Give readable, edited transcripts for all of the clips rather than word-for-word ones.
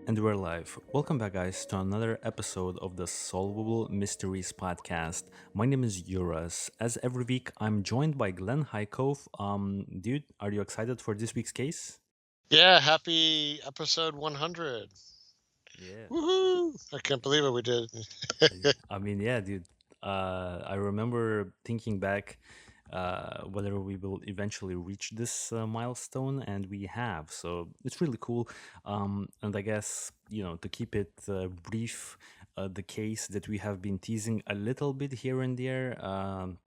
And we're live. Welcome back, guys, to another episode of the Solvable Mysteries podcast. My name is Yuras. As every week, I'm joined by Glenn Highcove. Dude, are you excited for this week's case? Yeah, happy episode 100. Yeah. Woohoo! I can't believe it, we did. Yeah, dude. I remember thinking back whether we will eventually reach this milestone, and we have. So it's really cool. And I guess, to keep it brief, the case that we have been teasing a little bit here and there.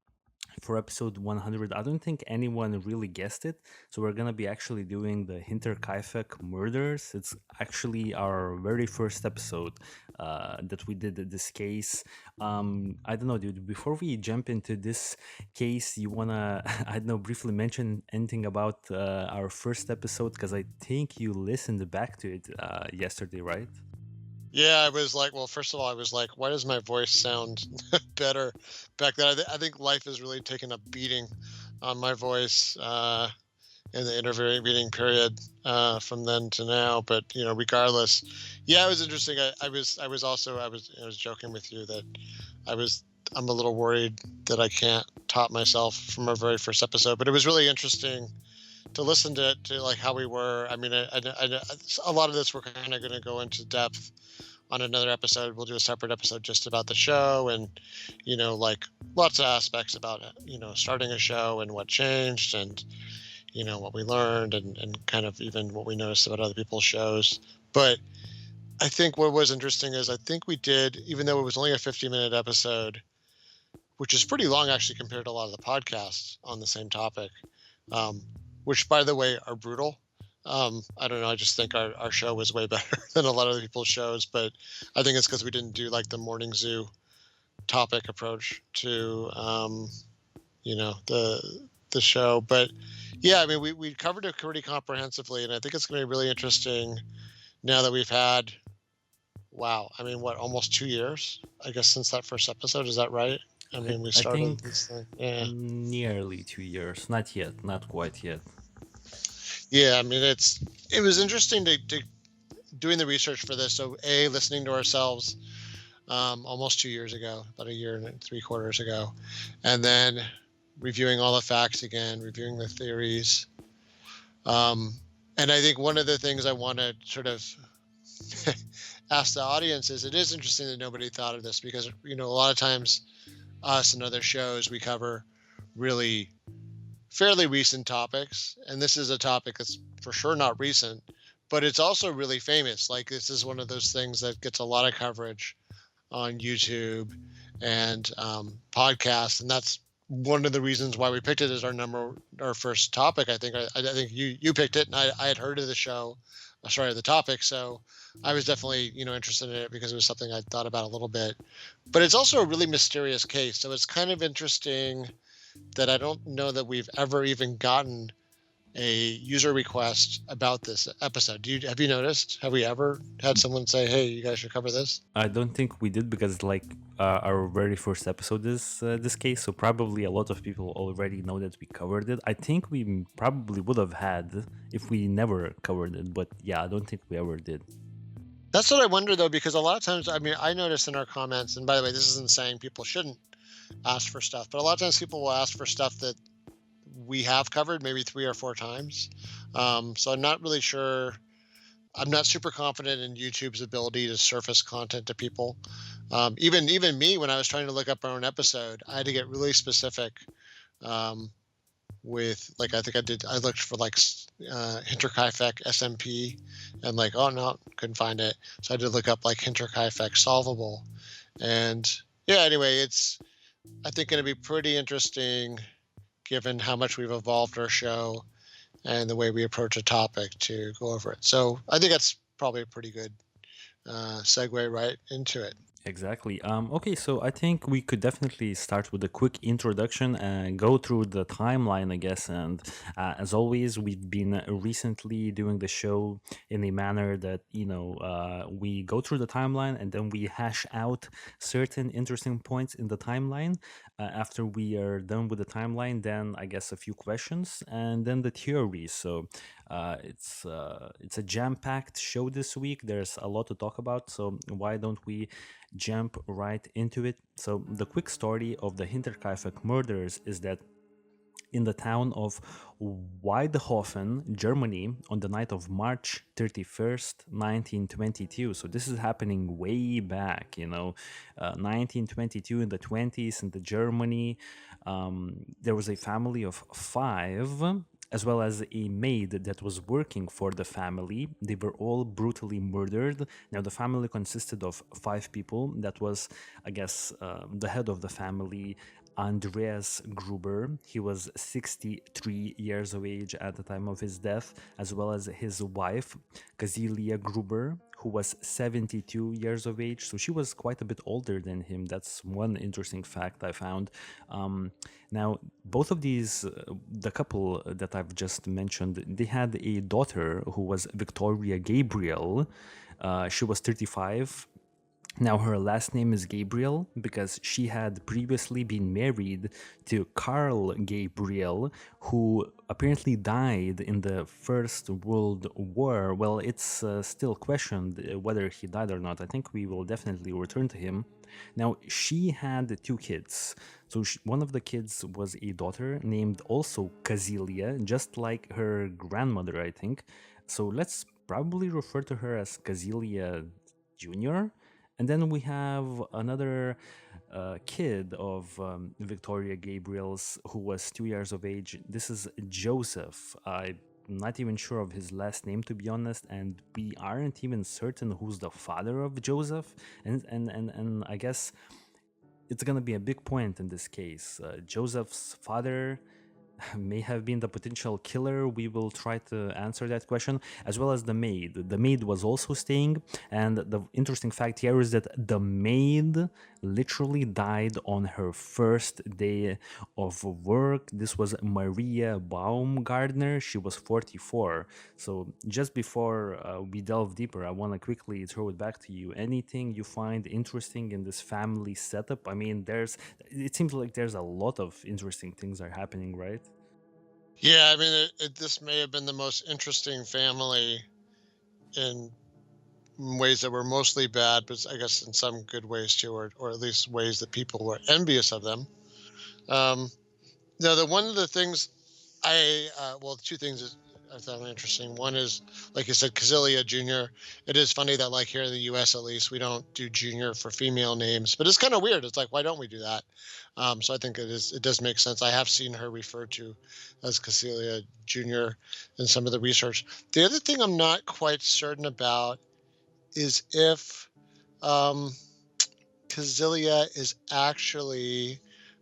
For episode 100, I don't think anyone really guessed it. So we're gonna be actually doing the Hinterkaifeck Murders. It's actually our very first episode that we did this case. I don't know, dude. Before we jump into this case, you wanna I don't know, briefly mention anything about our first episode, because I think you listened back to it yesterday, right? Yeah, I was like, well, first of all, I was like, why does my voice sound better back then? I think life has really taken a beating on my voice in the intervening period from then to now. But regardless, yeah, it was interesting. I was joking with you that I was I'm a little worried that I can't top myself from our very first episode. But it was really interesting to listen to like how we were. I mean, a lot of this we're kind of going to go into depth on another episode. We'll do a separate episode just about the show and like lots of aspects about it. Starting a show and what changed and what we learned and kind of even what we noticed about other people's shows. But I think what was interesting is I think we did, even though it was only a 50-minute episode, which is pretty long actually compared to a lot of the podcasts on the same topic, um, which by the way are brutal. I don't know. I just think our show was way better than a lot of the people's shows, but I think it's because we didn't do like the morning zoo topic approach to the show. But yeah, I mean we covered it pretty comprehensively, and I think it's going to be really interesting now that we've had I mean what, almost 2 years I guess since that first episode. Is that right? I I, mean we I started think this thing. Yeah. nearly 2 years. Not yet, not quite yet. Yeah, I mean it was interesting to doing the research for this. So listening to ourselves almost 2 years ago, about a year and 3/4 ago, and then reviewing all the facts again, reviewing the theories. Um, and I think one of the things I want to sort of ask the audience is, it is interesting that nobody thought of this, because a lot of times us and other shows we cover really fairly recent topics, and this is a topic that's for sure not recent, but it's also really famous. Like, this is one of those things that gets a lot of coverage on YouTube and podcasts, and that's one of the reasons why we picked it as our first topic. I think I think you picked it, and I had heard of the show, sorry, the topic, so I was definitely interested in it because it was something I thought about a little bit. But it's also a really mysterious case, so it's kind of interesting that I don't know that we've ever even gotten a user request about this episode. Have you noticed? Have we ever had someone say, "Hey, you guys should cover this"? I don't think we did, because like our very first episode is this case, so probably a lot of people already know that we covered it. I think we probably would have had if we never covered it, but yeah, I don't think we ever did. That's what I wonder though, because a lot of times, I mean, I notice in our comments, and by the way, this isn't saying people shouldn't ask for stuff, but a lot of times people will ask for stuff that we have covered maybe 3 or 4 times. So I'm not really sure. I'm not super confident in YouTube's ability to surface content to people. Even me, when I was trying to look up our own episode, I had to get really specific um, with, like, I think I looked for like Hinterkaifeck SMP, and like, oh no, couldn't find it. So I had to look up like Hinterkaifeck Solvable, and yeah. Anyway, it's, I think, going to be pretty interesting given how much we've evolved our show and the way we approach a topic to go over it. So I think that's probably a pretty good segue right into it. Exactly. Okay, so I think we could definitely start with a quick introduction and go through the timeline, I guess. And as always, we've been recently doing the show in a manner that, we go through the timeline and then we hash out certain interesting points in the timeline. After we are done with the timeline, then I guess a few questions and then the theories. So It's a jam-packed show this week. There's a lot to talk about, so why don't we jump right into it? So the quick story of the Hinterkaifeck murders is that in the town of Weidhofen, Germany, on the night of March 31st, 1922. So this is happening way back, 1922 in the 20s in the Germany. There was a family of five, as well as a maid that was working for the family. They were all brutally murdered. Now, the family consisted of five people. That was, I guess, the head of the family, Andreas Gruber. He was 63 years of age at the time of his death, as well as his wife, Kazilia Gruber, who was 72 years of age. So she was quite a bit older than him. That's one interesting fact I found. Now, both of these, the couple that I've just mentioned, they had a daughter who was Victoria Gabriel. She was 35. Now, her last name is Gabriel because she had previously been married to Karl Gabriel, who apparently died in the First World War. Well, it's still questioned whether he died or not. I think we will definitely return to him. Now, she had two kids. So one of the kids was a daughter named also Kazilia, just like her grandmother, I think. So let's probably refer to her as Kazilia Jr. And then we have another kid of Victoria Gabriel's who was 2 years of age. This is Joseph. I'm not even sure of his last name, to be honest, and we aren't even certain who's the father of Joseph. And I guess it's gonna be a big point in this case. Joseph's father may have been the potential killer. We will try to answer that question, as well as the maid. The maid was also staying, and the interesting fact here is that the maid literally died on her first day of work. This was Maria Baumgartner. She was 44. So just before we delve deeper, I want to quickly throw it back to you. Anything you find interesting in this family setup? I mean, it seems like there's a lot of interesting things are happening, right? Yeah, I mean, this may have been the most interesting family in ways that were mostly bad, but I guess in some good ways too, or at least ways that people were envious of them. Um, the one of the things well, two things is I found interesting. One is, like you said, Kazilia Jr. It is funny that, like, here in the U.S. at least, we don't do Junior for female names, but it's kind of weird. It's like, why don't we do that? So I think it does make sense. I have seen her referred to as Kazilia Jr. in some of the research. The other thing I'm not quite certain about is if um, Kazilia is actually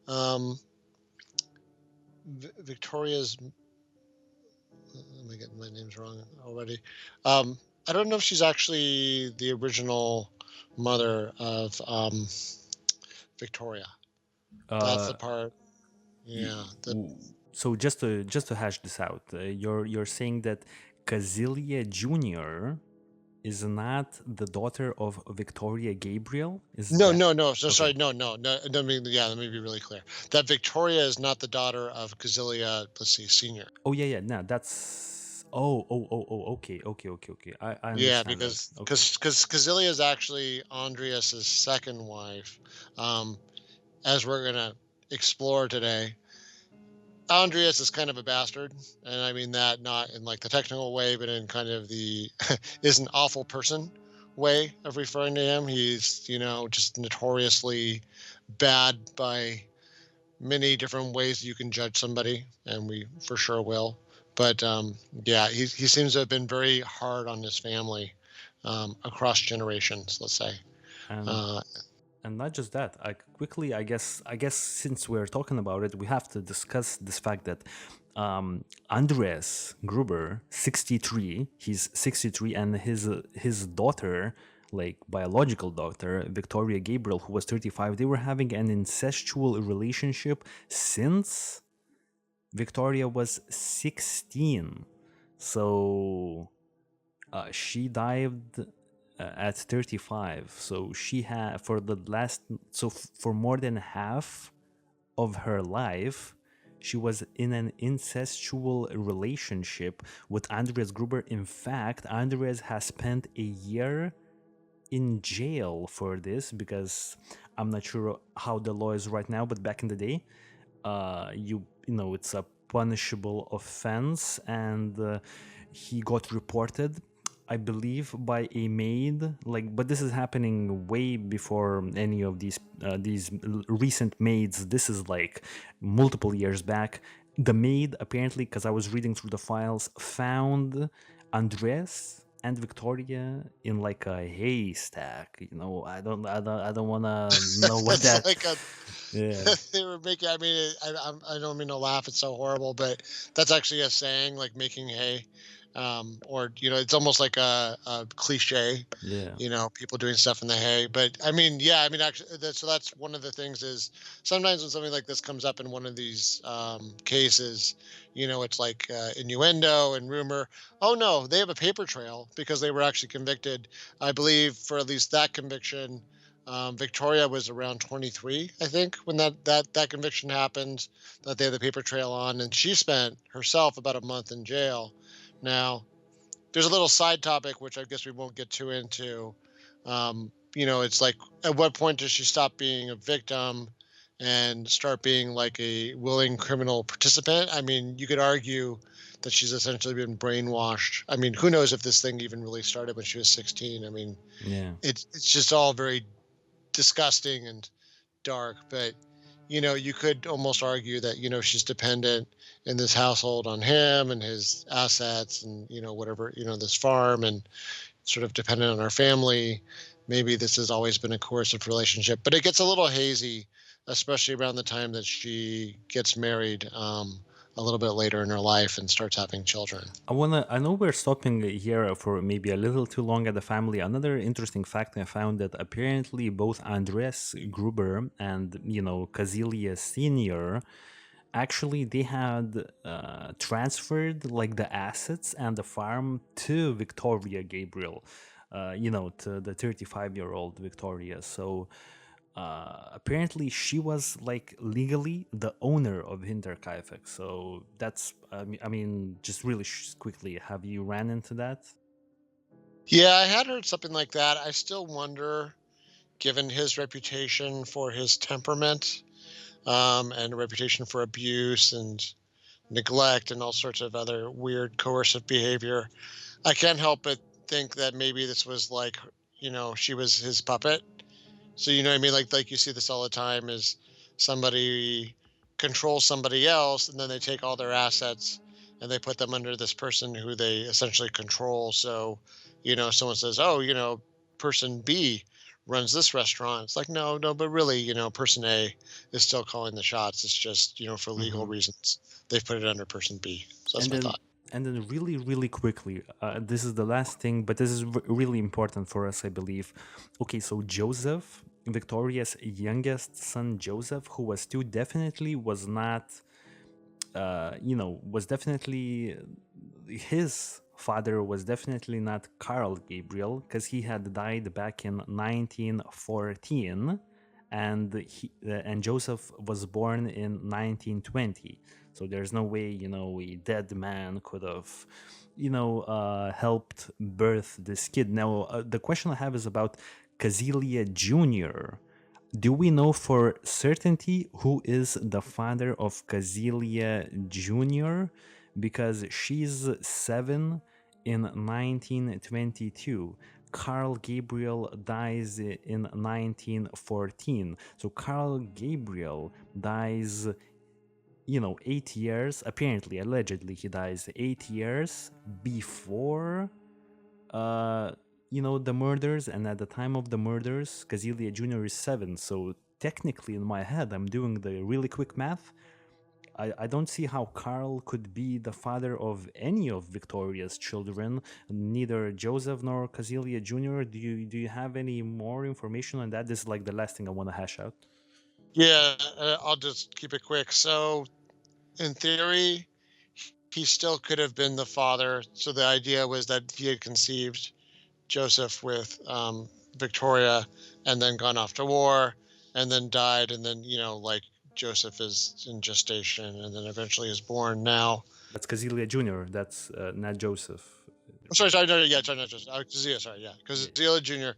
um, Victoria's. Am I getting my names wrong already? I don't know if she's actually the original mother of Victoria. That's Uh, the part. y- Yeah. so just to hash this out, you're saying that Kazilia Jr. is not the daughter of Victoria Gabriel? Is No, that no, no. So okay? sorry. No, no, no. Let me be really clear. That Victoria is not the daughter of Kazilia. Let's see, Senior. Oh yeah, yeah. No, that's okay, okay. I Yeah, understand that. because Okay. Kazilia is actually Andreas's second wife. Um, as we're gonna explore today, Andreas is kind of a bastard, and I mean that not in like the technical way, but in kind of the is an awful person way of referring to him. He's, just notoriously bad by many different ways you can judge somebody, and we for sure will. But yeah, he seems to have been very hard on his family across generations, let's say. And Uh, and not just that. I guess since we're talking about it, we have to discuss this fact that Andreas Gruber, 63, he's 63, and his daughter, like biological daughter Victoria Gabriel, who was 35, they were having an incestual relationship since Victoria was 16. So she died at 35. So she had for the last, so for more than half of her life, She was in an incestual relationship with Andreas Gruber. In fact, Andreas has spent a year in jail for this, because I'm not sure how the law is right now, but back in the day, you know, it's a punishable offense, and he got reported, I believe, by a maid. Like, but this is happening way before any of these recent maids. This is like multiple years back. The maid, apparently, because I was reading through the files, found Andres and Victoria in like a haystack. You know, I don't want to know what That's that. like a Yeah. they were making. I mean, I don't mean to laugh. It's so horrible, but that's actually a saying, like making hay, or it's almost like a cliche. Yeah. People doing stuff in the hay. But I mean, yeah, I mean, actually, that's one of the things is sometimes when something like this comes up in one of these cases, it's like innuendo and rumor. Oh no, they have a paper trail because they were actually convicted. I believe for at least that conviction. Victoria was around 23, I think, when that conviction happened. That they had the paper trail on, and she spent herself about a month in jail. Now, there's a little side topic which I guess we won't get too into. It's like, at what point does she stop being a victim and start being like a willing criminal participant? I mean, you could argue that she's essentially been brainwashed. I mean, who knows if this thing even really started when she was 16? I mean, Yeah. it's just all very disgusting and dark. But you could almost argue that she's dependent in this household on him and his assets, and whatever, this farm, and sort of dependent on our family. Maybe this has always been a coercive relationship, but it gets a little hazy, especially around the time that she gets married, a little bit later in her life, and starts having children. I know we're stopping here for maybe a little too long at the family. Another interesting fact I found, that apparently both Andres Gruber and, Kazilia Senior, actually they had transferred like the assets and the farm to Victoria Gabriel, to the 35-year-old Victoria. So apparently she was like legally the owner of Hinterkaifeck. So that's, I mean, just really quickly, have you ran into that? Yeah, I had heard something like that. I still wonder, given his reputation for his temperament, and a reputation for abuse and neglect and all sorts of other weird coercive behavior. I can't help but think that maybe this was like, she was his puppet. So you know what I mean? Like you see this all the time, is somebody controls somebody else, and then they take all their assets and they put them under this person who they essentially control. So, someone says, "Oh, person B runs this restaurant." It's like, no, no, but really, person A is still calling the shots. It's just, for legal Hmm. reasons, they've put it under person B. So that's And my then, thought. really, really quickly, this is the last thing, but this is really important for us, I believe. Okay, so Joseph, Victoria's youngest son, Joseph, who was two, definitely was not, was definitely, his father was definitely not Karl Gabriel, because he had died back in 1914, and and Joseph was born in 1920. So there's no way, a dead man could have, helped birth this kid. Now, the question I have is about Kazilia Jr. Do we know for certainty who is the father of Kazilia Jr.? Because she's 7 in 1922. Karl Gabriel dies in 1914. So Karl Gabriel dies, 8 years, apparently, allegedly, he dies 8 years before uh, the murders, and at the time of the murders, Kazilia Jr. is 7. So technically, in my head, I'm doing the really quick math. I don't see how Carl could be the father of any of Victoria's children, neither Joseph nor Kazilia Jr. Do you have any more information on that? This is like the last thing I want to hash out. Yeah, I'll just keep it quick. So, in theory, he still could have been the father. So the idea was that he had conceived Joseph with Victoria, and then gone off to war, and then died, and then like Joseph is in gestation and then eventually is born. Now, That's Kazelia Jr. That's not Joseph. sorry, no, yeah, sorry, not Joseph, Kazelia, sorry, yeah, Yeah. Kazelia Jr.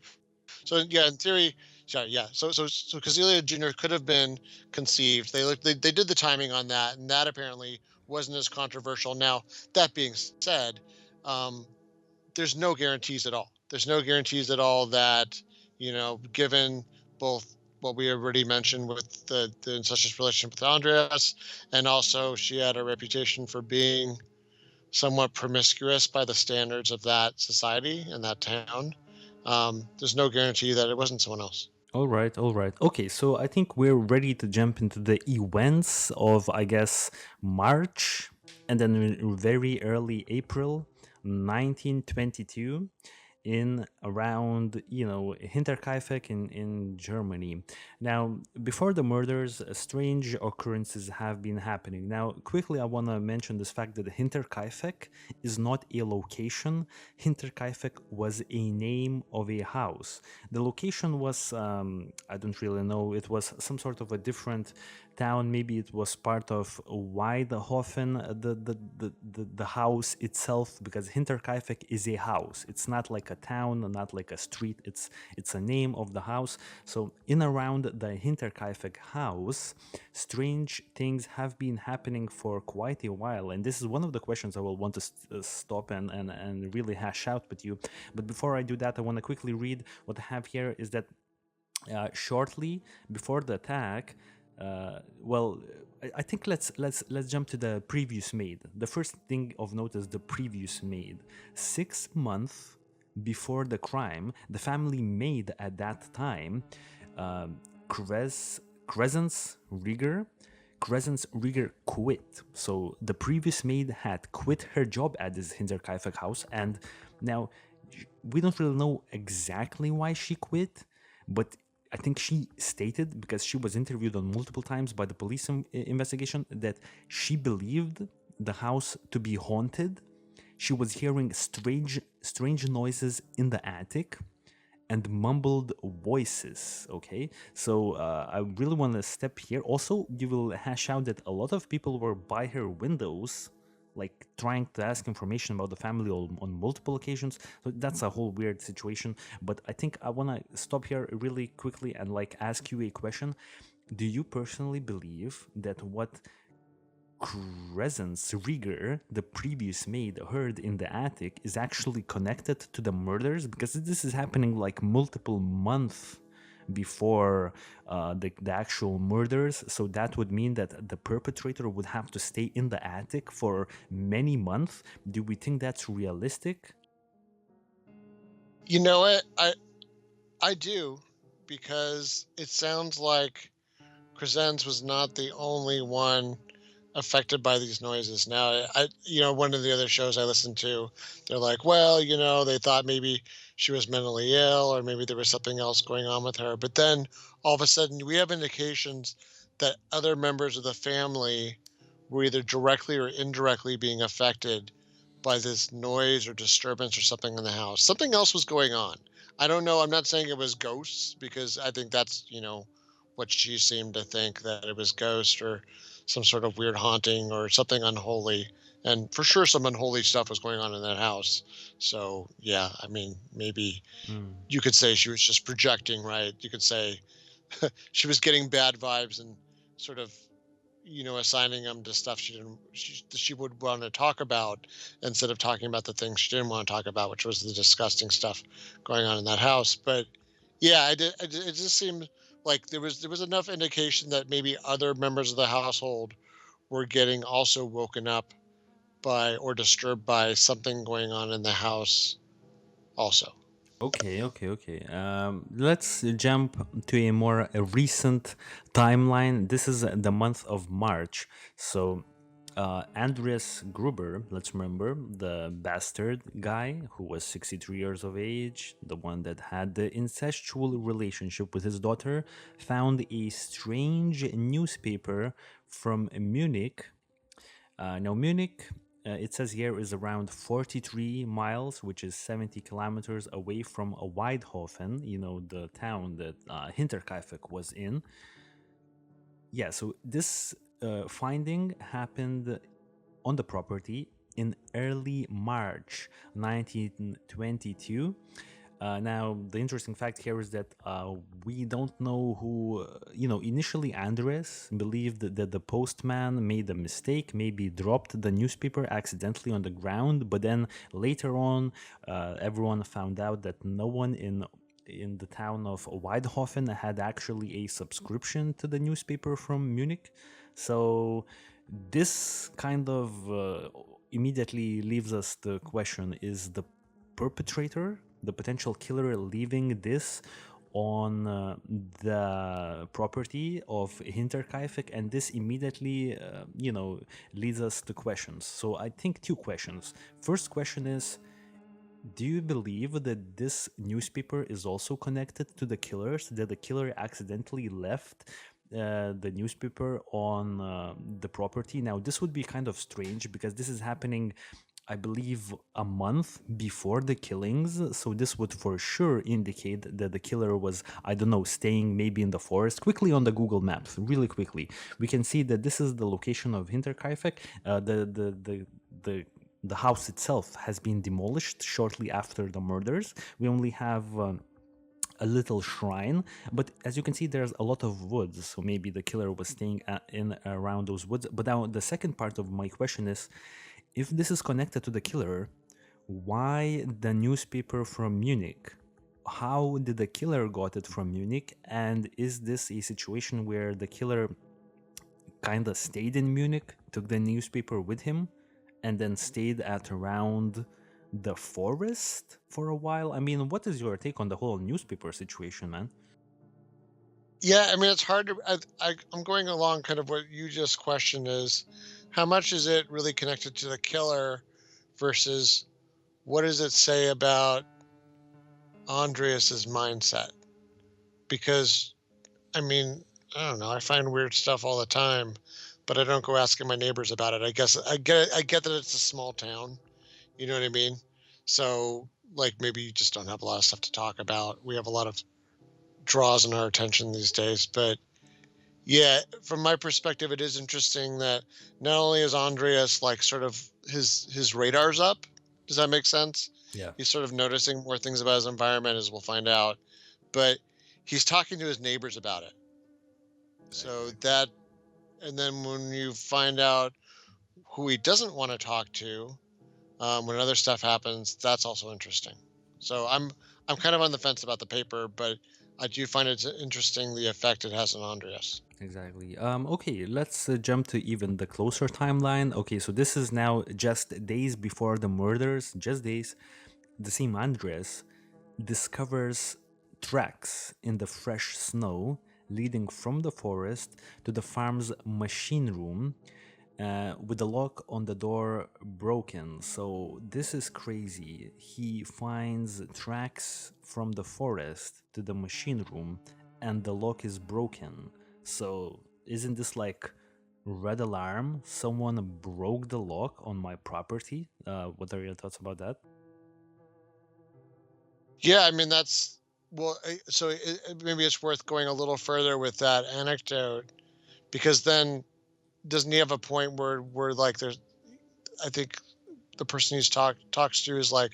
So yeah, in theory, sorry, yeah. So Kazelia Jr. could have been conceived. They did the timing on that, and that apparently wasn't as controversial. Now that being said, um, there's no guarantees at all. There's no guarantees at all that, given both what we already mentioned with the incestuous relationship with Andreas, and also she had a reputation for being somewhat promiscuous by the standards of that society and that town. There's no guarantee that it wasn't someone else. All right, all right. Okay, so I think we're ready to jump into the events of, I guess, March and then very early April 1922 in around, Hinterkaifeck in Germany. Now, before the murders, strange occurrences have been happening. Now, quickly, I want to mention this fact that Hinterkaifeck is not a location. Hinterkaifeck was a name of a house. The location was, I don't really know, it was some sort of a different town. Maybe it was part of Weidhofen, the house itself, because Hinterkaifeck is a house. It's not like a town, not like a street. It's a name of the house. So in around the Hinterkaifeck house, strange things have been happening for quite a while, and this is one of the questions I will want to stop and really hash out with you. But before I do that, I want to quickly read what I have here. Is that shortly before the attack, well, I think let's jump to the previous maid. The first thing of note is the previous maid. 6 months before the crime, the family maid at that time, uh, Crescence Rieger. Crescence Rieger quit. So the previous maid had quit her job at this Hinterkaifeck house, and now we don't really know exactly why she quit, but I think she stated, because she was interviewed on multiple times by the police investigation, that she believed the house to be haunted. She was hearing strange noises in the attic and mumbled voices. Okay, so I really want to step here. Also, you will hash out that a lot of people were by her windows, like trying to ask information about the family on multiple occasions. So that's a whole weird situation. But I think I want to stop here really quickly and like ask you a question. Do you personally believe that what Crescence Rieger, the previous maid, heard in the attic is actually connected to the murders? Because this is happening like multiple months before the actual murders. So that would mean that the perpetrator would have to stay in the attic for many months. Do we think that's realistic? You know what? I do, because it sounds like Crescens was not the only one affected by these noises. Now, one of the other shows I listened to, they're like, well, they thought maybe she was mentally ill or maybe there was something else going on with her. But then all of a sudden, we have indications that other members of the family were either directly or indirectly being affected by this noise or disturbance or something in the house. Something else was going on. I don't know. I'm not saying it was ghosts, because I think that's, what she seemed to think, that it was ghosts or some sort of weird haunting or something unholy. And for sure, some unholy stuff was going on in that house. So, yeah, I mean, maybe Mm. you could say she was just projecting, right? You could say she was getting bad vibes and sort of, assigning them to stuff she would want to talk about, instead of talking about the things she didn't want to talk about, which was the disgusting stuff going on in that house. But yeah, it just seemed like there was enough indication that maybe other members of the household were getting also woken up by or disturbed by something going on in the house also. Okay, okay, okay. Let's jump to a more recent timeline. This is the month of March. So, Andreas Gruber, let's remember the bastard guy who was 63 years of age, the one that had the incestual relationship with his daughter, found a strange newspaper from Munich. Now, Munich, it says here, is around 43 miles, which is 70 kilometers away from Weidhofen, the town that Hinterkaifeck was in. Yeah, so this finding happened on the property in early March 1922. Now, the interesting fact here is that we don't know who, initially Andres believed that the postman made a mistake, maybe dropped the newspaper accidentally on the ground, but then later on, everyone found out that no one in the town of Weidhofen had actually a subscription to the newspaper from Munich. So this kind of immediately leaves us the question: is the perpetrator, the potential killer, leaving this on the property of Hinterkaifeck? And this immediately, leads us to questions. So I think two questions. First question is, do you believe that this newspaper is also connected to the killers, that the killer accidentally left the newspaper on the property? Now, this would be kind of strange because this is happening, I believe, a month before the killings. So this would for sure indicate that the killer was, I don't know, staying maybe in the forest. Quickly on the Google Maps, really quickly, we can see that this is the location of Hinterkaifeck. The house itself has been demolished shortly after the murders. We only have a little shrine, but as you can see, there's a lot of woods, so maybe the killer was staying in around those woods. But now the second part of my question is, if this is connected to the killer, why the newspaper from Munich? How did the killer got it from Munich? And is this a situation where the killer kind of stayed in Munich, took the newspaper with him, and then stayed at around the forest for a while? I mean, what is your take on the whole newspaper situation, man? Yeah, I mean, it's hard to. I'm going along kind of what you just questioned is, how much is it really connected to the killer, versus what does it say about Andreas's mindset? Because I mean, I don't know. I find weird stuff all the time, but I don't go asking my neighbors about it. I guess I get it. I get that it's a small town. You know what I mean? So like maybe you just don't have a lot of stuff to talk about. We have a lot of draws in our attention these days, but yeah, from my perspective, it is interesting that not only is Andreas like sort of his radar's up. Does that make sense? Yeah, He's sort of noticing more things about his environment, as we'll find out, but he's talking to his neighbors about it. So exactly. that, and then when you find out who he doesn't want to talk to, when other stuff happens, that's also interesting. So I'm kind of on the fence about the paper, but I do find it interesting the effect it has on Andreas. Exactly. Okay, let's jump to even the closer timeline. Okay, so this is now just days before the murders, just days. The same Andres discovers tracks in the fresh snow leading from the forest to the farm's machine room, with the lock on the door broken. So this is crazy. He finds tracks from the forest to the machine room, and the lock is broken. So isn't this like red alarm? Someone broke the lock on my property. What are your thoughts about that? Yeah, I mean that's well. So maybe it's worth going a little further with that anecdote, because then doesn't he have a point where like there's, I think the person he's talks to is like,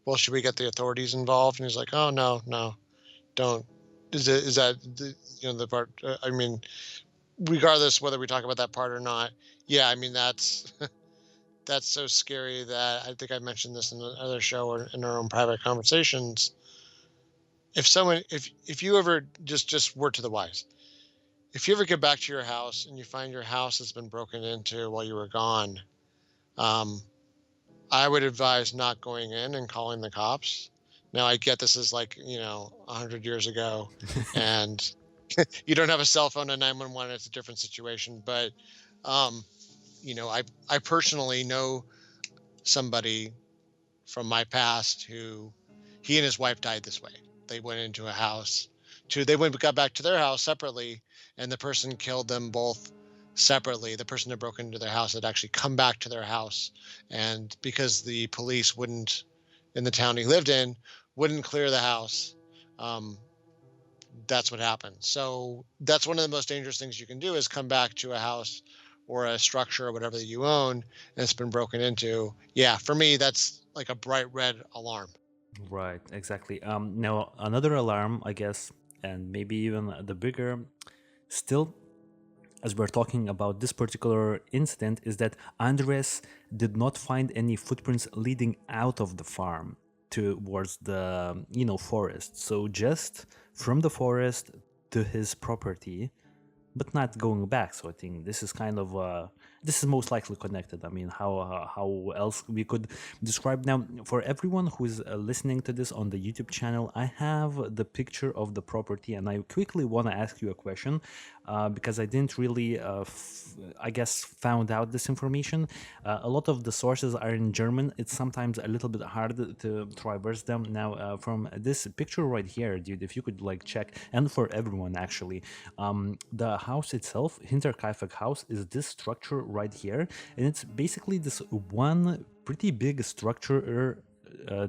well, should we get the authorities involved? And he's like, oh no, no, don't. Is that the, the part? I mean, regardless whether we talk about that part or not, yeah, I mean that's that's so scary that I think I mentioned this in another show or in our own private conversations. If someone, if you ever just word to the wise, if you ever get back to your house and you find your house has been broken into while you were gone, um, I would advise not going in and calling the cops. Now I get this is like 100 years ago, and you don't have a cell phone at 911. It's a different situation, but um, I personally know somebody from my past who he and his wife died this way. They went into a house they got back to their house separately, and the person killed them both separately. The person that broke into their house had actually come back to their house, and because the police wouldn't, in the town he lived in, wouldn't clear the house, um, that's what happened. So that's one of the most dangerous things you can do is come back to a house or a structure or whatever that you own and it's been broken into. Yeah, for me, that's like a bright red alarm. Right, exactly. Now another alarm, I guess, and maybe even the bigger, still, as we're talking about this particular incident, is that Andres did not find any footprints leading out of the farm towards the forest. So just from the forest to his property, but not going back. So I think this is kind of this is most likely connected. I mean, how else we could describe now for everyone who is listening to this on the YouTube channel? I have the picture of the property, and I quickly want to ask you a question because I didn't really, I guess, found out this information. A lot of the sources are in German. It's sometimes a little bit hard to traverse them. Now, from this picture right here, dude, if you could like check, and for everyone actually, the house itself, Hinterkaifeck house, is this structure right here, and it's basically this one pretty big structure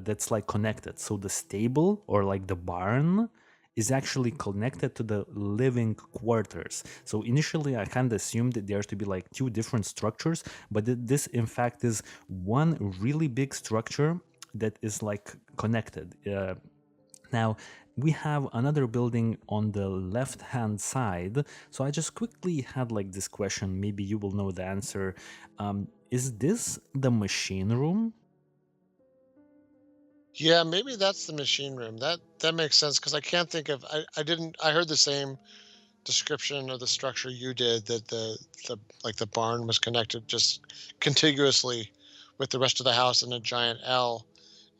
that's like connected. So the stable or like the barn is actually connected to the living quarters. So initially I kind of assumed that there to be like two different structures, but this in fact is one really big structure that is like connected. Now, we have another building on the left hand side. So I just quickly had like this question. Maybe you will know the answer. Is this the machine room? Yeah, maybe that's the machine room. That makes sense because I can't think of I didn't I heard the same description of the structure you did that the like the barn was connected just contiguously with the rest of the house in a giant L.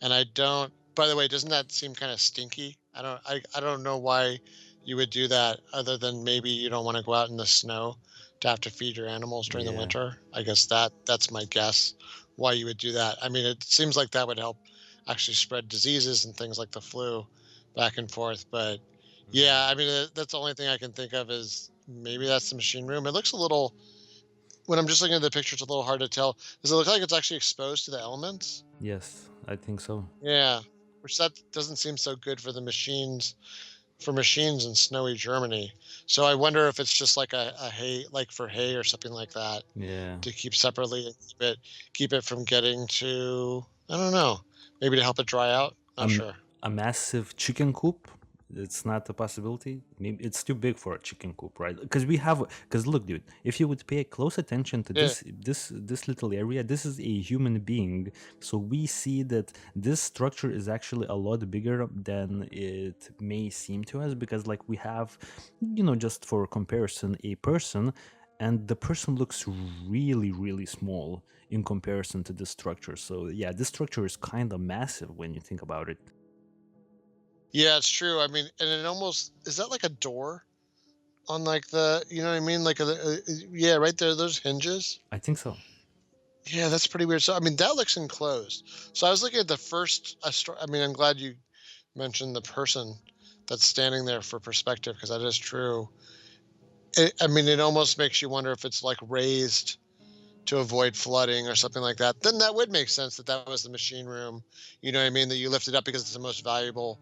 And I don't by the way, doesn't that seem kind of stinky? I don't know why you would do that other than maybe you don't want to go out in the snow to have to feed your animals during the Yeah. winter. I guess that's my guess why you would do that. I mean, it seems like that would help actually spread diseases and things like the flu back and forth, but yeah, I mean, that's the only thing I can think of is maybe that's the machine room. It looks a little when I'm just looking at the picture, it's a little hard to tell. Does it look like it's actually exposed to the elements? Yes, I think so. Yeah, which that doesn't seem so good for the machines for machines in snowy Germany. So I wonder if it's just like a hay like for hay or something like that Yeah. to keep separately and keep it from getting to I don't know, maybe to help it dry out. A, Not m- sure. a massive chicken coop. It's not a possibility. Maybe it's too big for a chicken coop, right? Because look, dude, if you would pay close attention to Yeah. this little area, this is a human being. So we see that this structure is actually a lot bigger than it may seem to us, because like we have, just for comparison, a person, and the person looks really, really small in comparison to this structure. So yeah, this structure is kind of massive when you think about it. Yeah, it's true. I mean, and it almost is that like a door on like the you know what I mean? Like yeah, right there, those hinges. I think so. Yeah, that's pretty weird. So I mean, that looks enclosed. So I was looking at the first. I mean, I'm glad you mentioned the person that's standing there for perspective because that is true. I mean, it almost makes you wonder if it's like raised to avoid flooding or something like that. Then that would make sense that that was the machine room. You know what I mean? That you lifted up because it's the most valuable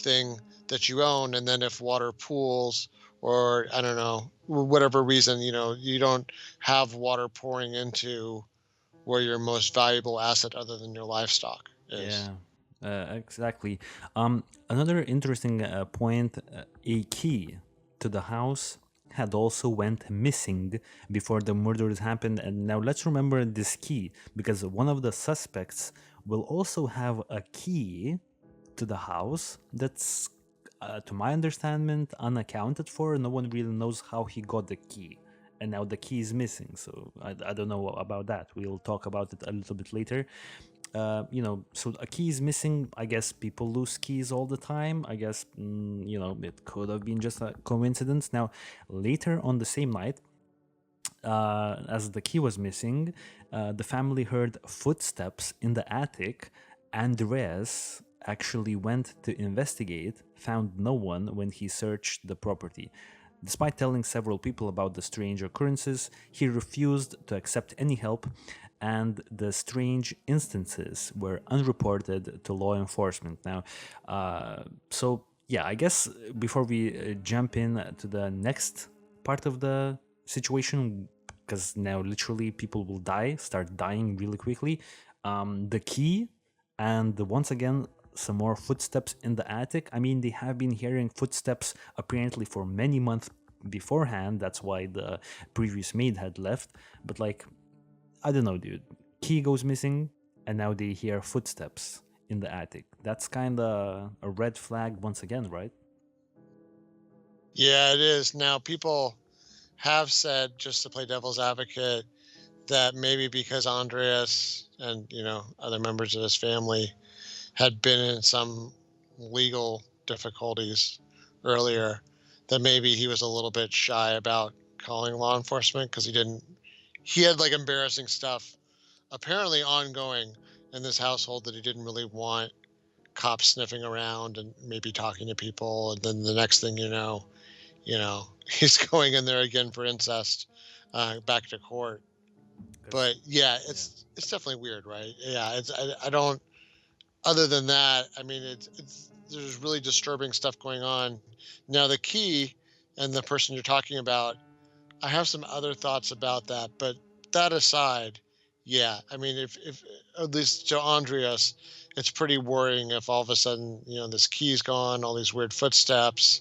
thing that you own. And then if water pools or I don't know, whatever reason, you don't have water pouring into where your most valuable asset other than your livestock is. Yeah, exactly. Another interesting point: a key to the house had also went missing before the murders happened. And now let's remember this key, because one of the suspects will also have a key to the house that's, to my understanding, unaccounted for. No one really knows how he got the key. And now the key is missing. So I don't know about that. We'll talk about it a little bit later. So a key is missing. I guess people lose keys all the time. I guess, it could have been just a coincidence. Now, later on the same night, as the key was missing, the family heard footsteps in the attic. Andreas actually went to investigate, found no one when he searched the property. Despite telling several people about the strange occurrences, he refused to accept any help, and the strange instances were unreported to law enforcement. Now, so Yeah, I guess before we jump in to the next part of the situation, because now literally people will start dying really quickly. The key, and once again, some more footsteps in the attic. I mean, they have been hearing footsteps apparently for many months beforehand. That's why the previous maid had left. But like, I don't know, dude. Key goes missing, and now they hear footsteps in the attic. That's kind of a red flag once again, right? Yeah, it is. Now, people have said, just to play devil's advocate, that maybe because Andreas and, other members of his family had been in some legal difficulties earlier, that maybe he was a little bit shy about calling law enforcement because he had like embarrassing stuff apparently ongoing in this household that he didn't really want cops sniffing around and maybe talking to people. And then the next thing he's going in there again for incest, back to court. But Because yeah, yeah, it's definitely weird, right? Yeah, I don't. Other than that, I mean, it's there's really disturbing stuff going on. Now, the key and the person you're talking about, I have some other thoughts about that. But that aside, yeah, I mean, if at least to Andreas, it's pretty worrying if all of a sudden this key's gone, all these weird footsteps.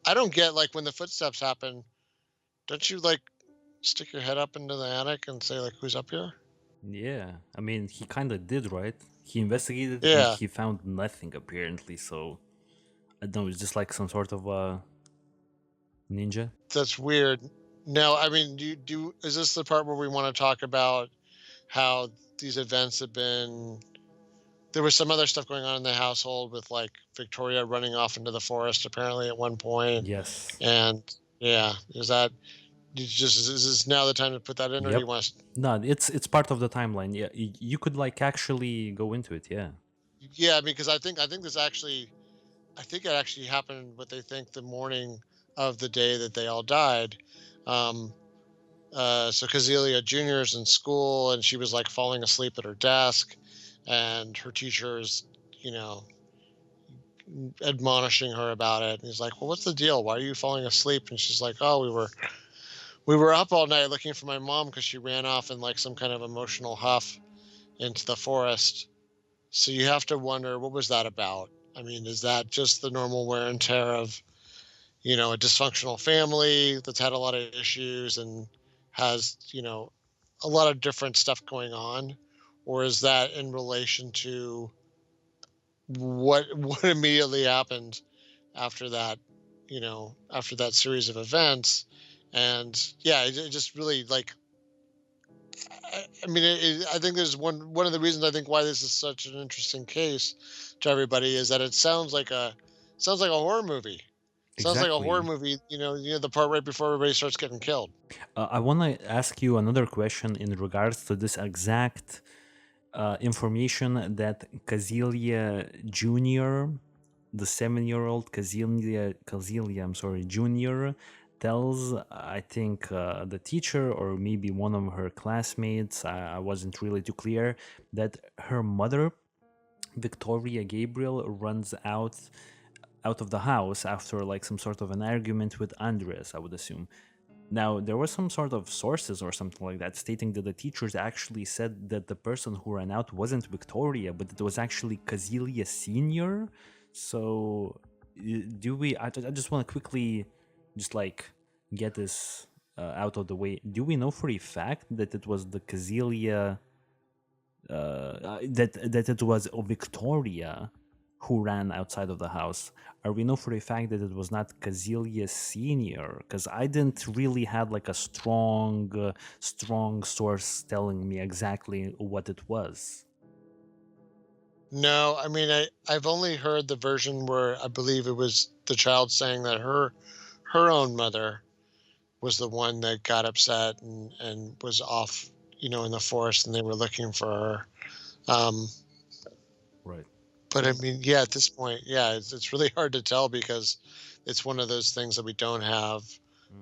I don't get, like, when the footsteps happen. Don't you like stick your head up into the attic and say, like, who's up here? yeah. I mean, he kind of did, right? He investigated and Yeah, he found nothing apparently. So I don't know. It's just like some sort of ninja. that's weird. Now, I mean, is this the part where we want to talk about how these events have been? There was some other stuff going on in the household with, like, Victoria running off into the forest apparently at one point, Yes. and yeah, is this now the time to put that in, or do Yep. you want to? No, it's part of the timeline. Yeah, you could like actually go into it. Yeah. Yeah, because I think this actually, I think it actually happened what they think the morning of the day that they all died. Um, so Kazelia Jr. is in school and she was like falling asleep at her desk, and her teacher's, you know, admonishing her about it. And he's like, "Well, what's the deal? Why are you falling asleep?" And she's like, "Oh, we were up all night looking for my mom because she ran off in like some kind of emotional huff into the forest." So you have to wonder, what was that about? I mean, is that just the normal wear and tear of, a dysfunctional family that's had a lot of issues and has, a lot of different stuff going on? Or is that in relation to what immediately happened after that, after that series of events? And yeah, it just really, like, I mean, I think there's one of the reasons I think why this is such an interesting case to everybody is that it sounds like a horror movie. Sounds like a horror Exactly. movie. The part right before everybody starts getting killed. I want to ask you another question in regards to this exact information that Kazelia Jr., the 7-year-old Kazelia, I'm sorry, Jr., tells, I think, the teacher or maybe one of her classmates, I wasn't really too clear, that her mother, Victoria Gabriel, runs out of the house after like some sort of an argument with Andres, I would assume. Now, there were some sort of sources or something like that stating that the teachers actually said that the person who ran out wasn't Victoria, but it was actually Kazelia Sr. So, do we? I just want to quickly just like get this out of the way. Do we know for a fact that it was the Kazelia, that it was Victoria who ran outside of the house? Or we know for a fact that it was not Kazelia Senior? Because I didn't really have like a strong source telling me exactly what it was. No, I mean, I've only heard the version where I believe it was the child saying that her own mother was the one that got upset and was off, in the forest, and they were looking for her. Um, Right. But I mean, yeah, at this point, yeah, it's really hard to tell because it's one of those things that we don't have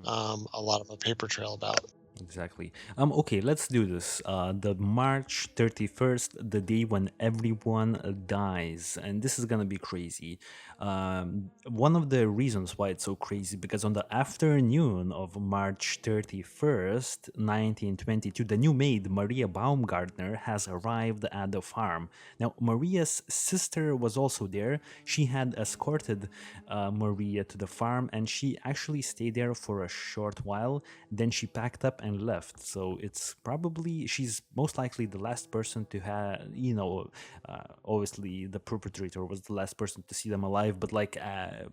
Mm. a lot of a paper trail about. Exactly. Okay, let's do this. The March 31st, the day when everyone dies, and this is gonna be crazy. One of the reasons why it's so crazy because on the afternoon of March 31st, 1922, the new maid Maria Baumgartner has arrived at the farm. Now, Maria's sister was also there. She had escorted Maria to the farm, and she actually stayed there for a short while. Then she packed up and left. So it's probably she's most likely the last person to have, obviously the perpetrator was the last person to see them alive, but like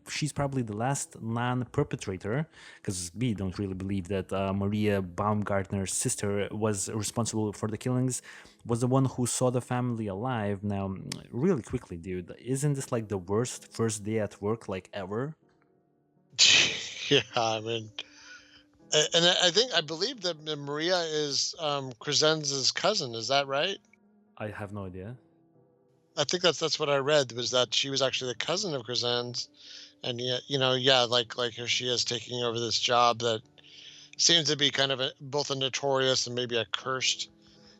she's probably the last non-perpetrator because we don't really believe that Maria Baumgartner's sister was responsible for the killings, was the one who saw the family alive. Now, really quickly, dude, isn't this like the worst first day at work like ever? Yeah, I mean, and I believe that Maria is Crescenzo's cousin. Is that right? I have no idea. I think that's what I read, was that she was actually the cousin of Crescenz, and yeah, yeah, like here she is taking over this job that seems to be kind of both a notorious and maybe a cursed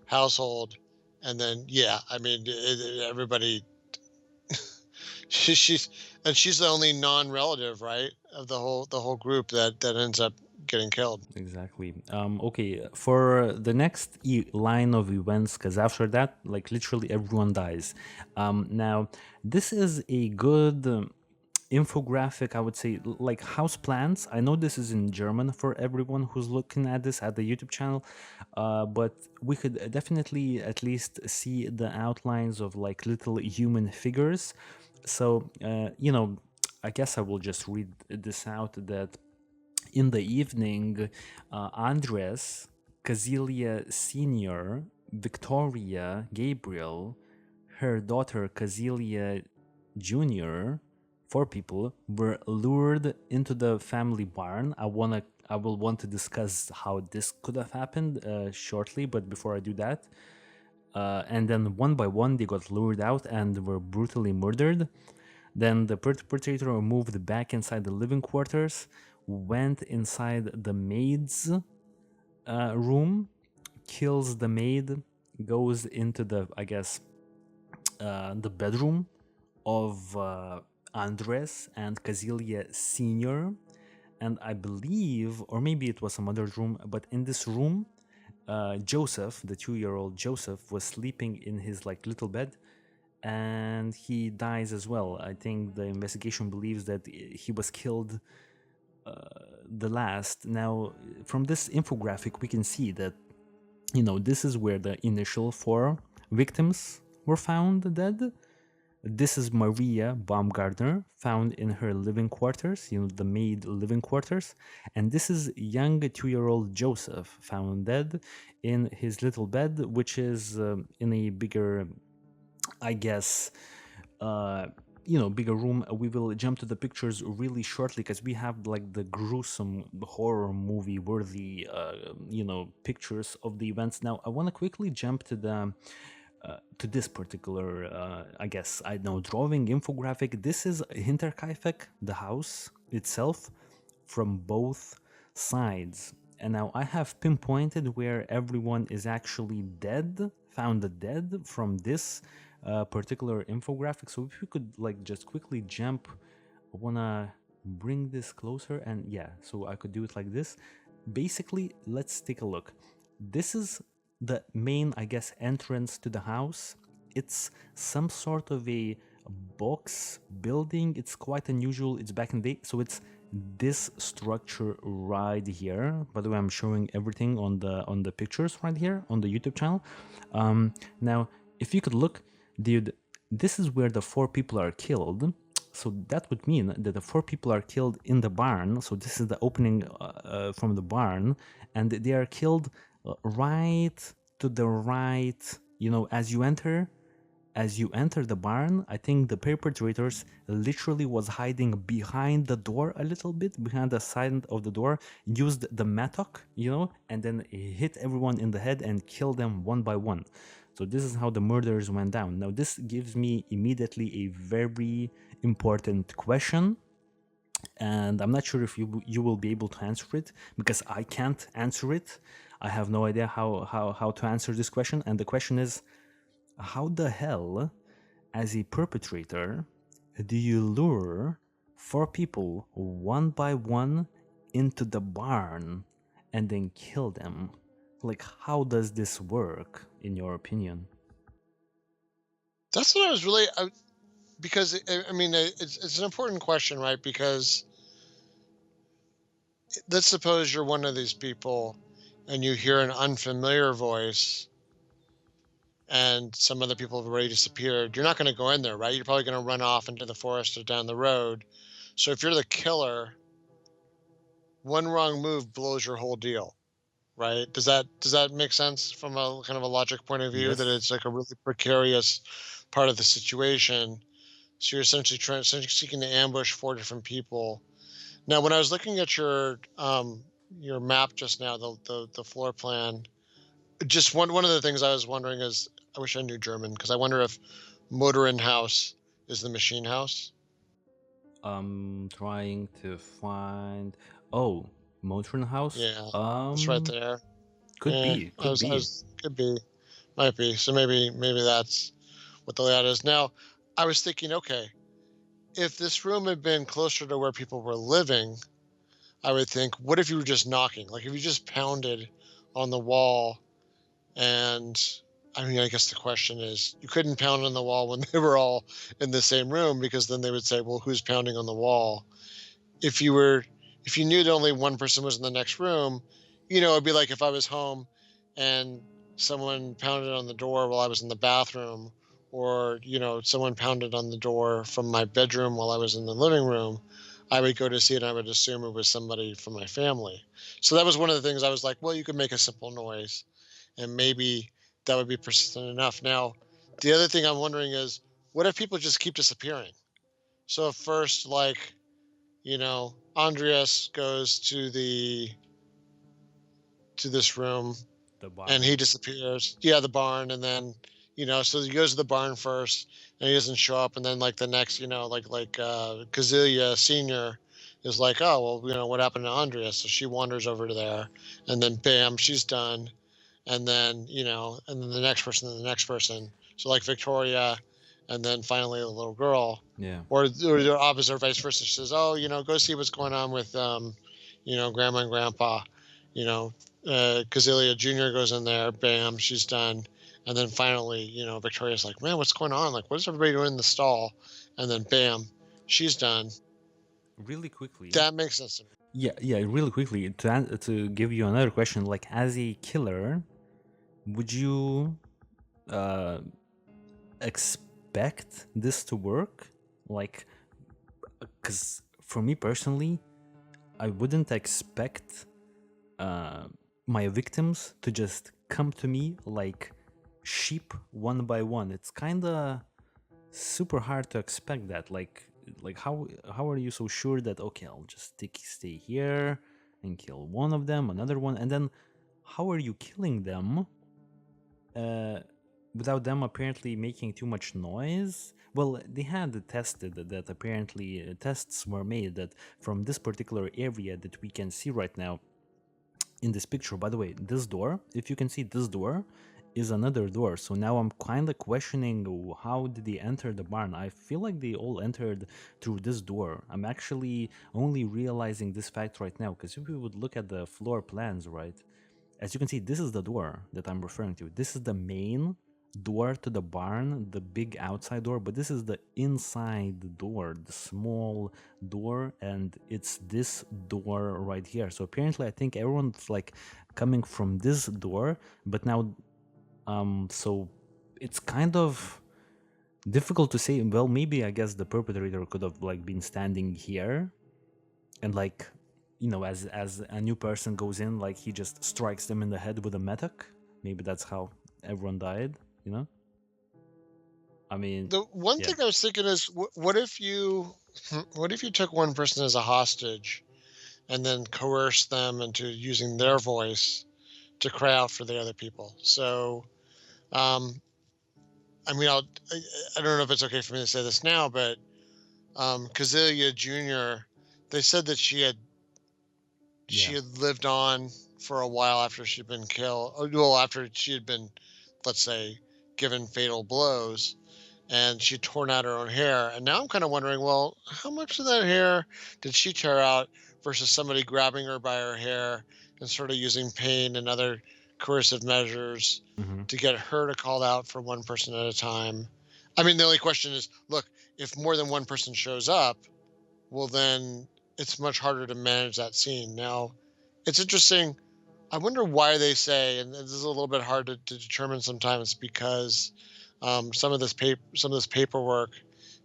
household. And then yeah, I mean, everybody, she's and she's the only non-relative, right, of the whole group that ends up getting killed. Exactly. Okay, for the next line of events, because after that, like literally everyone dies. Now, this is a good infographic, I would say, like house plants. I know this is in German for everyone who's looking at this at the YouTube channel, but we could definitely at least see the outlines of like little human figures. So, I guess I will just read this out that in the evening, Andres, Kazilia Sr., Victoria, Gabriel, her daughter Kazilia Jr., four people were lured into the family barn. I will want to discuss how this could have happened shortly, but before I do that, and then one by one they got lured out and were brutally murdered. Then the perpetrator moved back inside the living quarters, went inside the maid's room, kills the maid, goes into the, I guess, the bedroom of Andres and Kazilia Sr. And I believe, or maybe it was some other room, but in this room, Joseph, the 2-year-old Joseph, was sleeping in his like little bed, and he dies as well. I think the investigation believes that he was killed the last. Now, from this infographic, we can see that, this is where the initial 4 victims were found dead. This is Maria Baumgartner, found in her living quarters, the maid living quarters. And this is young 2-year-old Joseph, found dead in his little bed, which is in a bigger, I guess, bigger room. We will jump to the pictures really shortly because we have like the gruesome horror movie worthy, pictures of the events. Now, I want to quickly jump to the to this particular, I guess, I know, drawing infographic. This is Hinterkaifeck, the house itself, from both sides. And now I have pinpointed where everyone is actually dead, found dead from this particular infographic. So if you could like just quickly jump, I wanna bring this closer, and yeah, so I could do it like this. Basically, let's take a look. This is the main, I guess, entrance to the house. It's some sort of a box building. It's quite unusual. It's back in the day. So it's this structure right here. By the way, I'm showing everything on the pictures right here on the YouTube channel. Now, if you could look, dude, this is where the 4 people are killed. So that would mean that the 4 people are killed in the barn. So this is the opening from the barn, and they are killed right to the right. As you enter the barn, I think the perpetrators literally was hiding behind the door a little bit, behind the side of the door, used the mattock, and then hit everyone in the head and killed them one by one. So this is how the murders went down. Now this gives me immediately a very important question, and I'm not sure if you will be able to answer it because I can't answer it. I have no idea how to answer this question. And the question is, how the hell, as a perpetrator, do you lure four people one by one into the barn and then kill them? Like, how does this work, in your opinion? That's what I was really because I mean it's an important question, right? Because let's suppose you're one of these people and you hear an unfamiliar voice and some other people have already disappeared. You're not going to go in there, right? You're probably going to run off into the forest or down the road. So if you're the killer, one wrong move blows your whole deal, right? Does that make sense from a kind of a logic point of view, that Yes. it's like a really precarious part of the situation? So you're essentially seeking to ambush four different people. Now, when I was looking at your map just now, the floor plan, just one of the things I was wondering is, I wish I knew German, because I wonder if Motorenhaus is the machine house. I'm trying to find. Oh, Motoring House. Yeah, it's right there. Yeah, Could I be. was could be, might be. So maybe that's what the layout is. Now, I was thinking, okay, if this room had been closer to where people were living, I would think, what if you were just knocking? Like if you just pounded on the wall, and I mean, I guess the question is, you couldn't pound on the wall when they were all in the same room, because then they would say, well, who's pounding on the wall? If you were, if you knew that only one person was in the next room, it'd be like if I was home and someone pounded on the door while I was in the bathroom, or someone pounded on the door from my bedroom while I was in the living room. I would go to see it, and I would assume it was somebody from my family. So that was one of the things I was like, well, you could make a simple noise, and maybe that would be persistent enough. Now, the other thing I'm wondering is, what if people just keep disappearing? So first, like, Andreas goes to this room The and barn. he disappears. Yeah, the barn, and then so he goes to the barn first and he doesn't show up, and then like the next, Kazilia Senior is like, oh well, what happened to Andreas? So she wanders over to there, and then bam, she's done, and then and then the next person and the next person. So like Victoria, and then finally the little girl, Yeah. or the opposite, or vice versa. She says, "Oh, go see what's going on with grandma and grandpa." You know, Kazilia Junior goes in there, bam, she's done, and then finally, Victoria's like, "Man, what's going on? Like, what is everybody doing in the stall?" And then bam, she's done. Really quickly. That makes sense to me. Yeah. Really quickly to give you another question. Like, as a killer, would you uh expect this to work? Like, because for me personally, I wouldn't expect uh, my victims to just come to me like sheep one by one. It's kind of super hard to expect that. Like how are you so sure that okay, I'll just stay here and kill one of them, another one, and then how are you killing them uh, without them apparently making too much noise? Well, they had tested that apparently tests were made that from this particular area that we can see right now in this picture. By the way, this door, if you can see this door, is another door. So now I'm kind of questioning how did they enter the barn. I feel like they all entered through this door. I'm actually only realizing this fact right now because if we would look at the floor plans, right, as you can see, this is the door that I'm referring to. This is the main door to the barn, the big outside door, but this is the inside door, the small door, and it's this door right here. So apparently, I think everyone's like coming from this door, but now, so it's kind of difficult to say. Well, maybe I guess the perpetrator could have like been standing here and like as a new person goes in, like he just strikes them in the head with a metak. Maybe that's how everyone died, you know. I mean, The one yeah. thing I was thinking is, what if you, what if you took one person as a hostage and then coerced them into using their voice to cry out for the other people? So, um, I mean, I don't know if it's okay for me to say this now, but Kazilia Jr., they said that she Yeah. had lived on for a while after she'd been killed. Well, after she had been, let's say, given fatal blows, and she torn out her own hair. And now I'm kind of wondering, well, how much of that hair did she tear out versus somebody grabbing her by her hair and sort of using pain and other coercive measures Hmm. to get her to call out for one person at a time? I mean, the only question is, look, if more than one person shows up, well, then it's much harder to manage that scene. Now, it's interesting. I wonder why they say, and this is a little bit hard to determine sometimes because some of this paperwork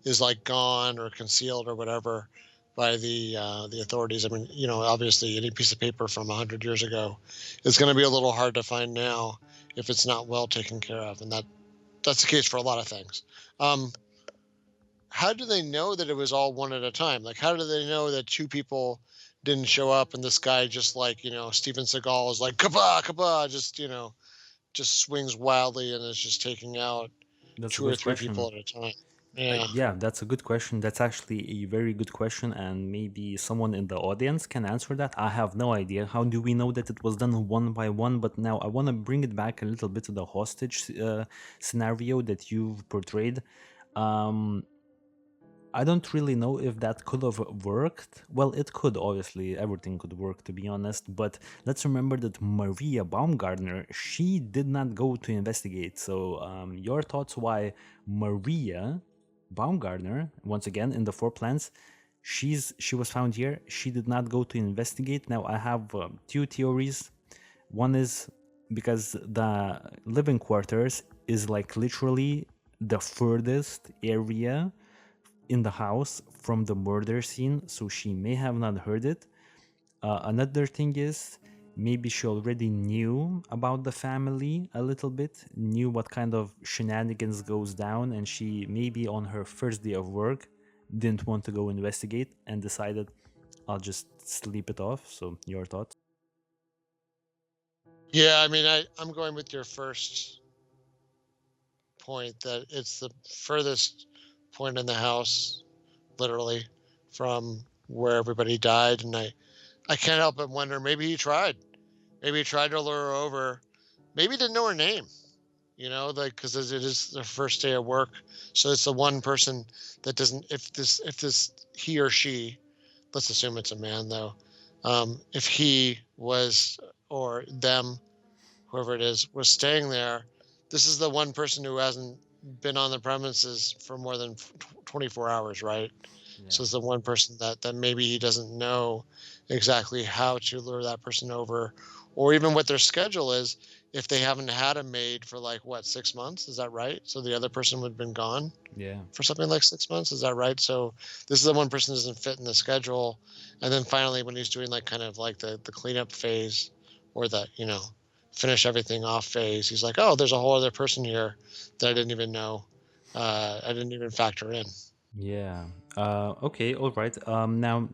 is like gone or concealed or whatever by the authorities. I mean, obviously, any piece of paper from 100 years ago is going to be a little hard to find now if it's not well taken care of, and that's the case for a lot of things. Um, how do they know that it was all one at a time? Like, how do they know that two people didn't show up and this guy just like, Steven Seagal is like, kaba, kaba, just swings wildly and is just taking out That's a two or good three people question. at a time? Yeah. Yeah, that's a good question. That's actually a very good question, and maybe someone in the audience can answer that. I have no idea. How do we know that it was done one by one? But now I want to bring it back a little bit to the hostage scenario that you've portrayed. Um, I don't really know if that could have worked. Well, it could, obviously. Everything could work, to be honest. But let's remember that Maria Baumgartner, she did not go to investigate. So, your thoughts why Maria Baumgartner, once again, in the four plans, she was found here. She did not go to investigate. Now, I have two theories. One is because the living quarters is like literally the furthest area in the house from the murder scene, so she may have not heard it. Another thing is maybe she already knew about the family a little bit, knew what kind of shenanigans goes down, and she maybe on her first day of work didn't want to go investigate and decided I'll just sleep it off. So your thoughts? Yeah, I mean, I'm going with your first point that it's the furthest point in the house, literally, from where everybody died. And I can't help but wonder, maybe he tried. Maybe he tried to lure her over. Maybe he didn't know her name. Like, because it is the first day of work, so it's the one person that doesn't. If this he or she, let's assume it's a man though, if he was or them, whoever it is, was staying there, this is the one person who hasn't been on the premises for more than 24 hours, right? Yeah. So it's the one person that maybe he doesn't know exactly how to lure that person over, or even what their schedule is if they haven't had a maid for like what, 6 months? Is that right? So the other person would have been gone Yeah. for something like 6 months. Is that right? So this is the one person that doesn't fit in the schedule. And then finally, when he's doing like kind of like the cleanup phase or the, finish everything off phase, he's like, oh, there's a whole other person here that I didn't even know. I didn't even factor in. Yeah. Okay. All right. Now,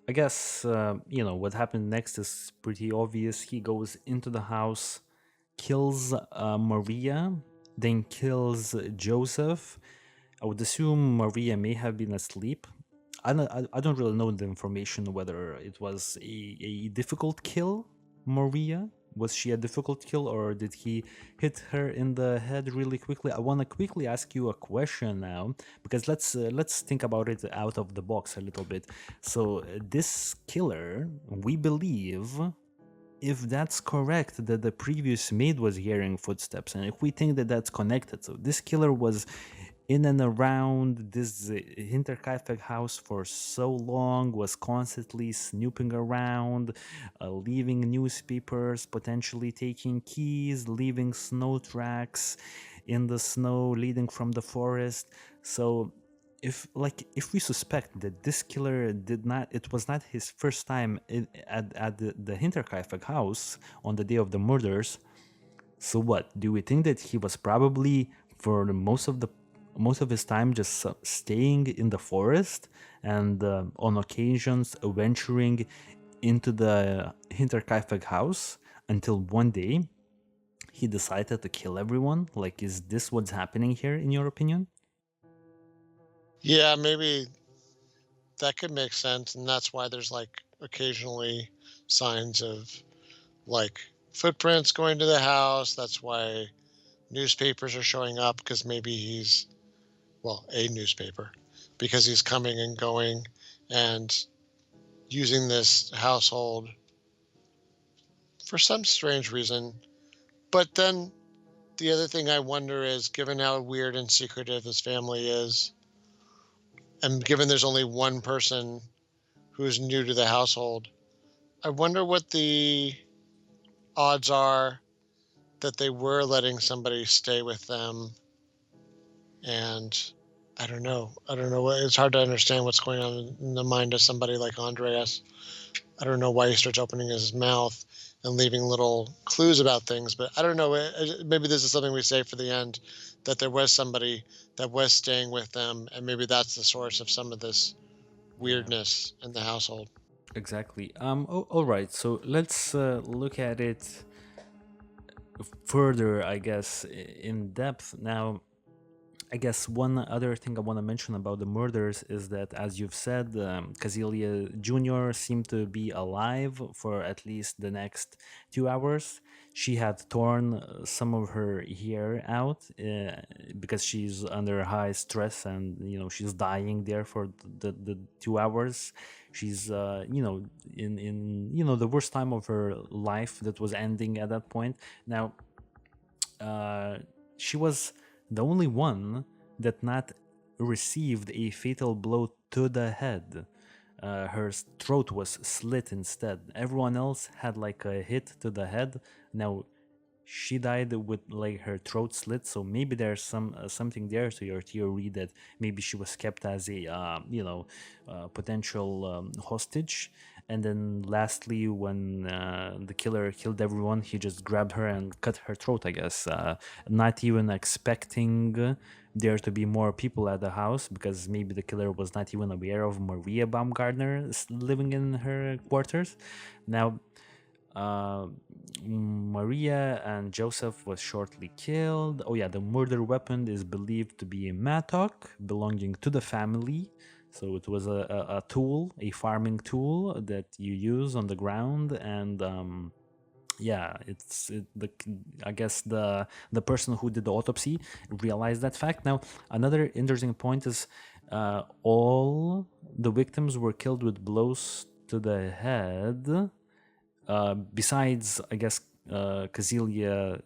I guess what happened next is pretty obvious. He goes into the house, kills Maria, then kills Joseph. I would assume Maria may have been asleep. I don't really know the information whether it was a difficult kill, Maria. Was she a difficult kill, or did he hit her in the head really quickly? I want to quickly ask you a question now, because let's think about it out of the box a little bit. So this killer, we believe, if that's correct, that the previous maid was hearing footsteps, and if we think that that's connected, so this killer was in and around this Hinterkaifeck house for so long, was constantly snooping around, leaving newspapers, potentially taking keys, leaving snow tracks in the snow leading from the forest. So if we suspect that this killer did not, it was not his first time at the Hinterkaifeck house on the day of the murders. So what do we think, that he was probably for most of his time just staying in the forest, and on occasions venturing into the Hinterkaifeck house until one day he decided to kill everyone? Like, is this what's happening here in your opinion? Yeah, maybe that could make sense, and that's why there's like occasionally signs of like footprints going to the house. That's why newspapers are showing up, because maybe he's, well, a newspaper, because he's coming and going and using this household for some strange reason. But then the other thing I wonder is, given how weird and secretive his family is, and given there's only one person who's new to the household, I wonder what the odds are that they were letting somebody stay with them. And I don't know. I don't know. It's hard to understand what's going on in the mind of somebody like Andreas. I don't know why he starts opening his mouth and leaving little clues about things, but I don't know. Maybe this is something we say for the end, that there was somebody that was staying with them, and maybe that's the source of some of this Yeah, weirdness in the household. exactly. All right. So let's look at it further, I guess, in depth. Now, I guess one other thing I want to mention about the murders is that, as you've said, Cazilia Jr. seemed to be alive for at least the next 2 hours. She had torn some of her hair out because she's under high stress, and she's dying there for the 2 hours. She's in the worst time of her life that was ending at that point. Now, uh, she was the only one that not received a fatal blow to the head. Her throat was slit instead. Everyone else had like a hit to the head. Now she died with like her throat slit, so maybe there's something there to your theory that maybe she was kept as a potential hostage. And then lastly, when the killer killed everyone, he just grabbed her and cut her throat, I guess, not even expecting there to be more people at the house, because maybe the killer was not even aware of Maria Baumgartner living in her quarters. Now, uh, Maria and Joseph was shortly killed. Oh yeah, the murder weapon is believed to be a mattock belonging to the family. So it was a tool, a farming tool that you use on the ground, and yeah, I guess the person who did the autopsy realized that fact. Now, another interesting point is all the victims were killed with blows to the head, besides, I guess, Cazilia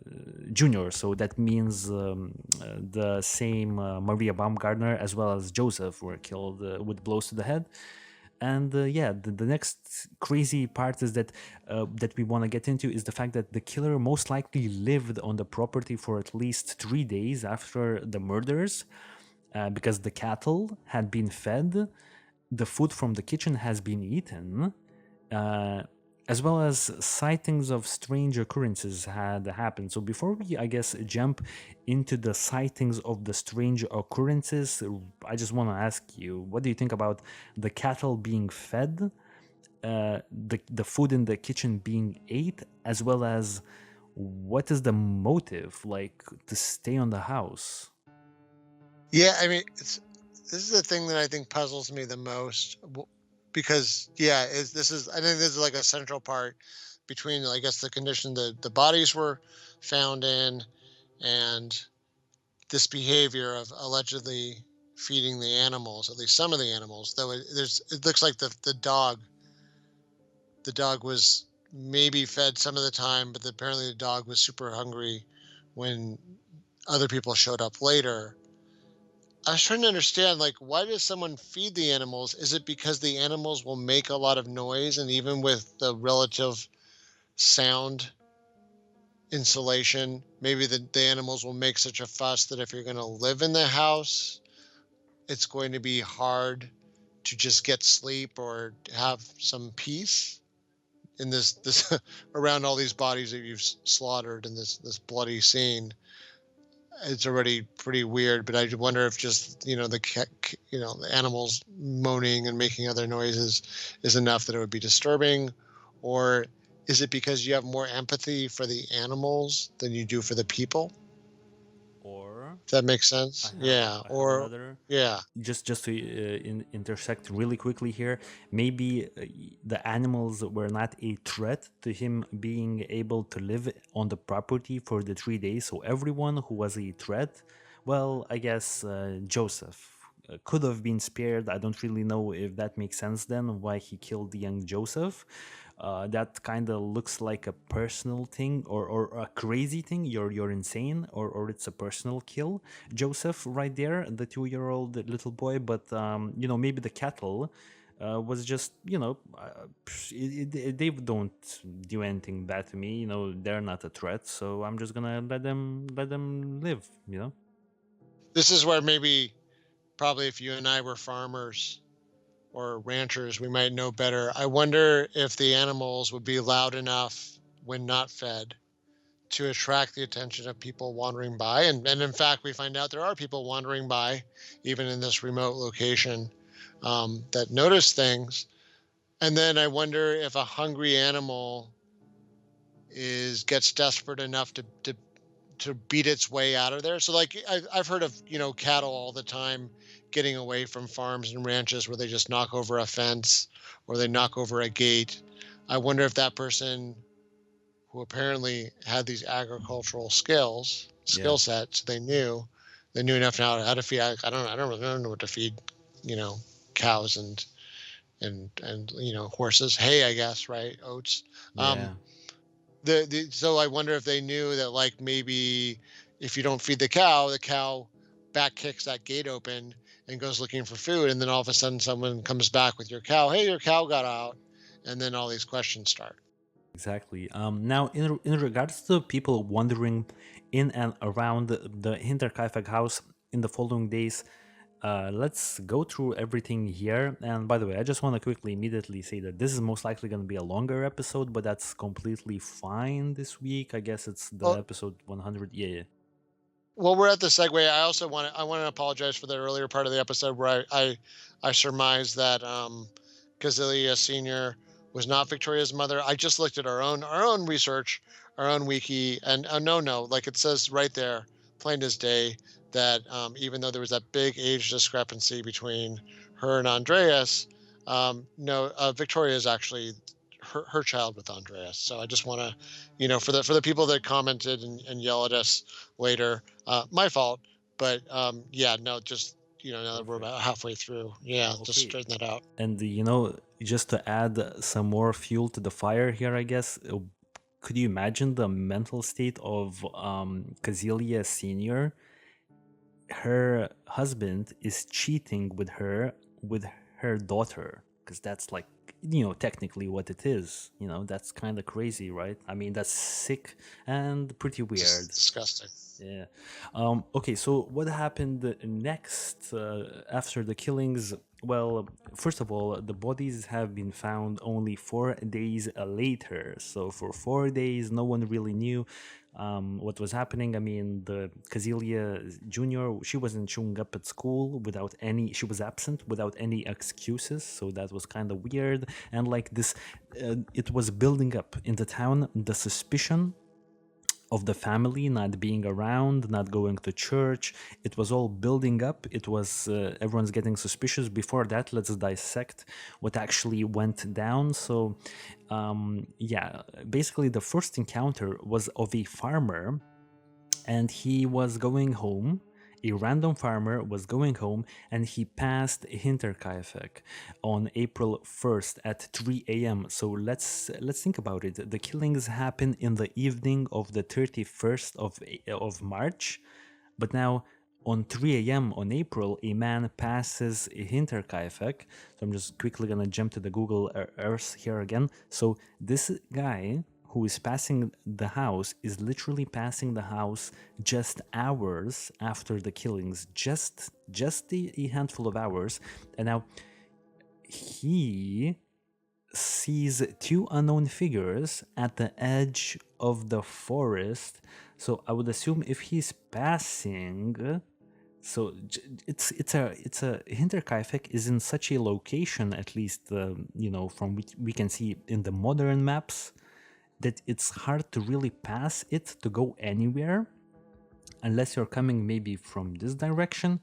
Jr. So that means the same Maria Baumgartner as well as Joseph were killed with blows to the head. And yeah, the next crazy part is that we want to get into is the fact that the killer most likely lived on the property for at least 3 days after the murders, because the cattle had been fed, the food from the kitchen has been eaten, uh, as well as sightings of strange occurrences had happened. So before we, I guess, jump into the sightings of the strange occurrences, I just want to ask you, what do you think about the cattle being fed, the food in the kitchen being ate, as well as what is the motive, like, to stay on the house? Yeah, I mean, this is the thing that I think puzzles me the most, because yeah, I think this is like a central part between, I guess, the condition that the bodies were found in, and this behavior of allegedly feeding the animals, at least some of the animals. Though it looks like the dog was maybe fed some of the time, but apparently the dog was super hungry when other people showed up later. I was trying to understand, like, why does someone feed the animals? Is it because the animals will make a lot of noise, and even with the relative sound insulation, maybe the animals will make such a fuss that if you're going to live in the house, it's going to be hard to just get sleep or have some peace in this around all these bodies that you've slaughtered in this bloody scene. It's already pretty weird, but I wonder if just, the animals moaning and making other noises is enough that it would be disturbing, or is it because you have more empathy for the animals than you do for the people? If that makes sense. Yeah. I have Or another. yeah. Just to intersect really quickly here, maybe the animals were not a threat to him being able to live on the property for the 3 days. So everyone who was a threat, well, I guess Joseph could have been spared. I don't really know if that makes sense then, why he killed young Joseph. That kind of looks like a personal thing, or a crazy thing. You're insane, or it's a personal kill. Joseph, right there, the 2-year-old little boy. But maybe the cattle was just they don't do anything bad to me. They're not a threat, so I'm just gonna let them live. This is where maybe probably if you and I were farmers or ranchers, we might know better. I wonder if the animals would be loud enough when not fed to attract the attention of people wandering by. And in fact, we find out there are people wandering by, even in this remote location, that notice things. And then I wonder if a hungry animal gets desperate enough to beat its way out of there. So like I've heard of cattle all the time getting away from farms and ranches where they just knock over a fence or they knock over a gate. I wonder if that person who apparently had these agricultural Yeah, skill sets, they knew enough now how to feed. I don't know what to feed, you know, cows and horses. Hay, I guess, right? Oats. Um, yeah. so I wonder if they knew that like maybe if you don't feed the cow back kicks that gate open and goes looking for food, and then all of a sudden someone comes back with your cow. Hey, your cow got out, and then all these questions start. Exactly. Now, in regards to people wandering in and around the Hinterkaifeck house in the following days, let's go through everything here. And by the way, I just want to quickly immediately say that this is most likely going to be a longer episode, but that's completely fine this week. I guess it's the Well, episode 100. Yeah, yeah. well, we're at the segue. I want to apologize for the earlier part of the episode where I surmised that Gazilia Senior was not Victoria's mother. I just looked at our own research, our own wiki, and no, like it says right there, plain as day, that even though there was that big age discrepancy between her and Andreas, no, Victoria is actually her child with Andreas. So I just want to, for the people that commented and yell at us later, my fault. But yeah, no, just now that we're Perfect. about halfway through, yeah, just Okay. straighten that out. And just to add some more fuel to the fire here, I guess, could you imagine the mental state of Kazilia Senior? Her husband is cheating with her daughter, because that's like technically what it is. That's kind of crazy, right? I mean, that's sick and pretty weird. Just disgusting. Yeah. Okay, so what happened next after the killings? Well, first of all, the bodies have been found only 4 days later. So for 4 days, no one really knew what was happening. I mean, the Kazilia Junior, she wasn't showing up at school she was absent without any excuses. So that was kind of weird. And like this, it was building up in the town, the suspicion of the family not being around, not going to church. It was all building up. It was everyone's getting suspicious. Before that, let's dissect what actually went down. So, yeah, basically, the first encounter was of a farmer, and he was going home. A random farmer was going home, and he passed Hinterkaifeck on April 1st at 3 a.m. So let's think about it. The killings happened in the evening of the 31st of March, but now on 3 a.m. on April, a man passes Hinterkaifeck. So I'm just quickly gonna jump to the Google Earth here again. So this guy who is passing the house is literally passing the house just hours after the killings, just a handful of hours, and now he sees two unknown figures at the edge of the forest. So I would assume if he's passing, so it's a Hinterkaifeck is in such a location, at least from which we can see in the modern maps, that it's hard to really pass it to go anywhere. unless you're coming maybe from this direction,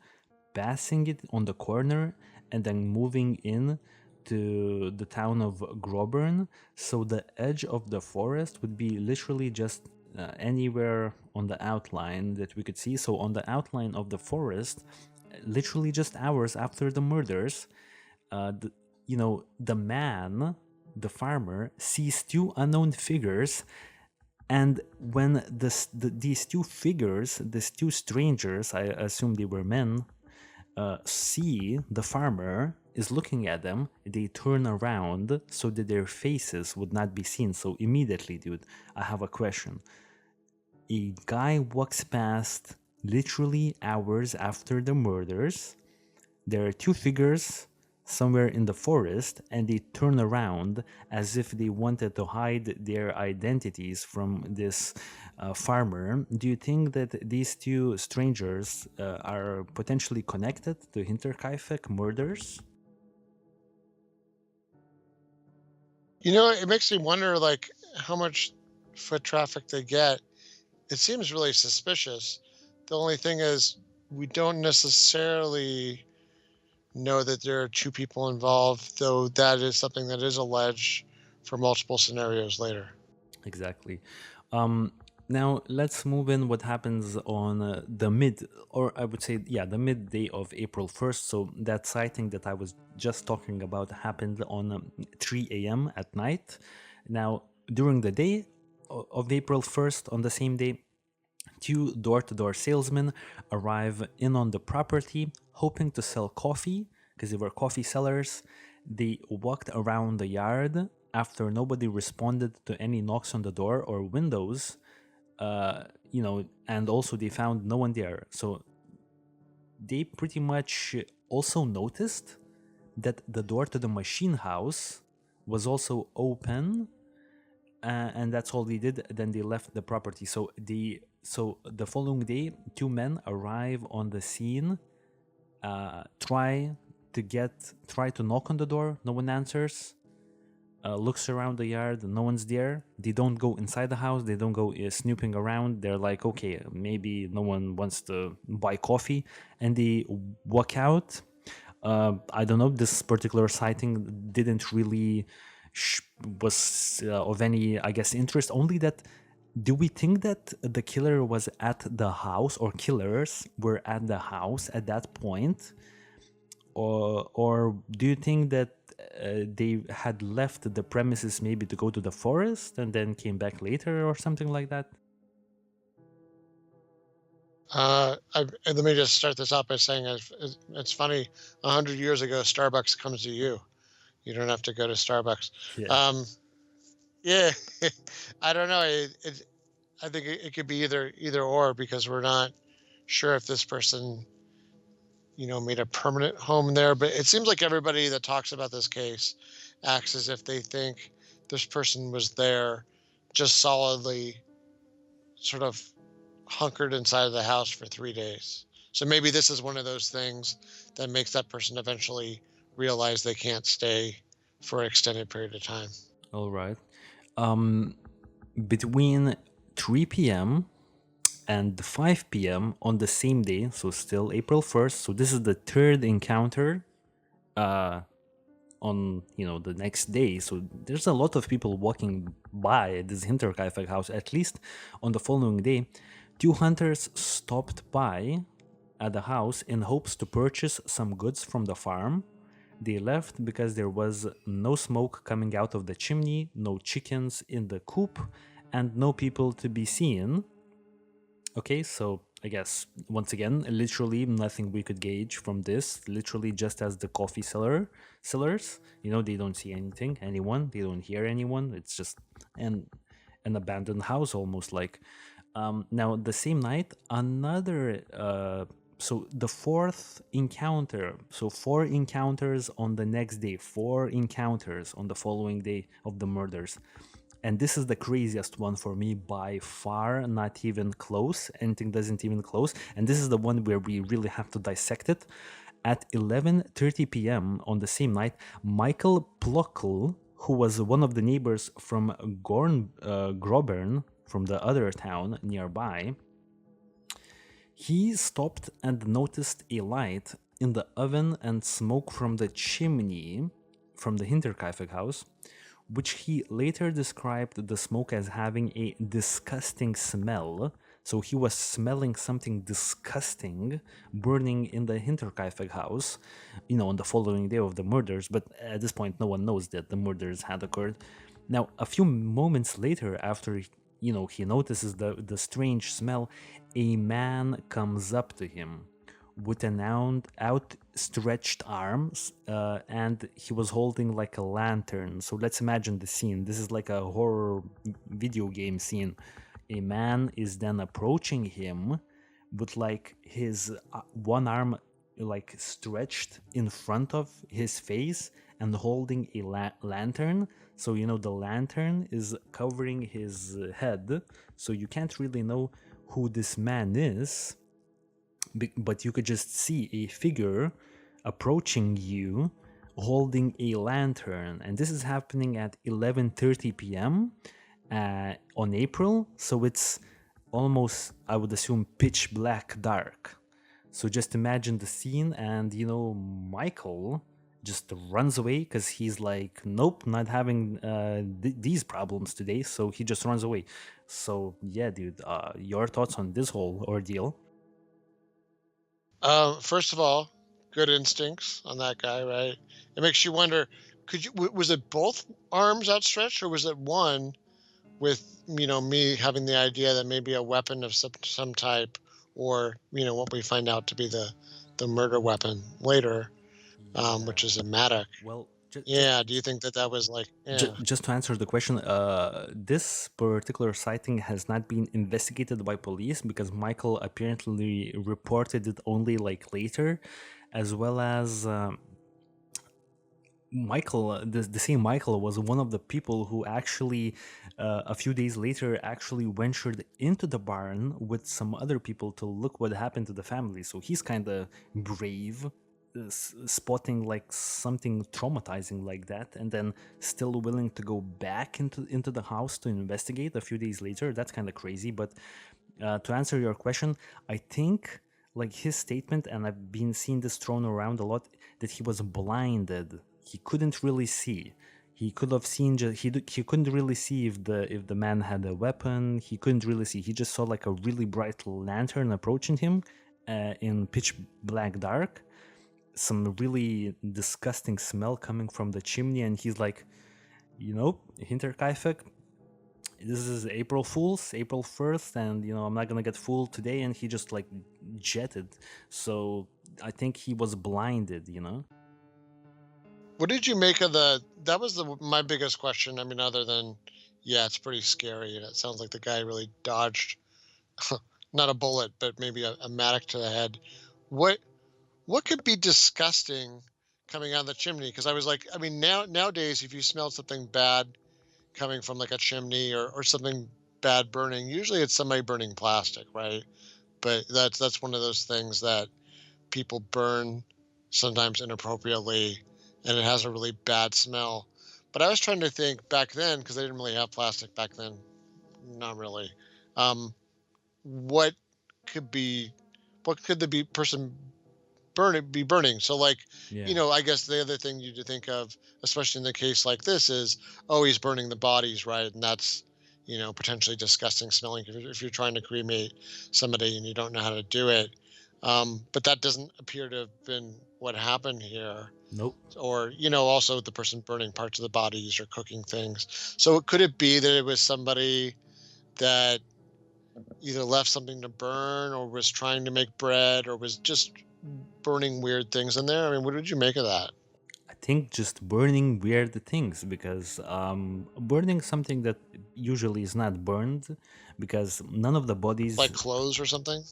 passing it on the corner, and then moving in to the town of Grobern. So the edge of the forest would be literally just anywhere on the outline that we could see. So on the outline of the forest, literally just hours after the murders, the, the man, the farmer, sees two unknown figures. And when these two figures, these two strangers, I assume they were men, see the farmer is looking at them, they turn around so that their faces would not be seen. So immediately, dude, I have a question. A guy walks past literally hours after the murders. There are two figures somewhere in the forest, and they turn around as if they wanted to hide their identities from this farmer. Do you think that these two strangers are potentially connected to Hinterkaifeck murders? It makes me wonder, like, how much foot traffic they get. It seems really suspicious. The only thing is, we don't necessarily know that there are two people involved, though that is something that is alleged for multiple scenarios later. Exactly. Um, Now let's move in what happens on the mid, or I would say, yeah, the midday of April 1st. So that sighting that I was just talking about happened on 3 a.m. at night. Now, during the day of April 1st, on the same day, two door-to-door salesmen arrive in on the property hoping to sell coffee because they were coffee sellers. They walked around the yard after nobody responded to any knocks on the door or windows, and also they found no one there. So they pretty much also noticed that the door to the machine house was also open, and that's all they did. Then they left the property. So the following day, two men arrive on the scene, try to knock on the door. No one answers. Looks around the yard, no one's there. They don't go inside the house, they don't go snooping around. They're like, okay, maybe no one wants to buy coffee, and they walk out. I don't know, this particular sighting didn't really was of any, I guess, interest. Only that, do we think that the killer was at the house, or killers were at the house at that point? Or do you think that they had left the premises maybe to go to the forest and then came back later or something like that? Let me just start this out by saying it's funny. 100 years ago, Starbucks comes to you. You don't have to go to Starbucks. Yeah. Yeah, I don't know. I think it could be either or, because we're not sure if this person, made a permanent home there. But it seems like everybody that talks about this case acts as if they think this person was there, just solidly sort of hunkered inside of the house for 3 days. So maybe this is one of those things that makes that person eventually realize they can't stay for an extended period of time. All right. Um, Between 3 p.m. and 5 p.m. on the same day, so still April 1st. So this is the third encounter on the next day. So there's a lot of people walking by this Hinterkaifeck house. At least on the following day, two hunters stopped by at the house in hopes to purchase some goods from the farm. They left because there was no smoke coming out of the chimney, no chickens in the coop, and no people to be seen. Okay, so I guess once again, literally nothing we could gauge from this. Literally just as the coffee sellers, they don't see anyone, they don't hear anyone. It's just an abandoned house, almost like. Now the same night, another. So the fourth encounter. So four encounters on the next day. Four encounters on the following day of the murders. And this is the craziest one for me by far, not even close. Anything doesn't even close. And this is the one where we really have to dissect it. At 11:30 p.m. on the same night, Michael Plockel, who was one of the neighbors from Grobern, from the other town nearby, He stopped and noticed a light in the oven and smoke from the chimney from the Hinterkaifeck house, which he later described the smoke as having a disgusting smell. So he was smelling something disgusting burning in the Hinterkaifeck house, on the following day of the murders. But at this point, no one knows that the murders had occurred. Now, a few moments later, after he notices the strange smell, a man comes up to him with an outstretched arms, and he was holding like a lantern. So let's imagine the scene. This is like a horror video game scene. A man is then approaching him with like his one arm like stretched in front of his face and holding a lantern. So the lantern is covering his head, so you can't really know who this man is, but you could just see a figure approaching you holding a lantern, and this is happening at 11:30 p.m. On April, so it's almost, I would assume, pitch black dark. So just imagine the scene, and Michael just runs away because he's like, nope, not having these problems today. So he just runs away. So yeah, dude, your thoughts on this whole ordeal? First of all, good instincts on that guy, right? It makes you wonder, was it both arms outstretched, or was it one with, me having the idea that maybe a weapon of some type, or, what we find out to be the murder weapon later, which Yeah. is a mattock. Well, Yeah. Do you think that was like, yeah. just to answer the question, this particular sighting has not been investigated by police because Michael apparently reported it only like later, as well as Michael, the same Michael was one of the people who actually, a few days later, actually ventured into the barn with some other people to look what happened to the family. So he's kind of brave, spotting like something traumatizing like that, and then still willing to go back into the house to investigate a few days later. That's kind of crazy. But to answer your question, I think like his statement, and I've been seeing this thrown around a lot, that he was blinded. He couldn't really see. He could have seen. He couldn't really see if the man had a weapon. He couldn't really see. He just saw like a really bright lantern approaching him in pitch black dark. Some really disgusting smell coming from the chimney, and he's like, Hinterkaifeck, this is April Fool's, April 1st, and I'm not gonna get fooled today. And he just like jetted. So I think he was blinded. What did you make of that was my biggest question. I mean, other than, yeah, it's pretty scary, and it sounds like the guy really dodged not a bullet, but maybe a mattock to the head. What what could be disgusting coming out of the chimney? Because I was like, I mean, nowadays, if you smell something bad coming from like a chimney, or something bad burning, usually it's somebody burning plastic, right? But that's one of those things that people burn sometimes inappropriately, and it has a really bad smell. But I was trying to think back then, because they didn't really have plastic back then, not really. Um, what could be, what could the person burning? So like, Yeah. I guess the other thing you to think of, especially in the case like this, is, oh, he's burning the bodies, right? And that's, potentially disgusting smelling if you're trying to cremate somebody and you don't know how to do it. But that doesn't appear to have been what happened here. Nope. Or, also the person burning parts of the bodies or cooking things. So could it be that it was somebody that either left something to burn, or was trying to make bread, or was just burning weird things in there? I mean, what did you make of that? I think just burning weird things, because burning something that usually is not burned, because none of the bodies, Like clothes or something?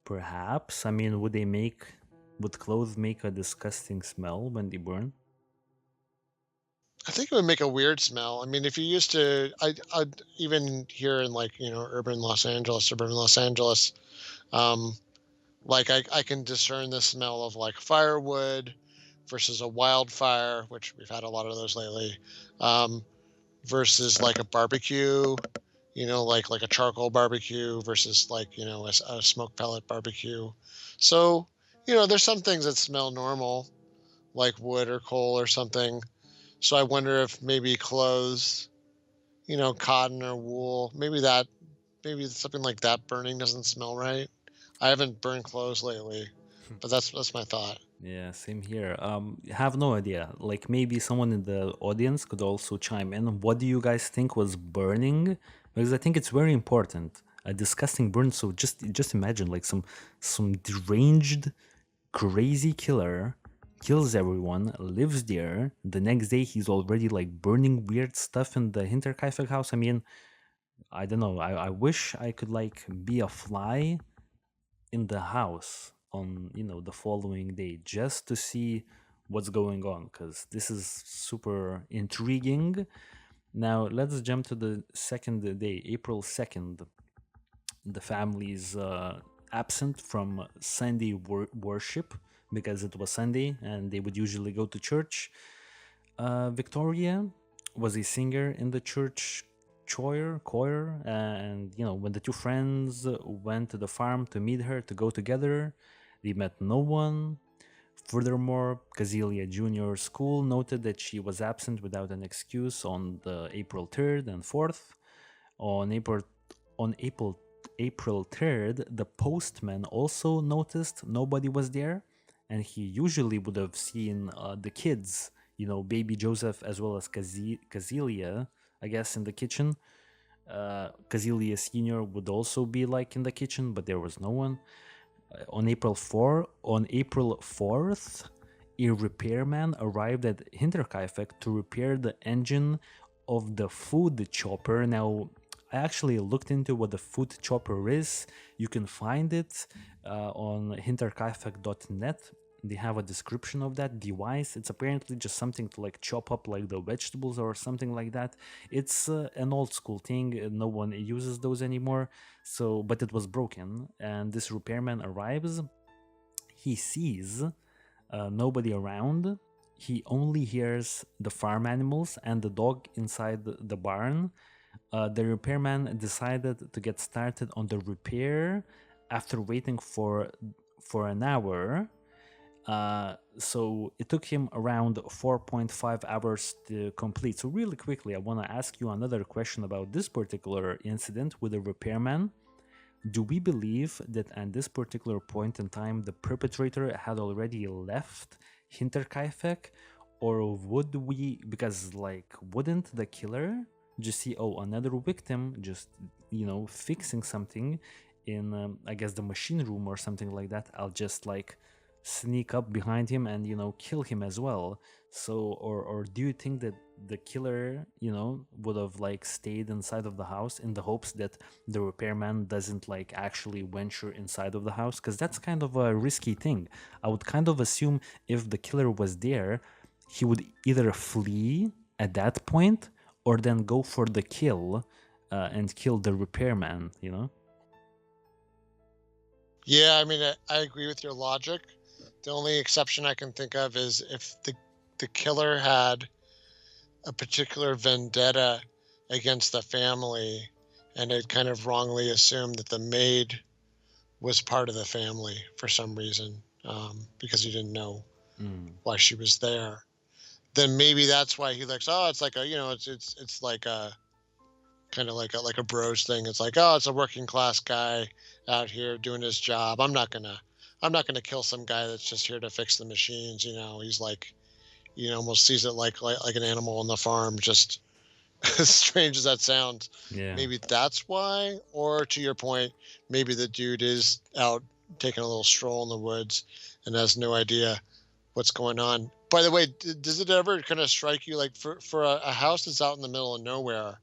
perhaps, I mean, would clothes make a disgusting smell when they burn? I think it would make a weird smell. I mean, if you used to, I even here in, like, urban Los Angeles, suburban Los Angeles, um, like I can discern the smell of like firewood versus a wildfire, which we've had a lot of those lately, um, versus like a barbecue. like a charcoal barbecue versus like a smoke pellet barbecue. So there's some things that smell normal, like wood or coal or something. So I wonder if maybe clothes, cotton or wool, maybe something like that burning doesn't smell right. I haven't burned clothes lately, but that's my thought. Yeah, same here. Have no idea. Like maybe someone in the audience could also chime in. What do you guys think was burning? Because I think it's very important. A disgusting burn. So just imagine like some deranged, crazy killer kills everyone, lives there. The next day he's already like burning weird stuff in the Hinterkaifeck house. I mean, I don't know. I wish I could like be a fly in the house on the following day just to see what's going on, because this is super intriguing. Now let's jump to the second day, April 2nd. The family is absent from Sunday worship because it was Sunday and they would usually go to church. Victoria was a singer in the church choir, and when the two friends went to the farm to meet her to go together, they met no one. Furthermore, Kazilia Junior School noted that she was absent without an excuse on the April 3rd and 4th. On April 3rd, the postman also noticed nobody was there, and he usually would have seen the kids, baby Joseph as well as Kazilia, I guess, in the kitchen. Kazilia Senior would also be like in the kitchen, but there was no one. On April 4th, a repairman arrived at Hinterkaifeck to repair the engine of the food chopper. Now, I actually looked into what the food chopper is. You can find it on hinterkaifeck.net. They have a description of that device. It's apparently just something to like chop up like the vegetables or something like that. It's an old school thing. No one uses those anymore. So, but it was broken, and this repairman arrives. He sees nobody around. He only hears the farm animals and the dog inside the barn. The repairman decided to get started on the repair after waiting for an hour. So it took him around 4.5 hours to complete. So really quickly, I want to ask you another question about this particular incident with the repairman. Do we believe that at this particular point in time, the perpetrator had already left Hinterkaifeck? Or would we, because like, wouldn't the killer just see, oh, another victim just, fixing something in, I guess, the machine room or something like that? I'll just like sneak up behind him and, kill him as well. So, or do you think that the killer, would have like stayed inside of the house in the hopes that the repairman doesn't like actually venture inside of the house? Because that's kind of a risky thing. I would kind of assume if the killer was there, he would either flee at that point or then go for the kill and kill the repairman. Yeah, I mean, I agree with your logic. The only exception I can think of is if the killer had a particular vendetta against the family and had kind of wrongly assumed that the maid was part of the family for some reason, because he didn't know why she was there. Then maybe that's why he likes. Oh, it's like a it's like a kind of like a bros thing. It's like, oh, it's a working class guy out here doing his job. I'm not gonna kill some guy that's just here to fix the machines. He's like, almost sees it like an animal on the farm. Just as strange as that sounds. Yeah. Maybe that's why. Or to your point, maybe the dude is out taking a little stroll in the woods and has no idea what's going on. By the way, does it ever kind of strike you like for a house that's out in the middle of nowhere?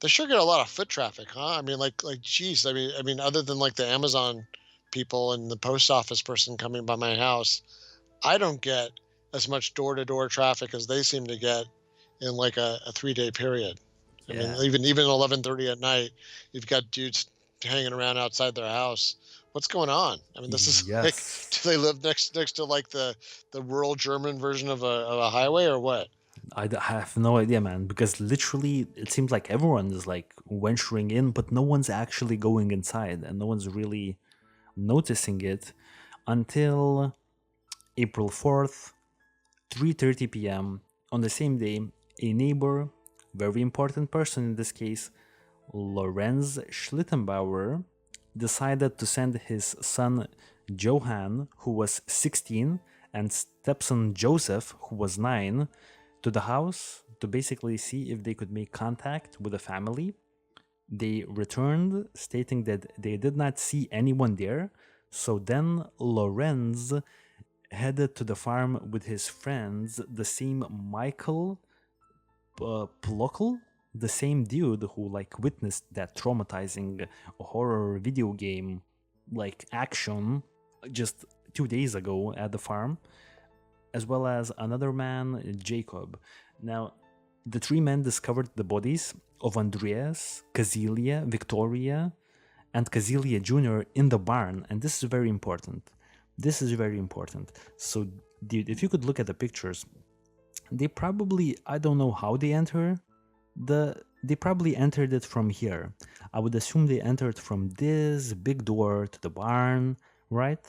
They sure get a lot of foot traffic, huh? I mean, geez, I mean, other than like the Amazon people and the post office person coming by my house, I don't get as much door to door traffic as they seem to get in like a 3 day period. I mean, Yeah. even 11:30 at night, you've got dudes hanging around outside their house. What's going on? I mean, this is like, Yes. do they live next to like the rural German version of a highway or what? have no idea, man, because literally it seems like everyone is like venturing in, but no one's actually going inside and no one's really noticing it until April 4th, 3:30 p.m. on the same day. A neighbor, very important person in this case, Lorenz Schlittenbauer, decided to send his son Johann, who was 16, and stepson Joseph, who was 9, to the house to basically see if they could make contact with the family. They returned, stating that they did not see anyone there. So then Lorenz headed to the farm with his friends, the same Michael Plockel, the same dude who like witnessed that traumatizing horror video game like action just 2 days ago at the farm, as well as another man, Jacob. Now, the three men discovered the bodies of Andreas, Kazilia, Victoria, and Kazilia Jr. in the barn, and this is very important. This is very important. So, dude, if you could look at the pictures, they probably, I don't know how they enter they probably entered it from here. I would assume they entered from this big door to the barn, right?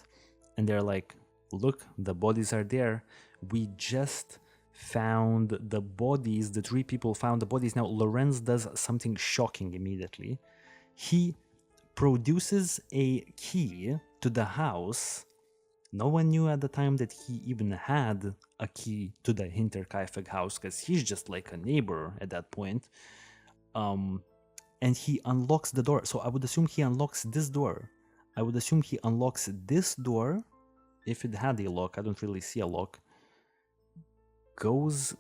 And they're like, look, the bodies are there. We just found the bodies. The three people found the bodies. Now Lorenz does something shocking immediately. He produces a key to the house. No one knew at the time that he even had a key to the Hinterkaifeck house, because he's just like a neighbor at that point. And he unlocks the door. So I would assume he unlocks this door. I would assume he unlocks this door. If it had a lock, I don't really see a lock. Goes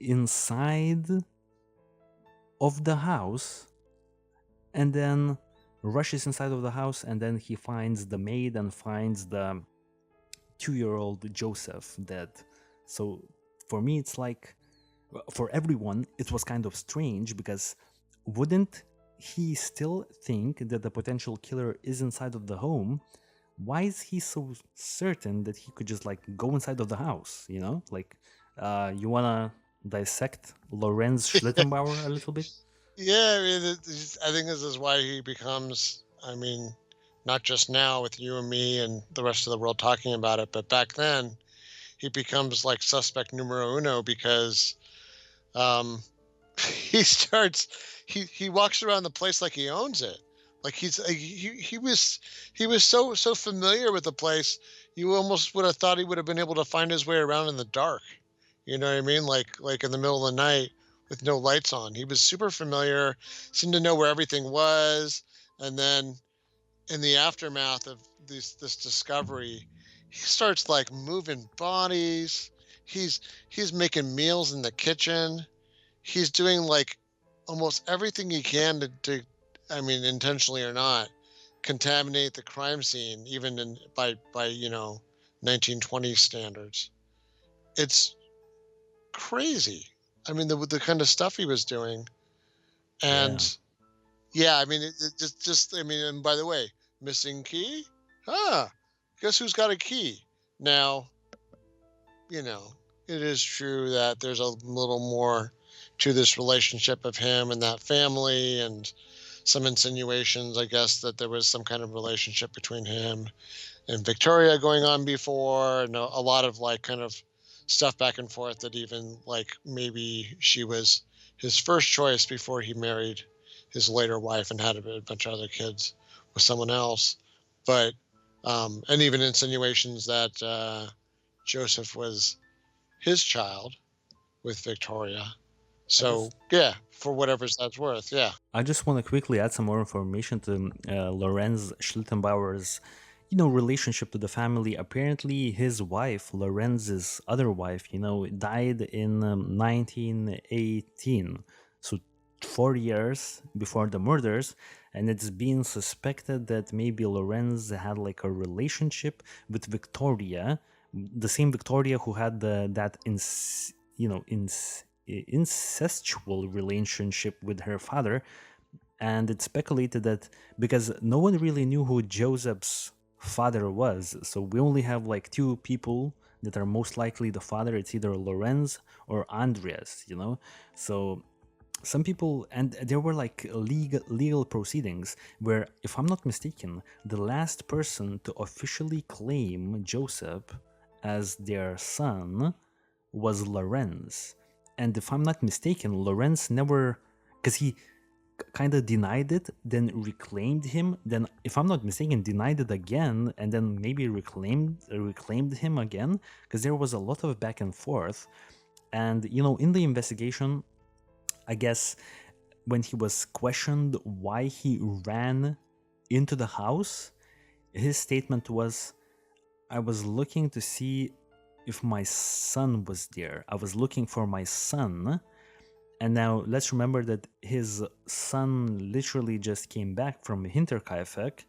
inside of the house and then rushes inside of the house, and then he finds the maid and finds the 2-year-old Joseph dead. So for me, it's like, for everyone, it was kind of strange, because wouldn't he still think that the potential killer is inside of the home? Why is he so certain that he could just like go inside of the house? You know, like, you wanna dissect Lorenz Schlittenbauer a little bit? Yeah, I mean, I think this is why he becomes. I mean, not just now with you and me and the rest of the world talking about it, but back then, he becomes like suspect numero uno because um, he starts. He walks around the place like he owns it. Like he was so familiar with the place. You almost would have thought he would have been able to find his way around in the dark. You know what I mean? Like in the middle of the night with no lights on. He was super familiar, seemed to know where everything was, and then in the aftermath of this discovery, he starts like moving bodies. He's he's making meals in the kitchen. He's doing like almost everything he can to I mean, intentionally or not, contaminate the crime scene, even in by 1920s standards. It's crazy. I mean, the kind of stuff he was doing, and Yeah. yeah, I mean, it just I mean, and by the way, missing key, huh? Guess who's got a key now? You know, it is true that there's a little more to this relationship of him and that family, and some insinuations, I guess, that there was some kind of relationship between him and Victoria going on before, and a lot of like kind of stuff back and forth, that even like maybe she was his first choice before he married his later wife and had a bunch of other kids with someone else. But and even insinuations that Joseph was his child with Victoria. I So just yeah, for whatever's that's worth, yeah. I just want to quickly add some more information to Lorenz Schlittenbauer's, relationship to the family. Apparently, his wife, Lorenz's other wife, died in 1918, so 4 years before the murders, and it's being suspected that maybe Lorenz had like a relationship with Victoria, the same Victoria who had that incestual relationship with her father. And it's speculated that because no one really knew who Joseph's father was, so we only have like two people that are most likely the father. It's either Lorenz or Andreas, you know? So some people, and there were like legal proceedings where, if I'm not mistaken, the last person to officially claim Joseph as their son was Lorenz. And if I'm not mistaken, Lorenz never, because he kind of denied it, then reclaimed him, then if I'm not mistaken, denied it again, and then maybe reclaimed him again, because there was a lot of back and forth. And you know, in the investigation, I guess when he was questioned why he ran into the house, his statement was, I was looking to see if my son was there. I was looking for my son. And now let's remember that his son literally just came back from Hinterkaifeck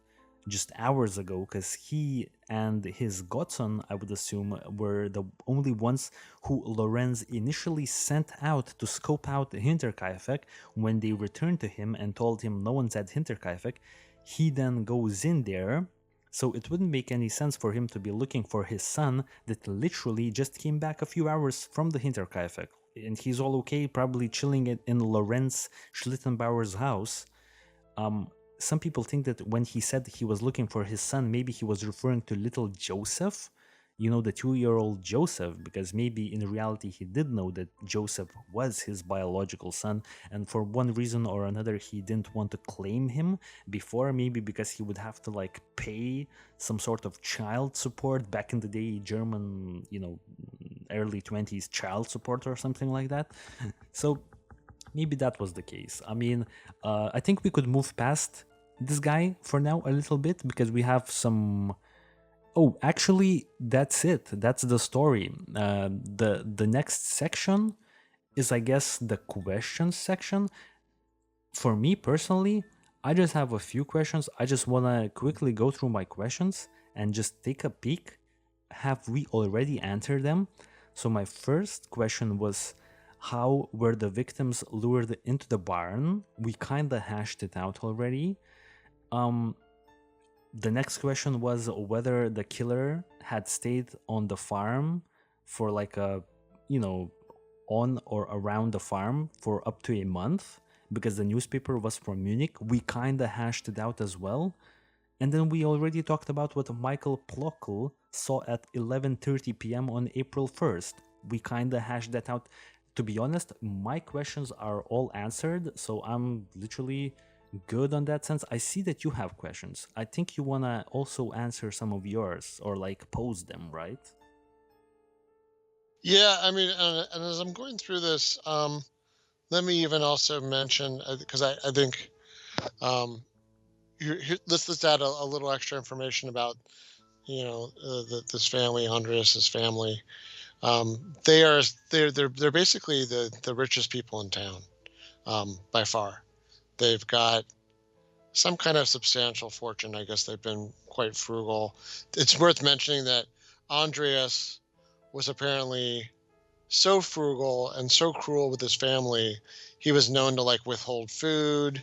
just hours ago, because he and his godson, I would assume, were the only ones who Lorenz initially sent out to scope out Hinterkaifeck. When they returned to him and told him no one's at Hinterkaifeck, he then goes in there. So it wouldn't make any sense for him to be looking for his son that literally just came back a few hours from the Hinterkaifeck. And he's all okay, probably chilling in Lorenz Schlittenbauer's house. Some people think that when he said he was looking for his son, maybe he was referring to little Joseph, you know, the 2-year-old Joseph, because maybe in reality he did know that Joseph was his biological son, and for one reason or another he didn't want to claim him before, maybe because he would have to like pay some sort of child support, back in the day, German, you know, early 20s child support or something like that. So maybe that was the case. I mean, I think we could move past this guy for now a little bit, because we have some. Oh, actually, that's it. That's the story. The next section is, I guess, the questions section. For me personally, I just have a few questions. I just want to quickly go through my questions and just take a peek. Have we already answered them? So my first question was, how were the victims lured into the barn? We kind of hashed it out already. The next question was whether the killer had stayed on the farm for like a, you know, on or around the farm for up to a month, because the newspaper was from Munich. We kind of hashed it out as well. And then we already talked about what Michael Plockel saw at 11:30 p.m. on April 1st. We kind of hashed that out. To be honest, my questions are all answered, so I'm literally good on that sense. I see that you have questions. I think you want to also answer some of yours, or like pose them, right? Yeah, I mean, and as I'm going through this, let me even also mention, because I think, let's add a little extra information about, you know, this family, Andreas's family. They're basically the richest people in town, by far. They've got some kind of substantial fortune. I guess they've been quite frugal. It's worth mentioning that Andreas was apparently so frugal and so cruel with his family. He was known to like withhold food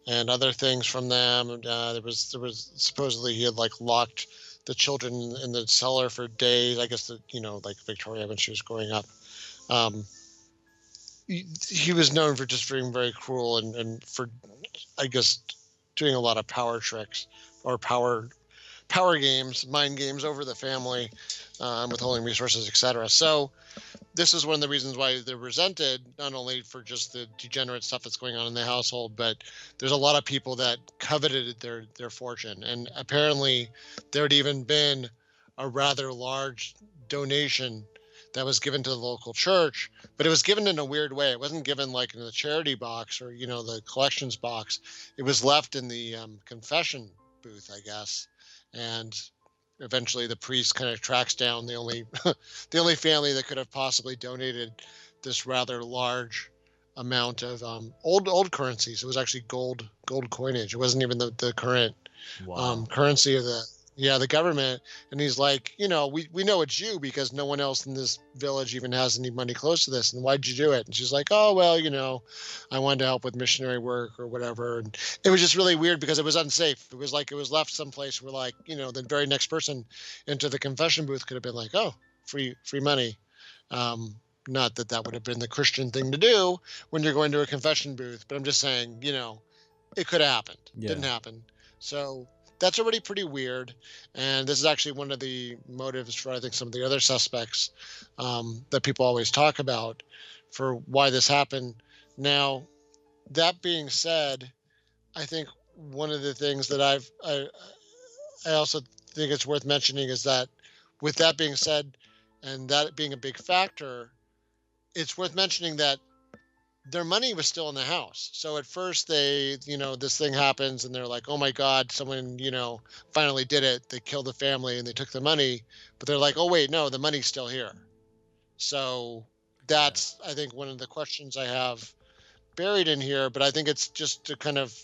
and other things from them. There was supposedly he had like locked the children in the cellar for days. I guess you know, like Victoria when she was growing up. Um, he was known for just being very cruel and for, I guess, doing a lot of power tricks or power games, mind games over the family, withholding resources, etc. So this is one of the reasons why they're resented, not only for just the degenerate stuff that's going on in the household, but there's a lot of people that coveted their fortune. And apparently there had even been a rather large donation that was given to the local church, but it was given in a weird way. It wasn't given like in the charity box or, you know, the collections box. It was left in the confession booth, I guess. And eventually the priest kind of tracks down the only the only family that could have possibly donated this rather large amount of old currencies. It was actually gold coinage. It wasn't even the current Wow. currency of the government. And he's like, you know, we know it's you because no one else in this village even has any money close to this. And why'd you do it? And she's like, oh, well, you know, I wanted to help with missionary work or whatever. And it was just really weird because it was unsafe. It was left someplace where, like, you know, the very next person into the confession booth could have been like, oh, free money. Not that that would have been the Christian thing to do when you're going to a confession booth, but I'm just saying, it could have happened. Yeah. Didn't happen. So that's already pretty weird. And this is actually one of the motives for, I think, some of the other suspects that people always talk about for why this happened. Now, that being said, I think one of the things that I also think it's worth mentioning is that, with that being said, and that being a big factor, it's worth mentioning that their money was still in the house. So at first this thing happens and they're like, oh my God, someone, finally did it. They killed the family and they took the money. But they're like, oh, wait, no, the money's still here. So Yeah. that's, I think, one of the questions I have buried in here. But I think it's just to kind of,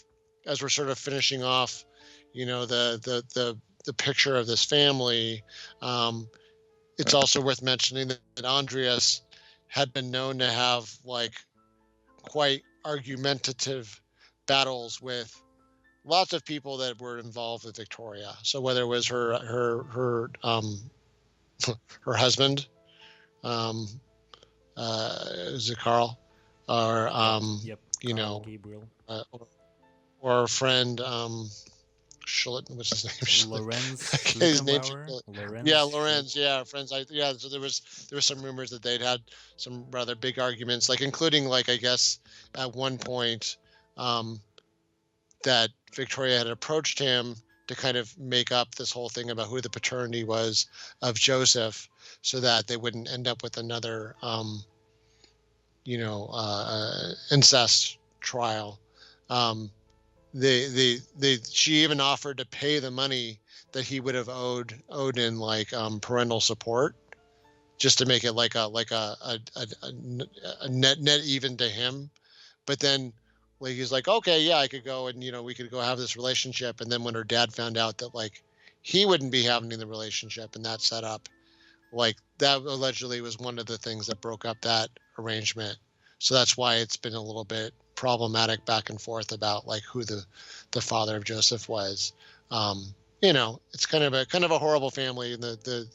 as we're sort of finishing off, the picture of this family. It's also worth mentioning that Andreas had been known to have like quite argumentative battles with lots of people that were involved with Victoria. So whether it was her husband, um, is it Karl, or Yep. Yep. you Karl know, Gabriel. or a friend, what's his name? Lorenz His name's Schlittenbauer. yeah, Lorenz Schlitt. Lorenz. Yeah, friends. Yeah. So there was some rumors that they'd had some rather big arguments, like including like, I guess at one point, um, that Victoria had approached him to kind of make up this whole thing about who the paternity was of Joseph, so that they wouldn't end up with another, incest trial. Um, she even offered to pay the money that he would have owed in like parental support, just to make it like a net even to him. But then, like, he's like, okay, yeah, I could go and we could go have this relationship. And then when her dad found out that like he wouldn't be having the relationship and that set up, like that allegedly was one of the things that broke up that arrangement. So that's why it's been a little bit problematic back and forth about like who the father of Joseph was. It's kind of a horrible family, and the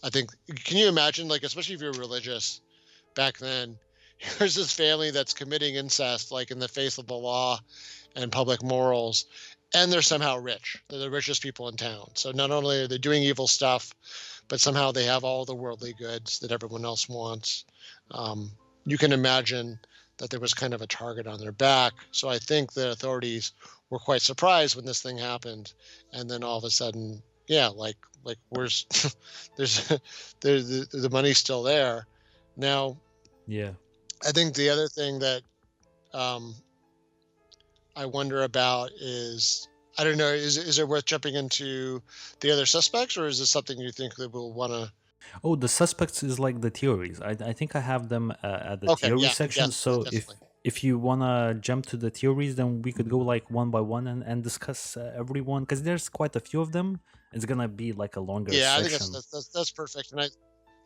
I think, can you imagine, like, especially if you're religious back then, here's this family that's committing incest like in the face of the law and public morals, and they're somehow rich. They're the richest people in town. So not only are they doing evil stuff, but somehow they have all the worldly goods that everyone else wants. You can imagine that there was kind of a target on their back. So I think the authorities were quite surprised when this thing happened, and then all of a sudden, yeah, like where's there's the money's still there. Now, Yeah. I think the other thing that um, I wonder about is, I don't know, is it worth jumping into the other suspects, or is this something you think that we'll want to? Oh, the suspects is like the theories. I think I have them at the Okay, theory yeah, section. yes, So if definitely. if you wanna jump to the theories, then we could go like one by one and discuss everyone, because there's quite a few of them. It's gonna be like a longer Yeah, I think section. that's perfect, and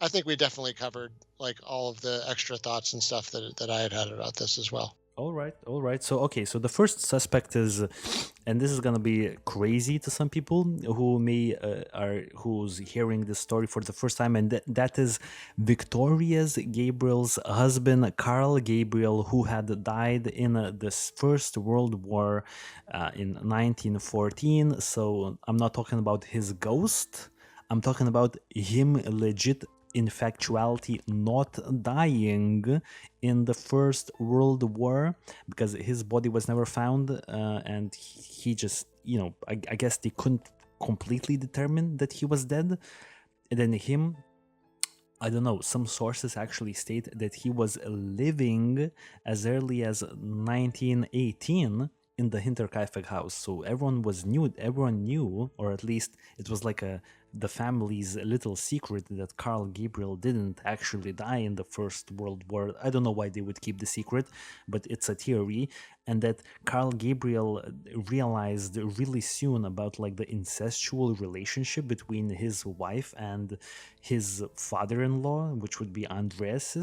I think we definitely covered like all of the extra thoughts and stuff that I had about this as well. All right, all right. So okay, so the first suspect is, and this is gonna be crazy to some people who may are who's hearing this story for the first time, and that is Victoria's Gabriel's husband, Karl Gabriel, who had died in this First World War in 1914. So I'm not talking about his ghost. I'm talking about him legit in factuality not dying in the First World War, because his body was never found, and he just, I guess they couldn't completely determine that he was dead. And then him, I don't know, some sources actually state that he was living as early as 1918 in the Hinterkaifeck house. So everyone knew, or at least it was like the family's little secret, that Karl Gabriel didn't actually die in the First World War. I don't know why they would keep the secret, but it's a theory. And that Karl Gabriel realized really soon about like the incestual relationship between his wife and his father-in-law, which would be Andres,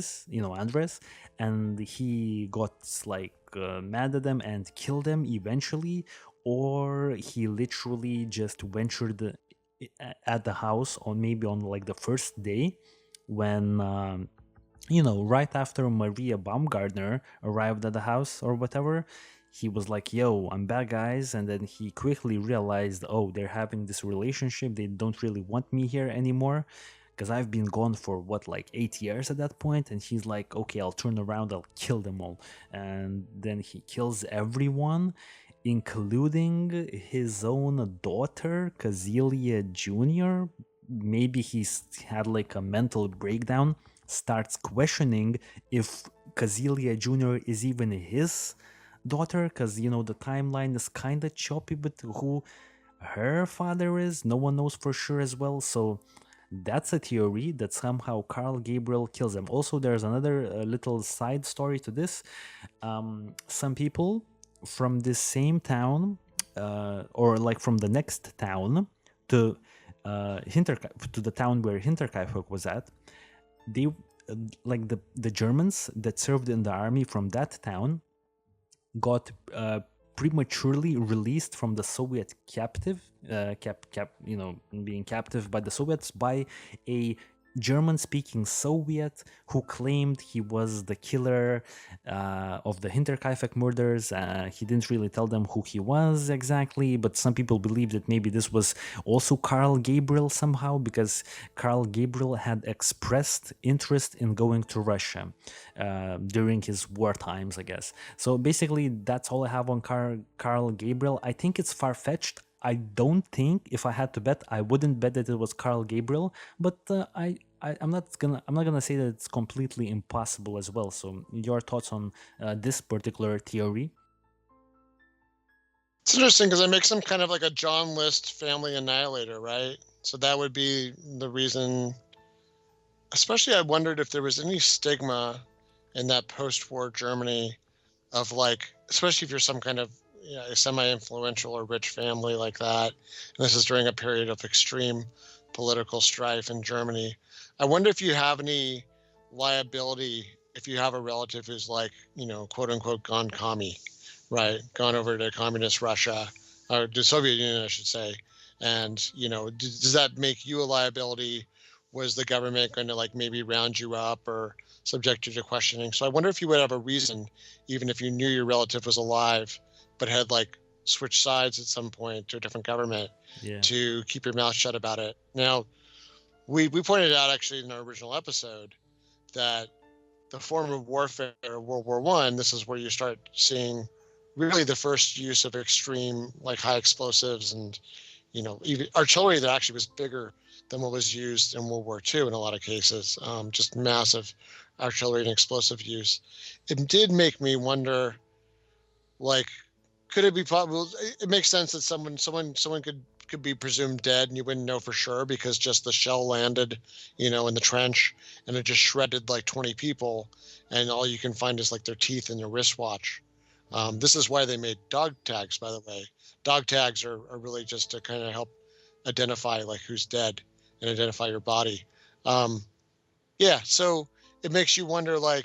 and he got like mad at them and killed them eventually, or he literally just ventured at the house on maybe on like the first day when right after Maria Baumgartner arrived at the house or whatever, he was like, yo, I'm back, guys. And then he quickly realized, oh, they're having this relationship. They don't really want me here anymore because I've been gone for what, like 8 years at that point. And he's like, okay, I'll turn around, I'll kill them all. And then he kills everyone, including his own daughter, Kazelia Jr. Maybe he's had like a mental breakdown, starts questioning if Kazelia Jr. is even his daughter, because the timeline is kind of choppy with who her father is. No one knows for sure as well. So that's a theory that somehow Karl Gabriel kills them. Also, there's another little side story to this. Some people from this same town, or like from the next town to to the town where Hinterkaifeck was at, they like the Germans that served in the army from that town got prematurely released from the Soviet captive, being captive by the Soviets by a German-speaking Soviet who claimed he was the killer of the Hinterkaifeck murders. He didn't really tell them who he was exactly, but some people believe that maybe this was also Karl Gabriel somehow, because Karl Gabriel had expressed interest in going to Russia during his war times, I guess. So basically, that's all I have on Karl Gabriel. I think it's far-fetched. I don't think, if I had to bet, I wouldn't bet that it was Karl Gabriel, but I'm not gonna say that it's completely impossible as well. So your thoughts on this particular theory? It's interesting because it makes him kind of like a John List family annihilator, right? So that would be the reason. Especially, I wondered if there was any stigma in that post-war Germany of like, especially if you're some kind of a semi-influential or rich family like that, and this is during a period of extreme political strife in Germany. I wonder if you have any liability if you have a relative who's like, quote unquote, gone commie, right? Gone over to communist Russia, or the Soviet Union, I should say. And, does that make you a liability? Was the government going to like maybe round you up or subject you to questioning? So I wonder if you would have a reason, even if you knew your relative was alive, but had like switched sides at some point to a different government, Yeah. to keep your mouth shut about it. Now, we pointed out actually in our original episode that the form of warfare, World War I, this is where you start seeing really the first use of extreme, like high explosives and, even artillery that actually was bigger than what was used in World War II in a lot of cases, just massive artillery and explosive use. It did make me wonder, like, could it be possible? It makes sense that someone could be presumed dead and you wouldn't know for sure because just the shell landed, in the trench and it just shredded like 20 people, and all you can find is like their teeth and their wristwatch. This is why they made dog tags, by the way. Dog tags are really just to kind of help identify like who's dead and identify your body. Yeah, so it makes you wonder, like,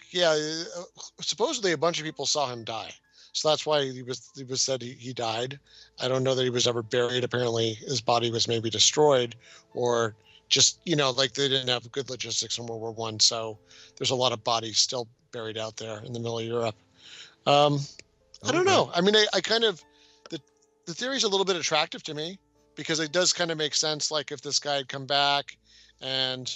supposedly a bunch of people saw him die. So that's why he was said he died. I don't know that he was ever buried. Apparently his body was maybe destroyed, or just, like they didn't have good logistics in World War One. So there's a lot of bodies still buried out there in the middle of Europe. I don't know. I mean, I kind of, the theory is a little bit attractive to me because it does kind of make sense. Like if this guy had come back and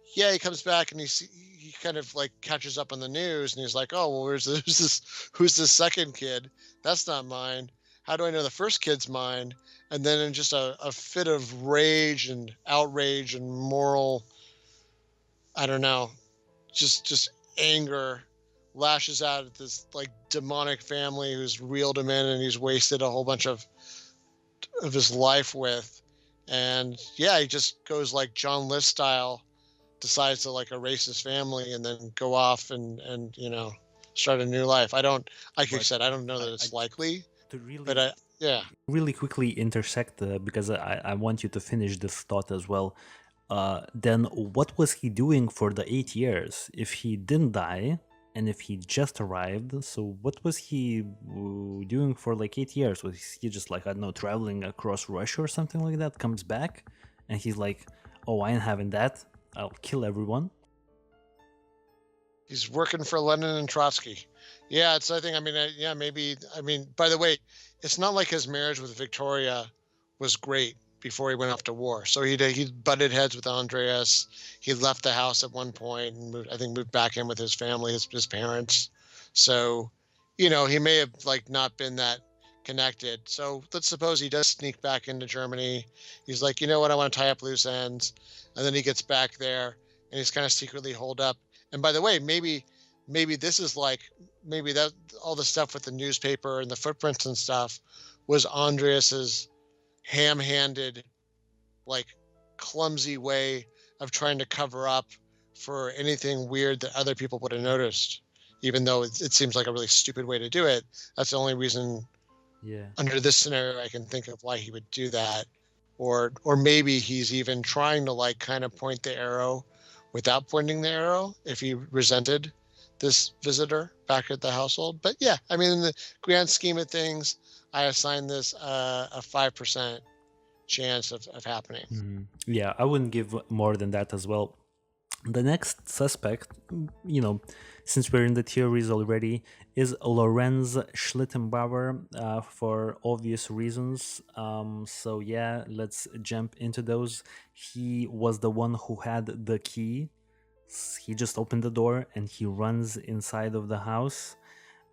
he comes back and he kind of like catches up on the news and he's like, oh, well, who's this second kid? That's not mine. How do I know the first kid's mine? And then in just a fit of rage and outrage and moral, I don't know, just anger, lashes out at this like demonic family who's reeled him in and he's wasted a whole bunch of his life with. And he just goes like John List style, decides to like erase his family and then go off and start a new life. Like you said, I don't know that it's likely, To really, but really quickly intersect, because I want you to finish this thought as well. Then what was he doing for the 8 years if he didn't die and if he just arrived? So what was he doing for like 8 years? Was he just like, I don't know, traveling across Russia or something like that? Comes back and he's like, oh, I ain't having that. I'll kill everyone. He's working for Lenin and Trotsky. Yeah, it's I think I mean yeah maybe I mean by the way, it's not like his marriage with Victoria was great before he went off to war. So he butted heads with Andreas. He left the house at one point and I think moved back in with his family, his parents. So, he may have like not been that connected. So let's suppose he does sneak back into Germany. He's like, you know what, I want to tie up loose ends, and then he gets back there and he's kind of secretly holed up. And by the way, maybe this is like maybe that all the stuff with the newspaper and the footprints and stuff was Andreas's ham-handed, like clumsy way of trying to cover up for anything weird that other people would have noticed, even though it seems like a really stupid way to do it. That's the only reason Yeah. under this scenario I can think of why he would do that. Or maybe he's even trying to like kind of point the arrow without pointing the arrow if he resented this visitor back at the household. But yeah, I mean, in the grand scheme of things, I assign this a 5% chance of happening. Yeah, I wouldn't give more than that as well. The next suspect, since we're in the theories already, is Lorenz Schlittenbauer for obvious reasons. So yeah, let's jump into those. He was the one who had the key. He just opened the door and he runs inside of the house.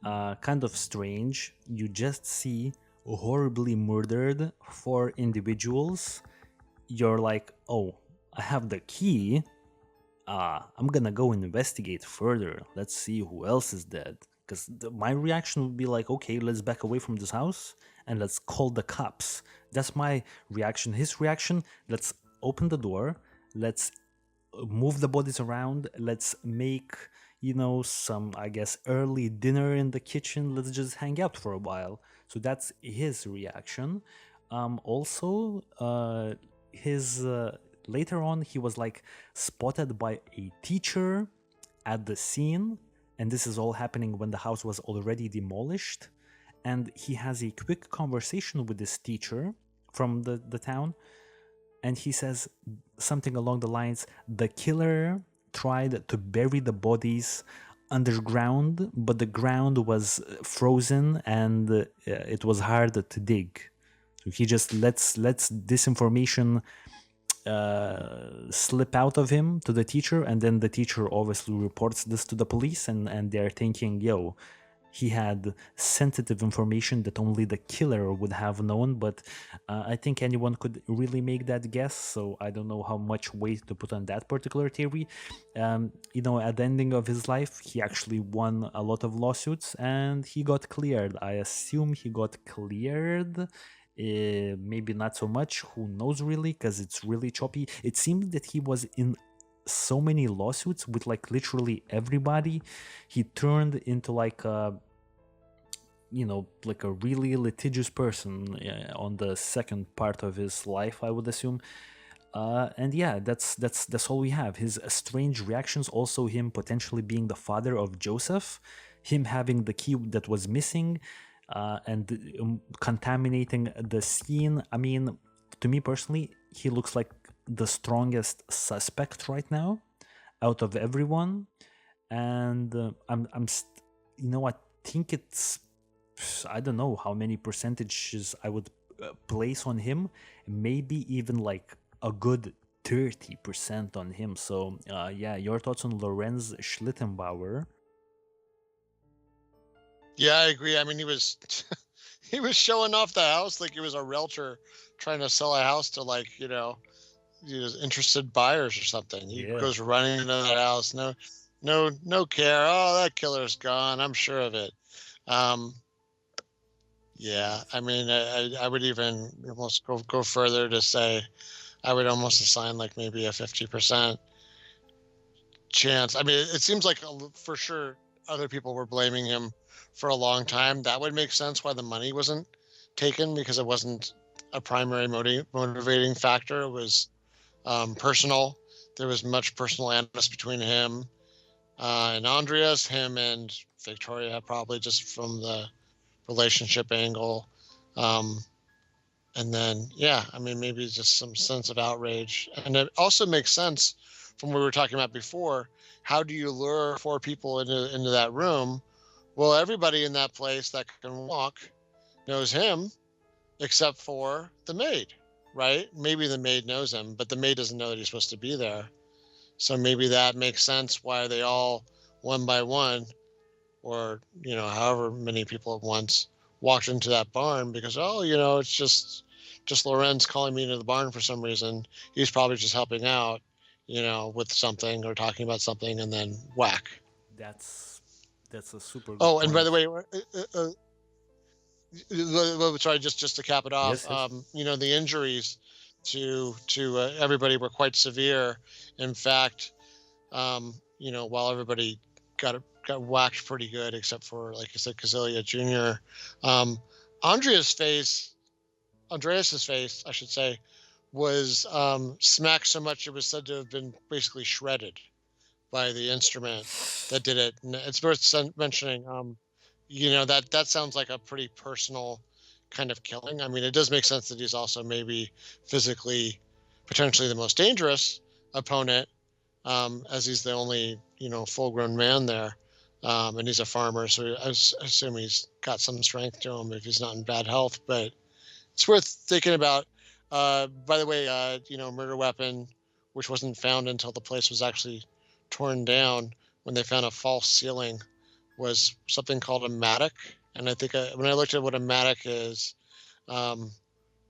Kind of strange. You just see horribly murdered 4 individuals. You're like, oh, I have the key. I'm gonna go investigate further. Let's see who else is dead. Because my reaction would be like, okay, let's back away from this house and let's call the cops. That's my reaction. His reaction, let's open the door, let's move the bodies around, let's make, some, I guess, early dinner in the kitchen, let's just hang out for a while. So that's his reaction. Also, his later on he was like spotted by a teacher at the scene, and this is all happening when the house was already demolished, and he has a quick conversation with this teacher from the town, and he says something along the lines, the killer tried to bury the bodies underground, but the ground was frozen and it was hard to dig. So he just lets this information slip out of him to the teacher, and then the teacher obviously reports this to the police, and they're thinking, yo, he had sensitive information that only the killer would have known. But I think anyone could really make that guess, so I don't know how much weight to put on that particular theory. At the ending of his life, he actually won a lot of lawsuits and he got cleared. I assume he got cleared. Maybe not so much, who knows really, because it's really choppy. It seems that he was in so many lawsuits with like literally everybody. He turned into like a like a really litigious person on the second part of his life, I would assume. And yeah, that's all we have. His strange reactions, also him potentially being the father of Joseph, him having the key that was missing, and contaminating the scene. I mean, to me personally, he looks like the strongest suspect right now out of everyone, and I think it's, I don't know how many percentages I would place on him, maybe even like a good 30% on him. So yeah, your thoughts on Lorenz Schlittenbauer? Yeah, I agree. I mean, he was he was showing off the house like he was a realtor trying to sell a house to like interested buyers or something. He Yeah. goes running into that house, no care. Oh, that killer's gone. I'm sure of it. Um, yeah, I mean, I would even almost go further to say I would almost assign like maybe a 50% chance. I mean, it seems like for sure other people were blaming him for a long time. That would make sense why the money wasn't taken, because it wasn't a primary motivating factor. It was personal. There was much personal animus between him and Andreas, him and Victoria, probably just from the relationship angle. And then, yeah, I mean, maybe just some sense of outrage. And it also makes sense from what we were talking about before. how do you lure four people into that room? Well, everybody in that place that can walk knows him except for the maid, right? Maybe the maid knows him, but the maid doesn't know that he's supposed to be there. So maybe that makes sense why they all, one by one, or however many people at once, walked into that barn, because it's just Lorenz calling me into the barn for some reason. He's probably just helping out, with something or talking about something, and then whack. That's a super good Oh, and by point. the way, sorry, just to cap it off, Yes, yes. the injuries to everybody were quite severe. In fact, while everybody got whacked pretty good, except for, like I said, Kazilia Jr. Um, Andrea's face, Andreas's face, I should say, was smacked so much it was said to have been basically shredded by the instrument that did it. And it's worth mentioning. That sounds like a pretty personal kind of killing. I mean, it does make sense that he's also maybe physically, potentially the most dangerous opponent, as he's the only full-grown man there, and he's a farmer, so I assume he's got some strength to him if he's not in bad health. But it's worth thinking about. By the way, murder weapon, which wasn't found until the place was actually torn down when they found a false ceiling, was something called a mattock. And I think when I looked at what a mattock is, um,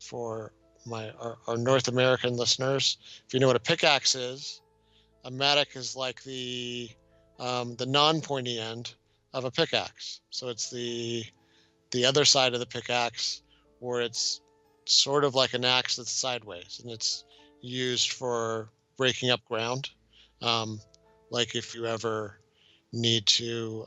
for our North American listeners, if you know what a pickaxe is, a mattock is like the non-pointy end of a pickaxe. So it's the other side of the pickaxe, where it's sort of like an axe that's sideways, and it's used for breaking up ground. Um, like if you ever need to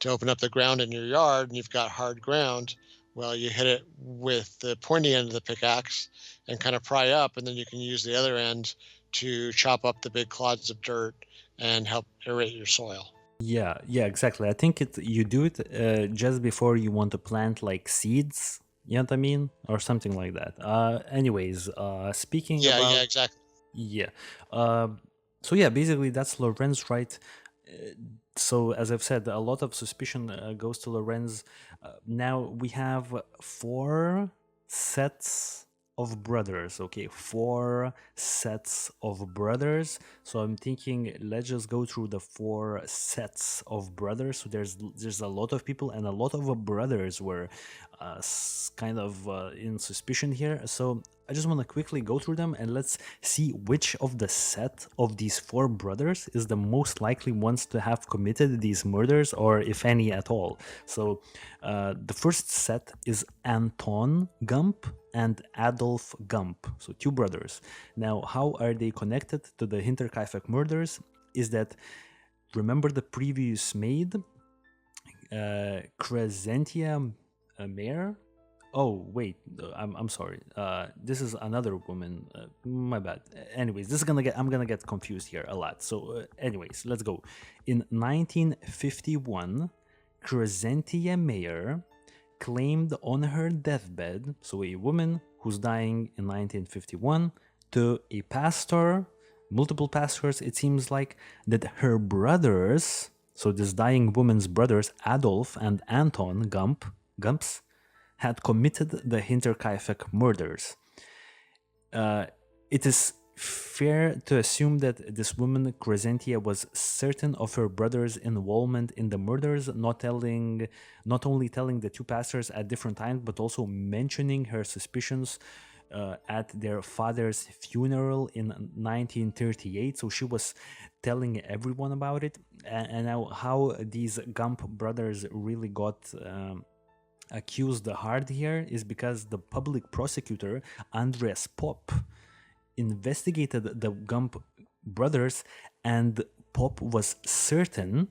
open up the ground in your yard and you've got hard ground, well, you hit it with the pointy end of the pickaxe and kind of pry up, and then you can use the other end to chop up the big clods of dirt and help aerate your soil. Yeah, yeah, exactly. I think you do it just before you want to plant like seeds. You know what I mean, or something like that. Anyways, speaking Yeah, yeah, about exactly. yeah, uh, so yeah, basically that's Lorenz, right? So as I've said, a lot of suspicion goes to Lorenz. Now we have four sets of brothers. Okay, four sets of brothers. So I'm thinking, let's just go through the four sets of brothers. So there's a lot of people, and a lot of brothers were kind of in suspicion here. So I just want to quickly go through them and let's see which of the set of these four brothers is the most likely ones to have committed these murders, or if any at all. So the first set is Anton Gump and Adolf Gump, so two brothers. Now, how are they connected to the Hinterkaifeck murders? Is that, remember the previous maid, Crescentia Mayer? Oh wait, I'm sorry. This is another woman. My bad. Anyways, I'm gonna get confused here a lot. So, anyways, let's go. In 1951, Crescentia Mayer claimed on her deathbed, so a woman who's dying in 1951, to a pastor, multiple pastors, it seems like, that her brothers, so this dying woman's brothers, Adolf and Anton Gumps, had committed the Hinterkaifeck murders. It is fair to assume that this woman, Crescentia, was certain of her brother's involvement in the murders, not only telling the two pastors at different times, but also mentioning her suspicions at their father's funeral in 1938. So she was telling everyone about it. And now, how these Gump brothers really got accused hard here is because the public prosecutor, Andreas Popp, investigated the Gump brothers, and Popp was certain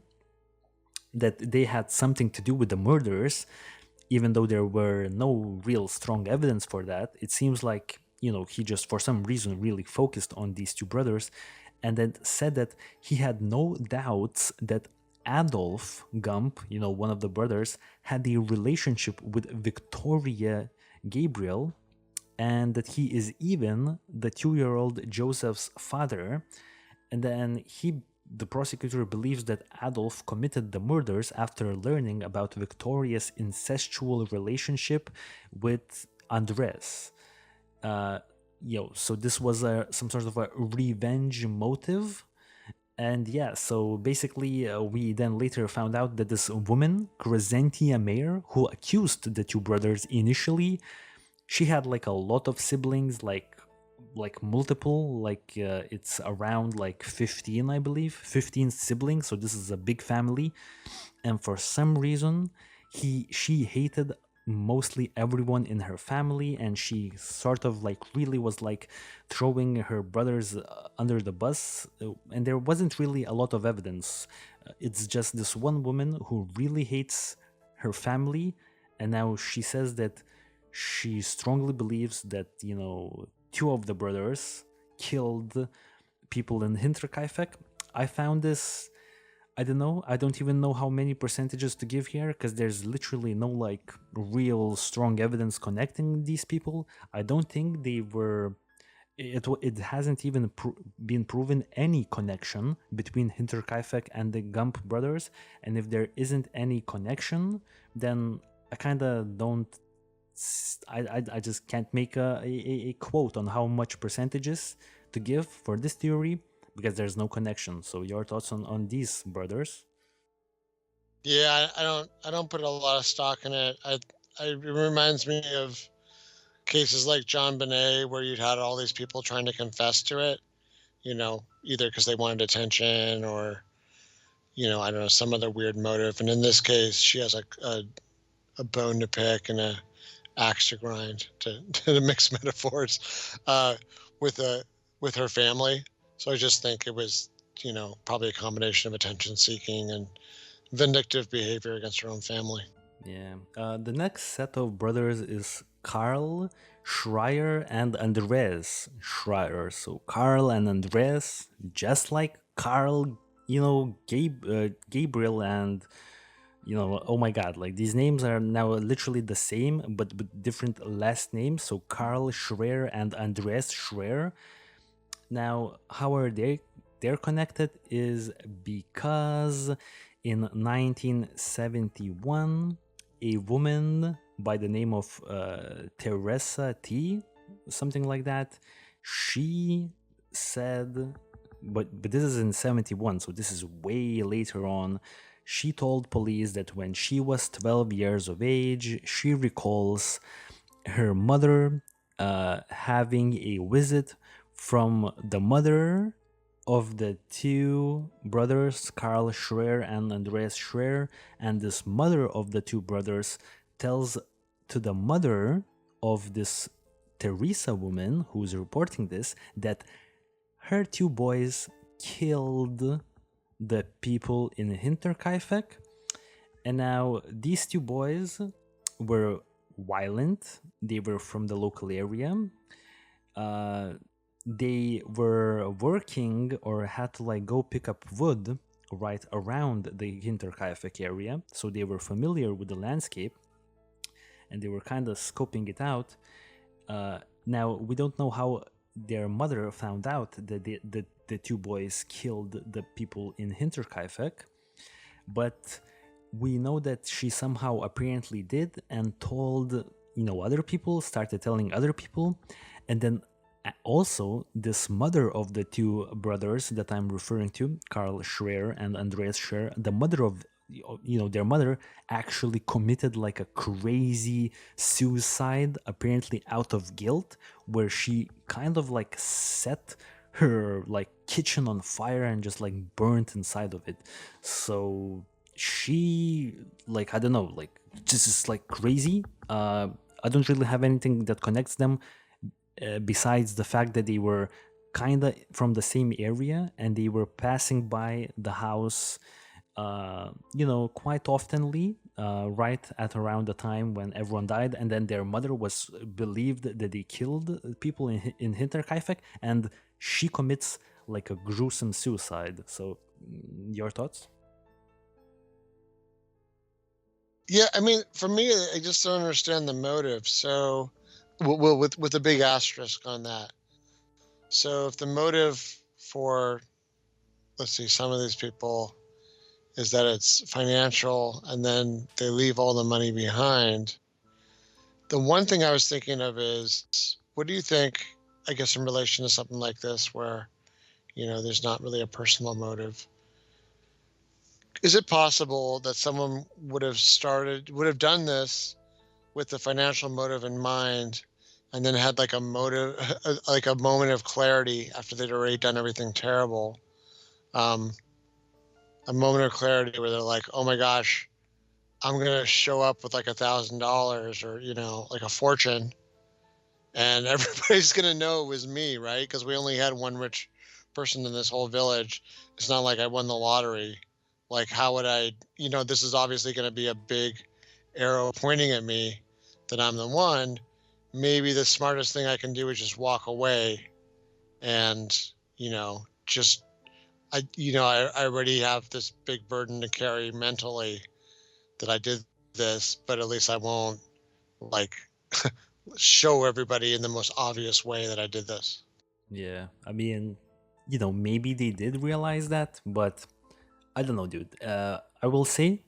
that they had something to do with the murders, even though there were no real strong evidence for that. It seems like, he just for some reason really focused on these two brothers, and then said that he had no doubts that Adolf Gump, one of the brothers, had a relationship with Victoria Gabriel, and that he is even the 2-year-old Joseph's father. And then he the prosecutor believes that Adolf committed the murders after learning about Victoria's incestual relationship with Andres. Uh, so this was some sort of a revenge motive. And yeah, so basically, we then later found out that this woman, Crescentia Mayer, who accused the two brothers initially, she had like a lot of siblings, like multiple, it's around like 15, I believe, 15 siblings. So this is a big family, and for some reason, she hated mostly everyone in her family, and she sort of like really was like throwing her brothers under the bus, and there wasn't really a lot of evidence. It's just this one woman who really hates her family, and now she says that she strongly believes that, two of the brothers killed people in Hinterkaifeck. I found this, I don't know. I don't even know how many percentages to give here because there's literally no like real strong evidence connecting these people. I don't think they were. It hasn't even been proven any connection between Hinterkaifeck and the Gump brothers. And if there isn't any connection, then I kind of don't. I just can't make a quote on how much percentages to give for this theory because there's no connection. So your thoughts on these brothers? Yeah, I don't put a lot of stock in it. It reminds me of cases like John Bonet, where you'd had all these people trying to confess to it, either because they wanted attention or, I don't know, some other weird motive. And in this case, she has a bone to pick and a axe to grind, to mix metaphors, with with her family. So I just think it was, probably a combination of attention seeking and vindictive behavior against her own family. Yeah. The next set of brothers is Karl Schreier and Andreas Schreier. So Karl and Andreas, just like Karl, Gabriel and oh my god, like these names are now literally the same but with different last names. So Karl Schreier and Andreas Schreier. Now, how are they're connected is because in 1971, a woman by the name of Teresa T, something like that, she said, but this is in 71, so this is way later on. She told police that when she was 12 years of age, she recalls her mother having a visit from the mother of the two brothers, Karl Schreier and Andreas Schreier, and this mother of the two brothers tells to the mother of this Teresa woman who's reporting this that her two boys killed the people in Hinterkaifeck. And now these two boys were violent. They were from the local area. They were working or had to like go pick up wood right around the Hinterkaifeck area. So they were familiar with the landscape and they were kind of scoping it out. Now, we don't know how their mother found out that the two boys killed the people in Hinterkaifeck, but we know that she somehow apparently did and told, other people, started telling other people. And then also this mother of the two brothers that I'm referring to, Karl Schreier and Andreas Schreier, the mother of their mother actually committed like a crazy suicide, apparently out of guilt, where she kind of like set her like kitchen on fire and just like burnt inside of it. So she, like, I don't know, like just is like crazy. I don't really have anything that connects them besides the fact that they were kind of from the same area and they were passing by the house quite oftenly, right at around the time when everyone died, and then their mother was believed that they killed people in Hinterkaifeck, and she commits like a gruesome suicide. So, your thoughts? Yeah, I mean, for me, I just don't understand the motive. So, well, with a big asterisk on that. So, if the motive for let's see, some of these people is that it's financial and then they leave all the money behind. The one thing I was thinking of is, what do you think, I guess, in relation to something like this where, there's not really a personal motive? Is it possible that someone would have done this with the financial motive in mind and then had like a motive, like a moment of clarity after they'd already done everything terrible? Um, a moment of clarity where they're like, oh my gosh, I'm going to show up with like $1,000 or, like a fortune, and everybody's going to know it was me, right? Because we only had one rich person in this whole village. It's not like I won the lottery. Like, how would I, this is obviously going to be a big arrow pointing at me that I'm the one. Maybe the smartest thing I can do is just walk away and, just, I already have this big burden to carry mentally that I did this, but at least I won't like show everybody in the most obvious way that I did this. Yeah, I mean, maybe they did realize that, but I don't know, dude. I will say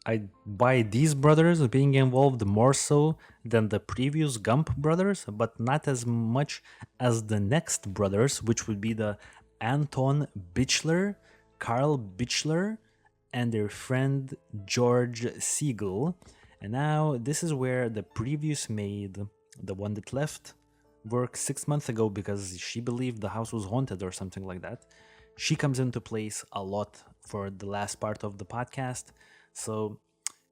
I buy these brothers being involved more so than the previous Gump brothers, but not as much as the next brothers, which would be the Anton Bichler, Karl Bichler, and their friend George Siegel. And now this is where the previous maid, the one that left work 6 months ago because she believed the house was haunted or something like that, she comes into place a lot for the last part of the podcast. So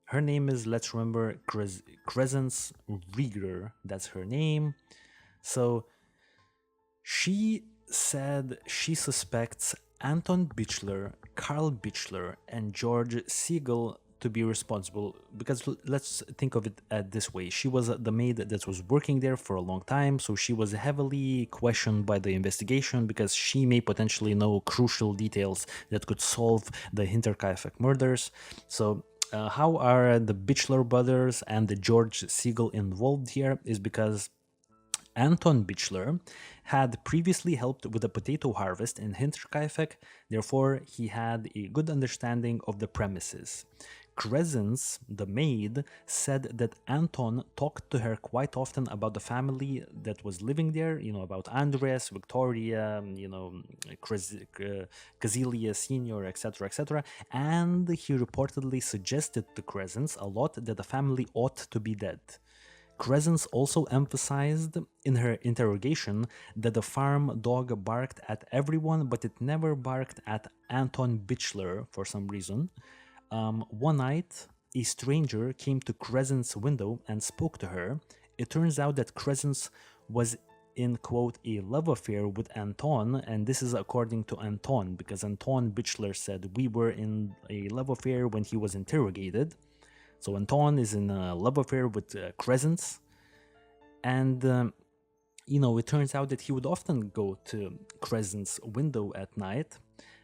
her name is, let's remember, Crescence Rieger. That's her name. So she said she suspects Anton Bichler, Karl Bichler, and George Siegel to be responsible, because let's think of it this way. She was the maid that was working there for a long time, so she was heavily questioned by the investigation because she may potentially know crucial details that could solve the Hinterkaifeck murders. So how are the Bichler brothers and the George Siegel involved here is because Anton Bichler had previously helped with the potato harvest in Hinterkaifeck, therefore he had a good understanding of the premises. Crescence, the maid, said that Anton talked to her quite often about the family that was living there, about Andreas, Victoria, Cazilia Sr., etc., etc., and he reportedly suggested to Crescence a lot that the family ought to be dead. Crescence also emphasized in her interrogation that the farm dog barked at everyone, but it never barked at Anton Bichler for some reason. One night, a stranger came to Crescence's window and spoke to her. It turns out that Crescence was in, quote, a love affair with Anton, and this is according to Anton, because Anton Bichler said we were in a love affair when he was interrogated. So Anton is in a love affair with Crescence, and it turns out that he would often go to Crescence's window at night,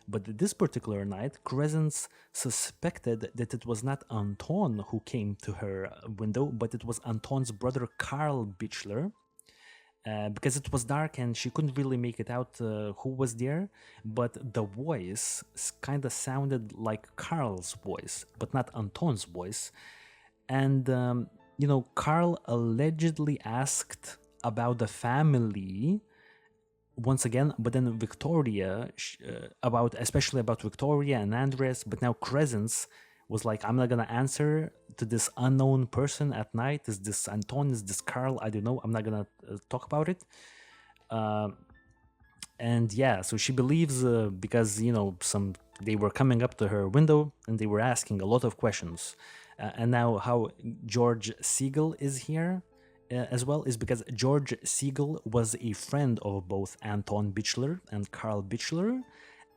but this particular night, Crescence suspected that it was not Anton who came to her window, but it was Anton's brother Karl Bichler. Because it was dark and she couldn't really make it out who was there, but the voice kind of sounded like Karl's voice, but not Anton's voice. And, Karl allegedly asked about the family once again, but then Victoria, especially about Victoria and Andres, but now Crescence was like, I'm not gonna answer to this unknown person at night. Is this Anton? Is this Karl? I don't know. I'm not gonna talk about it. And yeah, so she believes because they were coming up to her window and they were asking a lot of questions. And now how George Siegel is here as well is because George Siegel was a friend of both Anton Bichler and Karl Bichler.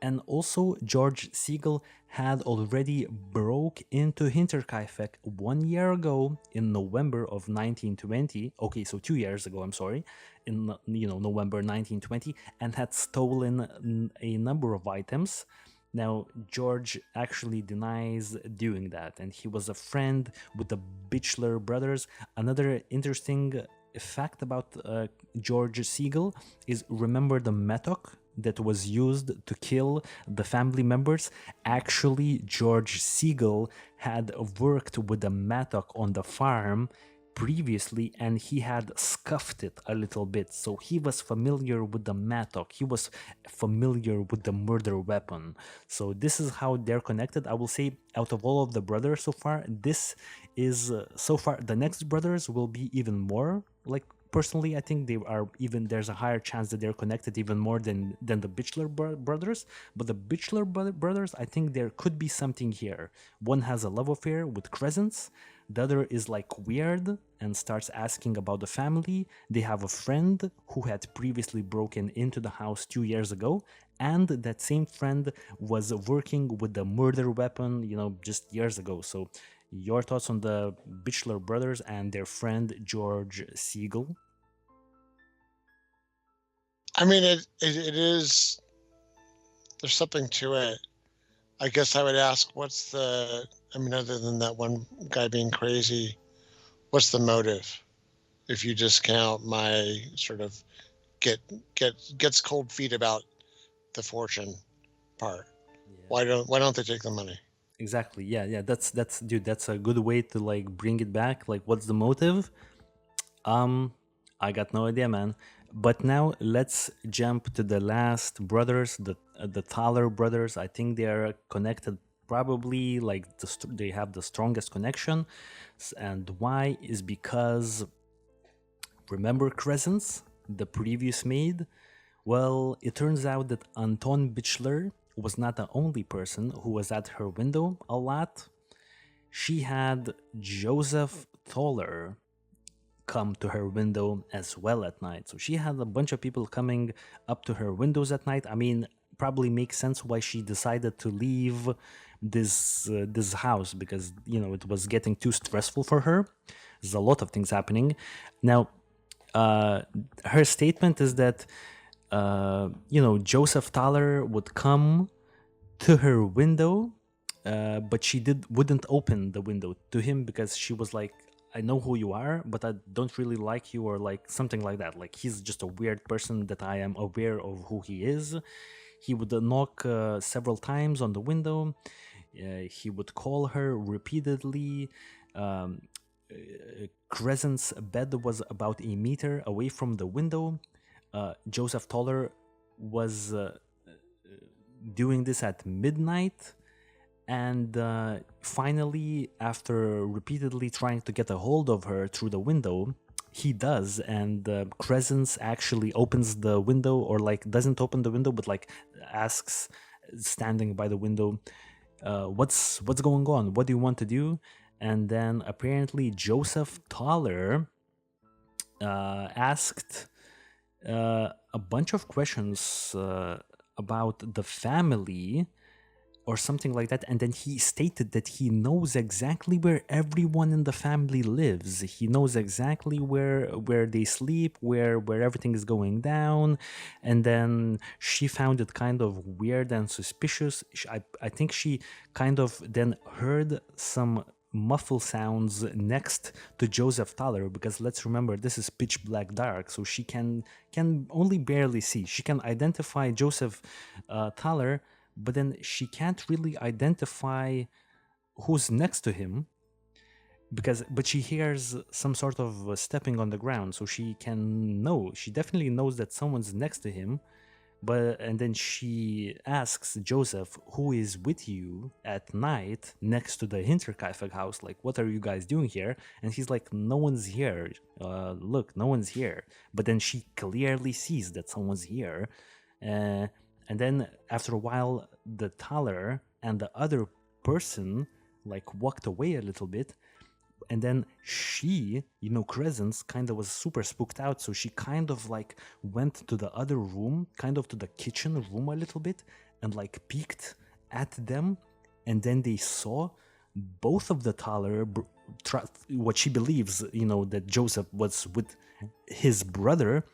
And also, George Siegel had already broke into Hinterkaifeck 1 year ago in November of 1920. Okay, so 2 years ago, I'm sorry, in November 1920, and had stolen a number of items. Now, George actually denies doing that, and he was a friend with the Bichler brothers. Another interesting fact about George Siegel is, remember the Metok, that was used to kill the family members. Actually, George Siegel had worked with a mattock on the farm previously, and he had scuffed it a little bit. So he was familiar with the mattock. He was familiar with the murder weapon. So this is how they're connected. I will say, out of all of the brothers so far, this is so far. The next brothers will be even more like. Personally, I think they are even. There's a higher chance that they're connected even more than the Bichler brothers. But the Bichler brothers, I think there could be something here. One has a love affair with Crescents. The other is like weird and starts asking about the family. They have a friend who had previously broken into the house 2 years ago, and that same friend was working with the murder weapon, just years ago. So your thoughts on the Bichler brothers and their friend George Siegel? I mean, it is. There's something to it. I guess I would ask, what's the? I mean, other than that one guy being crazy, what's the motive? If you discount my sort of gets cold feet about the fortune part, why don't they take the money? Exactly. Yeah. That's dude. That's a good way to like bring it back. Like, what's the motive? I got no idea, man. But now let's jump to the last brothers, the Thaler brothers. I think they are connected. Probably like they have the strongest connection, and why is because remember Crescents, the previous maid. Well, it turns out that Anton Bichler was not the only person who was at her window a lot. She had Joseph Thaler come to her window as well at night. So she had a bunch of people coming up to her windows at night. I mean, probably makes sense why she decided to leave this house, because it was getting too stressful for her. There's a lot of things happening. Now, her statement is that Joseph Thaler would come to her window, but she wouldn't open the window to him because she was like, I know who you are, but I don't really like you, or like something like that. Like, he's just a weird person that I am aware of who he is. He would knock several times on the window. He would call her repeatedly. Um, Crescent's bed was about a meter away from the window. Joseph Toller was doing this at midnight. And finally, after repeatedly trying to get a hold of her through the window, he does. And Crescents actually opens the window, or like doesn't open the window, but like asks, standing by the window, what's going on? What do you want to do? And then apparently Joseph Thaler asked a bunch of questions about the family or something like that, and then he stated that he knows exactly where everyone in the family lives. He knows exactly where they sleep, where everything is going down. And then she found it kind of weird and suspicious. I think she kind of then heard some muffle sounds next to Joseph Thaler, because let's remember, this is pitch black dark, so she can only barely see. She can identify Joseph Thaler, but then she can't really identify who's next to him, but she hears some sort of stepping on the ground, so she definitely knows that someone's next to him. And then she asks Joseph, who is with you at night next to the Hinterkaifeck house? Like, what are you guys doing here? And he's like, no one's here. Look, no one's here. But then she clearly sees that someone's here. And then after a while, the Thaler and the other person like walked away a little bit. And then she, Crescents, kind of was super spooked out. So she kind of like went to the other room, kind of to the kitchen room a little bit, and like peeked at them. And then they saw both of the Thaler, what she believes, that Joseph was with his brother.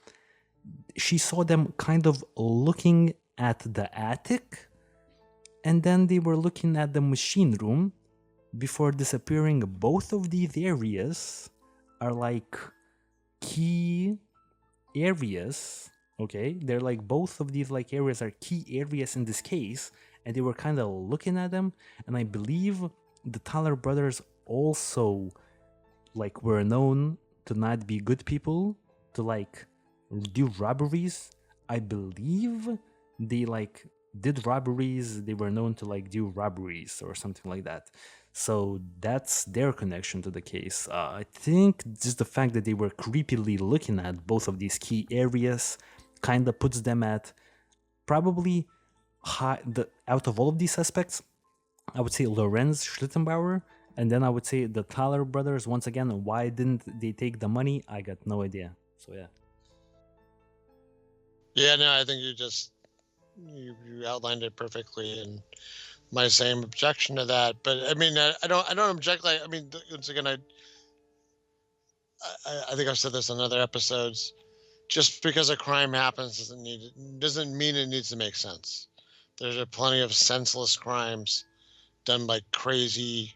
She saw them kind of looking at the attic, and then they were looking at the machine room before disappearing. Both of these areas are like key areas Okay, they're like both of these like areas are key areas in this case, and they were kind of looking at them. And I believe the Thaler brothers also like were known to not be good people, to like do robberies. I believe they like did robberies. They were known to like do robberies or something like that. So that's their connection to the case. I think just the fact that they were creepily looking at both of these key areas kind of puts them at probably high, out of all of these aspects, I would say Lorenz Schlittenbauer, and then I would say the Thaler brothers. Once again, why didn't they take the money? I got no idea. So yeah. Yeah, no, I think you outlined it perfectly, and my same objection to that. But I mean, I don't object. Like, I mean, once again, I think I've said this in other episodes. Just because a crime happens doesn't mean it needs to make sense. There's plenty of senseless crimes done by crazy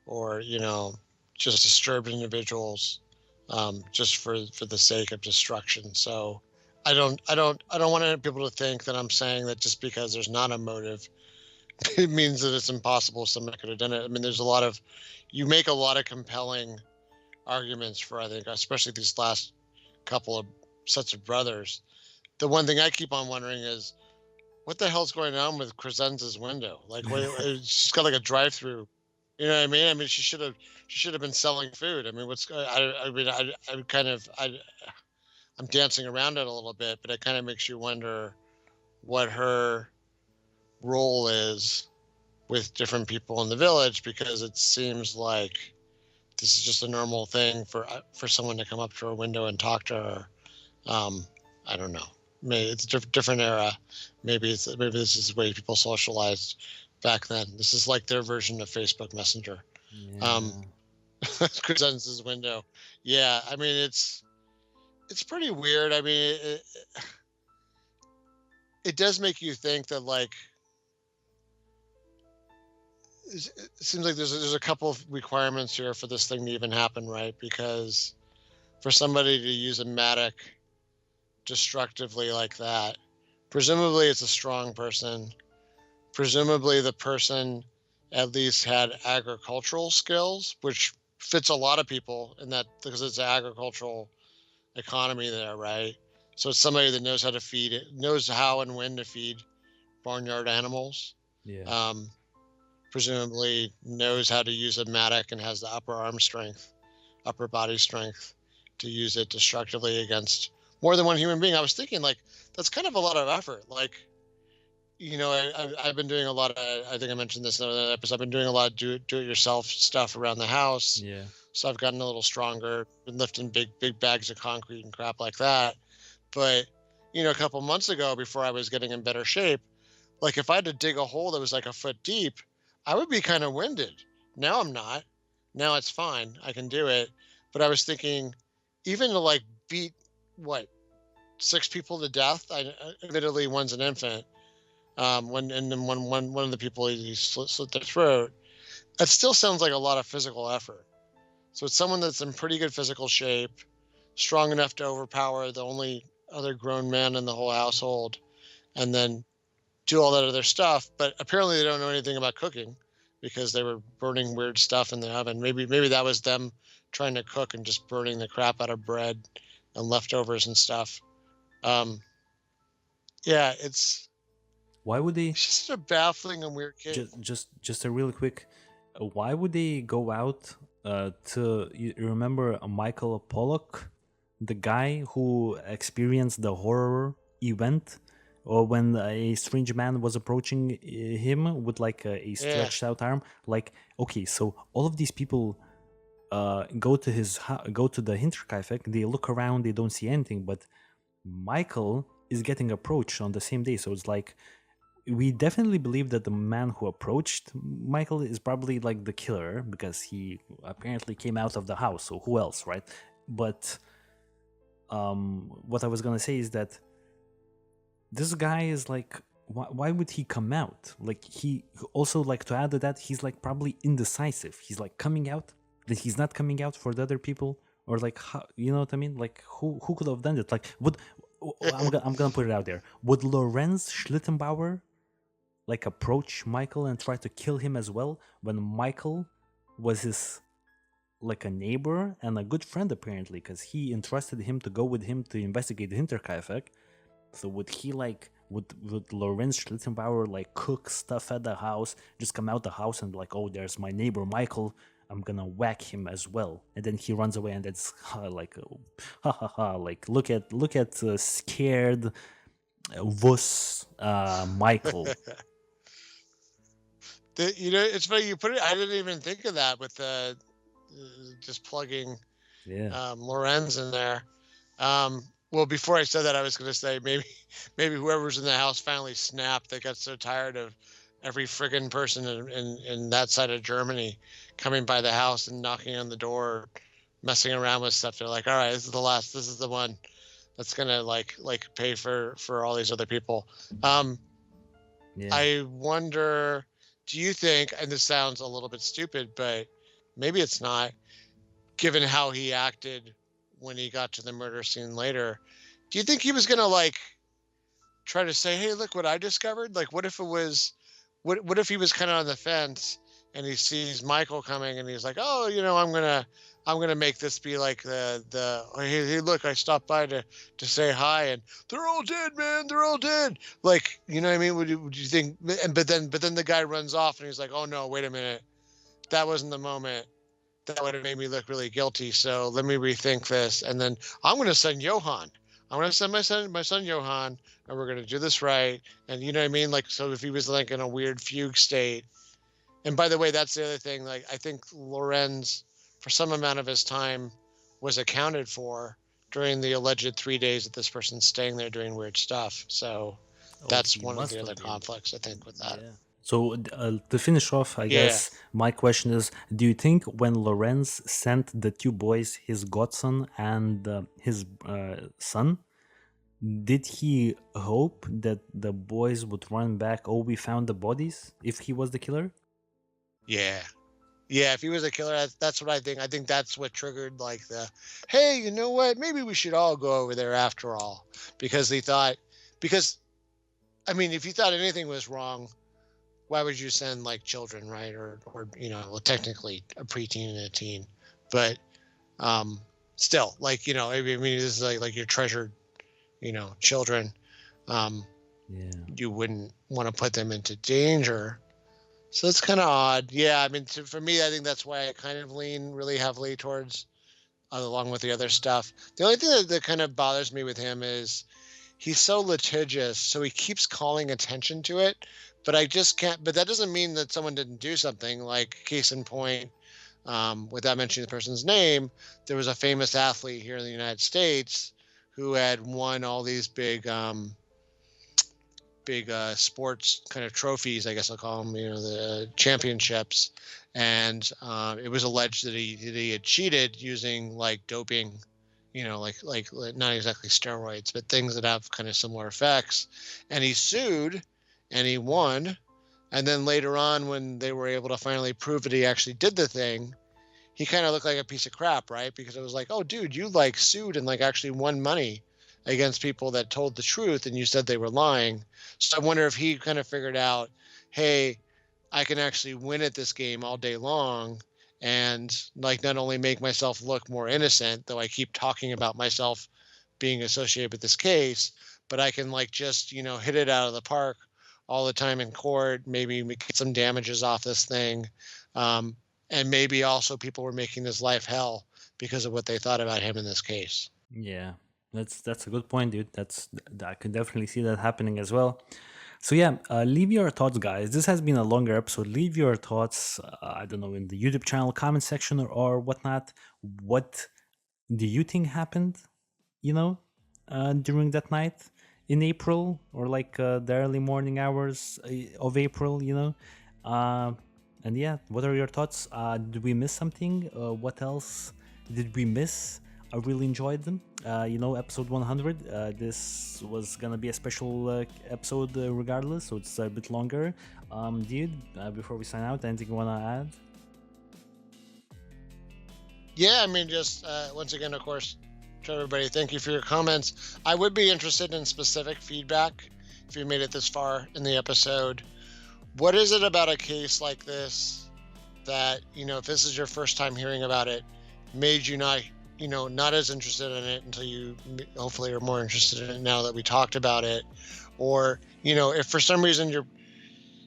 or just disturbed individuals, just for the sake of destruction. So I don't want people to think that I'm saying that just because there's not a motive, it means that it's impossible someone could have done it. I mean, you make a lot of compelling arguments for, I think, especially these last couple of sets of brothers. The one thing I keep on wondering is what the hell's going on with Crescenza's window? Like, she's got like a drive-through. You know what I mean? I mean, she should have been selling food. I mean, I mean, I kind of, I'm dancing around it a little bit, but it kind of makes you wonder what her role is with different people in the village, because it seems like this is just a normal thing for someone to come up to her window and talk to her. I don't know. Maybe it's a different era. Maybe this is the way people socialized back then. This is like their version of Facebook Messenger. Um, Yeah. Crescence's window. Yeah, I mean it's pretty weird. I mean it does make you think that, like, it seems like there's a couple of requirements here for this thing to even happen, right? Because for somebody to use a matic destructively like that, presumably it's a strong person. Presumably the person at least had agricultural skills, which fits a lot of people in that, because it's an agricultural economy there, right? So it's somebody that knows how to feed it, knows how and when to feed barnyard animals. Yeah. Um, Presumably knows how to use a matic and has the upper arm strength, upper body strength to use it destructively against more than one human being. I was thinking, like, that's kind of a lot of effort. Like, I've been doing a lot of, I think I mentioned this in another episode, I've been doing a lot of do-it-yourself stuff around the house. Yeah. So I've gotten a little stronger, been lifting big bags of concrete and crap like that. But, a couple months ago, before I was getting in better shape, like, if I had to dig a hole that was like a foot deep, I would be kind of winded. Now I'm not. Now it's fine. I can do it. But I was thinking, even to like beat what, 6 people to death. Admittedly, one's an infant. And then one of the people, he slit their throat. That still sounds like a lot of physical effort. So it's someone that's in pretty good physical shape, strong enough to overpower the only other grown man in the whole household, and then do all that other stuff. But apparently they don't know anything about cooking, because they were burning weird stuff in the oven. Maybe that was them trying to cook and just burning the crap out of bread and leftovers and stuff. Um, yeah, it's Why would they? just a baffling and weird case. Just a really quick. Why would they go out to? You remember Michael Pollock, the guy who experienced the horror event, or when a strange man was approaching him with like a Yeah, stretched out arm. Like, okay, so all of these people go to go to the Hinterkaifeck. They look around, they don't see anything, but Michael is getting approached on the same day. So it's like we definitely believe that the man who approached Michael is probably like the killer, because he apparently came out of the house. So who else, right? But what I was gonna say is that this guy is like, why would he come out? Like, he also, like, to add to that, he's like probably indecisive. He's like coming out, then he's not coming out for the other people, or like, how, you know what I mean? Like, who could have done it? Like, I'm gonna put it out there. Would Lorenz Schlittenbauer like approach Michael and try to kill him as well when Michael was his like a neighbor and a good friend apparently, because he entrusted him to go with him to investigate the Hinterkaifeck. So would he like would Lorenz Schlittenbauer like cook stuff at the house, just come out the house and like, oh, there's my neighbor Michael, I'm gonna whack him as well, and then he runs away, and that's like, ha ha ha, like look at scared wuss Michael. It's funny you put it. I didn't even think of that with the just plugging Yeah. Lorenz in there. Well, before I said that, I was going to say maybe whoever's in the house finally snapped. They got so tired of every friggin' person in that side of Germany coming by the house and knocking on the door, messing around with stuff. They're like, all right, this is the last. This is the one that's gonna like pay for all these other people. Yeah. I wonder, do you think, and this sounds a little bit stupid, but maybe it's not, given how he acted when he got to the murder scene later, do you think he was gonna like try to say, hey, look what I discovered? Like, what if it was, what if he was kind of on the fence and he sees Michael coming and he's like, oh, I'm gonna make this be like hey, look, I stopped by to say hi, and they're all dead, man, they're all dead. Like, you know what I mean? Would you think? But then the guy runs off and he's like, oh no, wait a minute, that wasn't the moment. That would have made me look really guilty. So let me rethink this, and then I'm gonna send Johann. I'm gonna send my son Johann, and we're gonna do this right. And you know what I mean? Like, so if he was like in a weird fugue state, and by the way, that's the other thing. Like, I think Lorenz, for some amount of his time, was accounted for during the alleged 3 days that this person's staying there doing weird stuff. So that's one of the other conflicts, I think, with that. Yeah. So to finish off, I guess my question is: do you think when Lorenz sent the two boys, his godson and his son, did he hope that the boys would run back? Oh, we found the bodies. If he was the killer. Yeah. Yeah, if he was a killer, that's what I think. I think that's what triggered like the, hey, you know what? Maybe we should all go over there after all, because they thought, because I mean, if you thought anything was wrong, why would you send like children, right? Or well, technically a preteen and a teen, but still, like, I mean, this is like your treasured, children. Yeah. You wouldn't want to put them into danger. So it's kind of odd. Yeah, I mean, for me, I think that's why I kind of lean really heavily towards, along with the other stuff. The only thing that kind of bothers me with him is he's so litigious, so he keeps calling attention to it, but I just can't. But that doesn't mean that someone didn't do something. Like, case in point, without mentioning the person's name, there was a famous athlete here in the United States who had won all these big sports kind of trophies, I guess I'll call them, the championships. And it was alleged that he had cheated using like doping, like not exactly steroids, but things that have kind of similar effects. And he sued and he won. And then later on, when they were able to finally prove that he actually did the thing, he kind of looked like a piece of crap, right? Because it was like, oh, dude, you like sued and like actually won money against people that told the truth, and you said they were lying. So I wonder if he kind of figured out, hey, I can actually win at this game all day long, and like not only make myself look more innocent, though I keep talking about myself being associated with this case, but I can like just, hit it out of the park all the time in court, maybe get some damages off this thing. And maybe also people were making his life hell because of what they thought about him in this case. Yeah. That's a good point, dude. I could definitely see that happening as well. So yeah, leave your thoughts, guys. This has been a longer episode. Leave your thoughts. I don't know, in the YouTube channel comment section or whatnot. What do you think happened? During that night in April, or like the early morning hours of April. And yeah, what are your thoughts? Did we miss something? What else did we miss? I really enjoyed them. Episode 100. This was gonna be a special episode regardless, so it's a bit longer. Dude, before we sign out, anything you wanna add? Yeah, I mean, just once again, of course, to everybody. Thank you for your comments. I would be interested in specific feedback if you made it this far in the episode. What is it about a case like this that, if this is your first time hearing about it, made you not as interested in it until you hopefully are more interested in it now that we talked about it? Or, if for some reason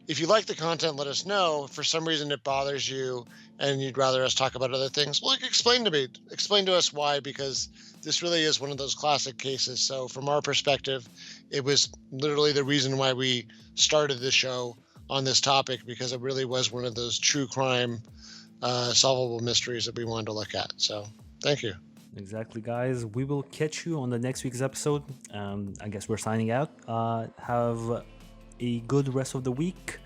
if you like the content, let us know. If for some reason it bothers you and you'd rather us talk about other things, well, explain to us why, because this really is one of those classic cases. So from our perspective, it was literally the reason why we started the show on this topic, because it really was one of those true crime solvable mysteries that we wanted to look at. So thank you. Exactly, guys. We will catch you on the next week's episode. I guess we're signing out. Have a good rest of the week,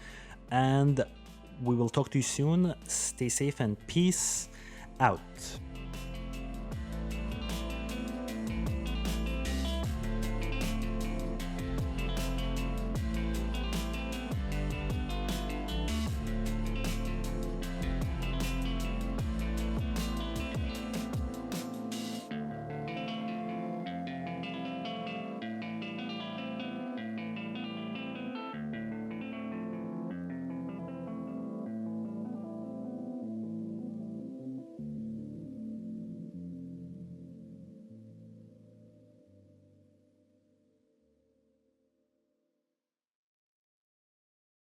and we will talk to you soon. Stay safe and peace out.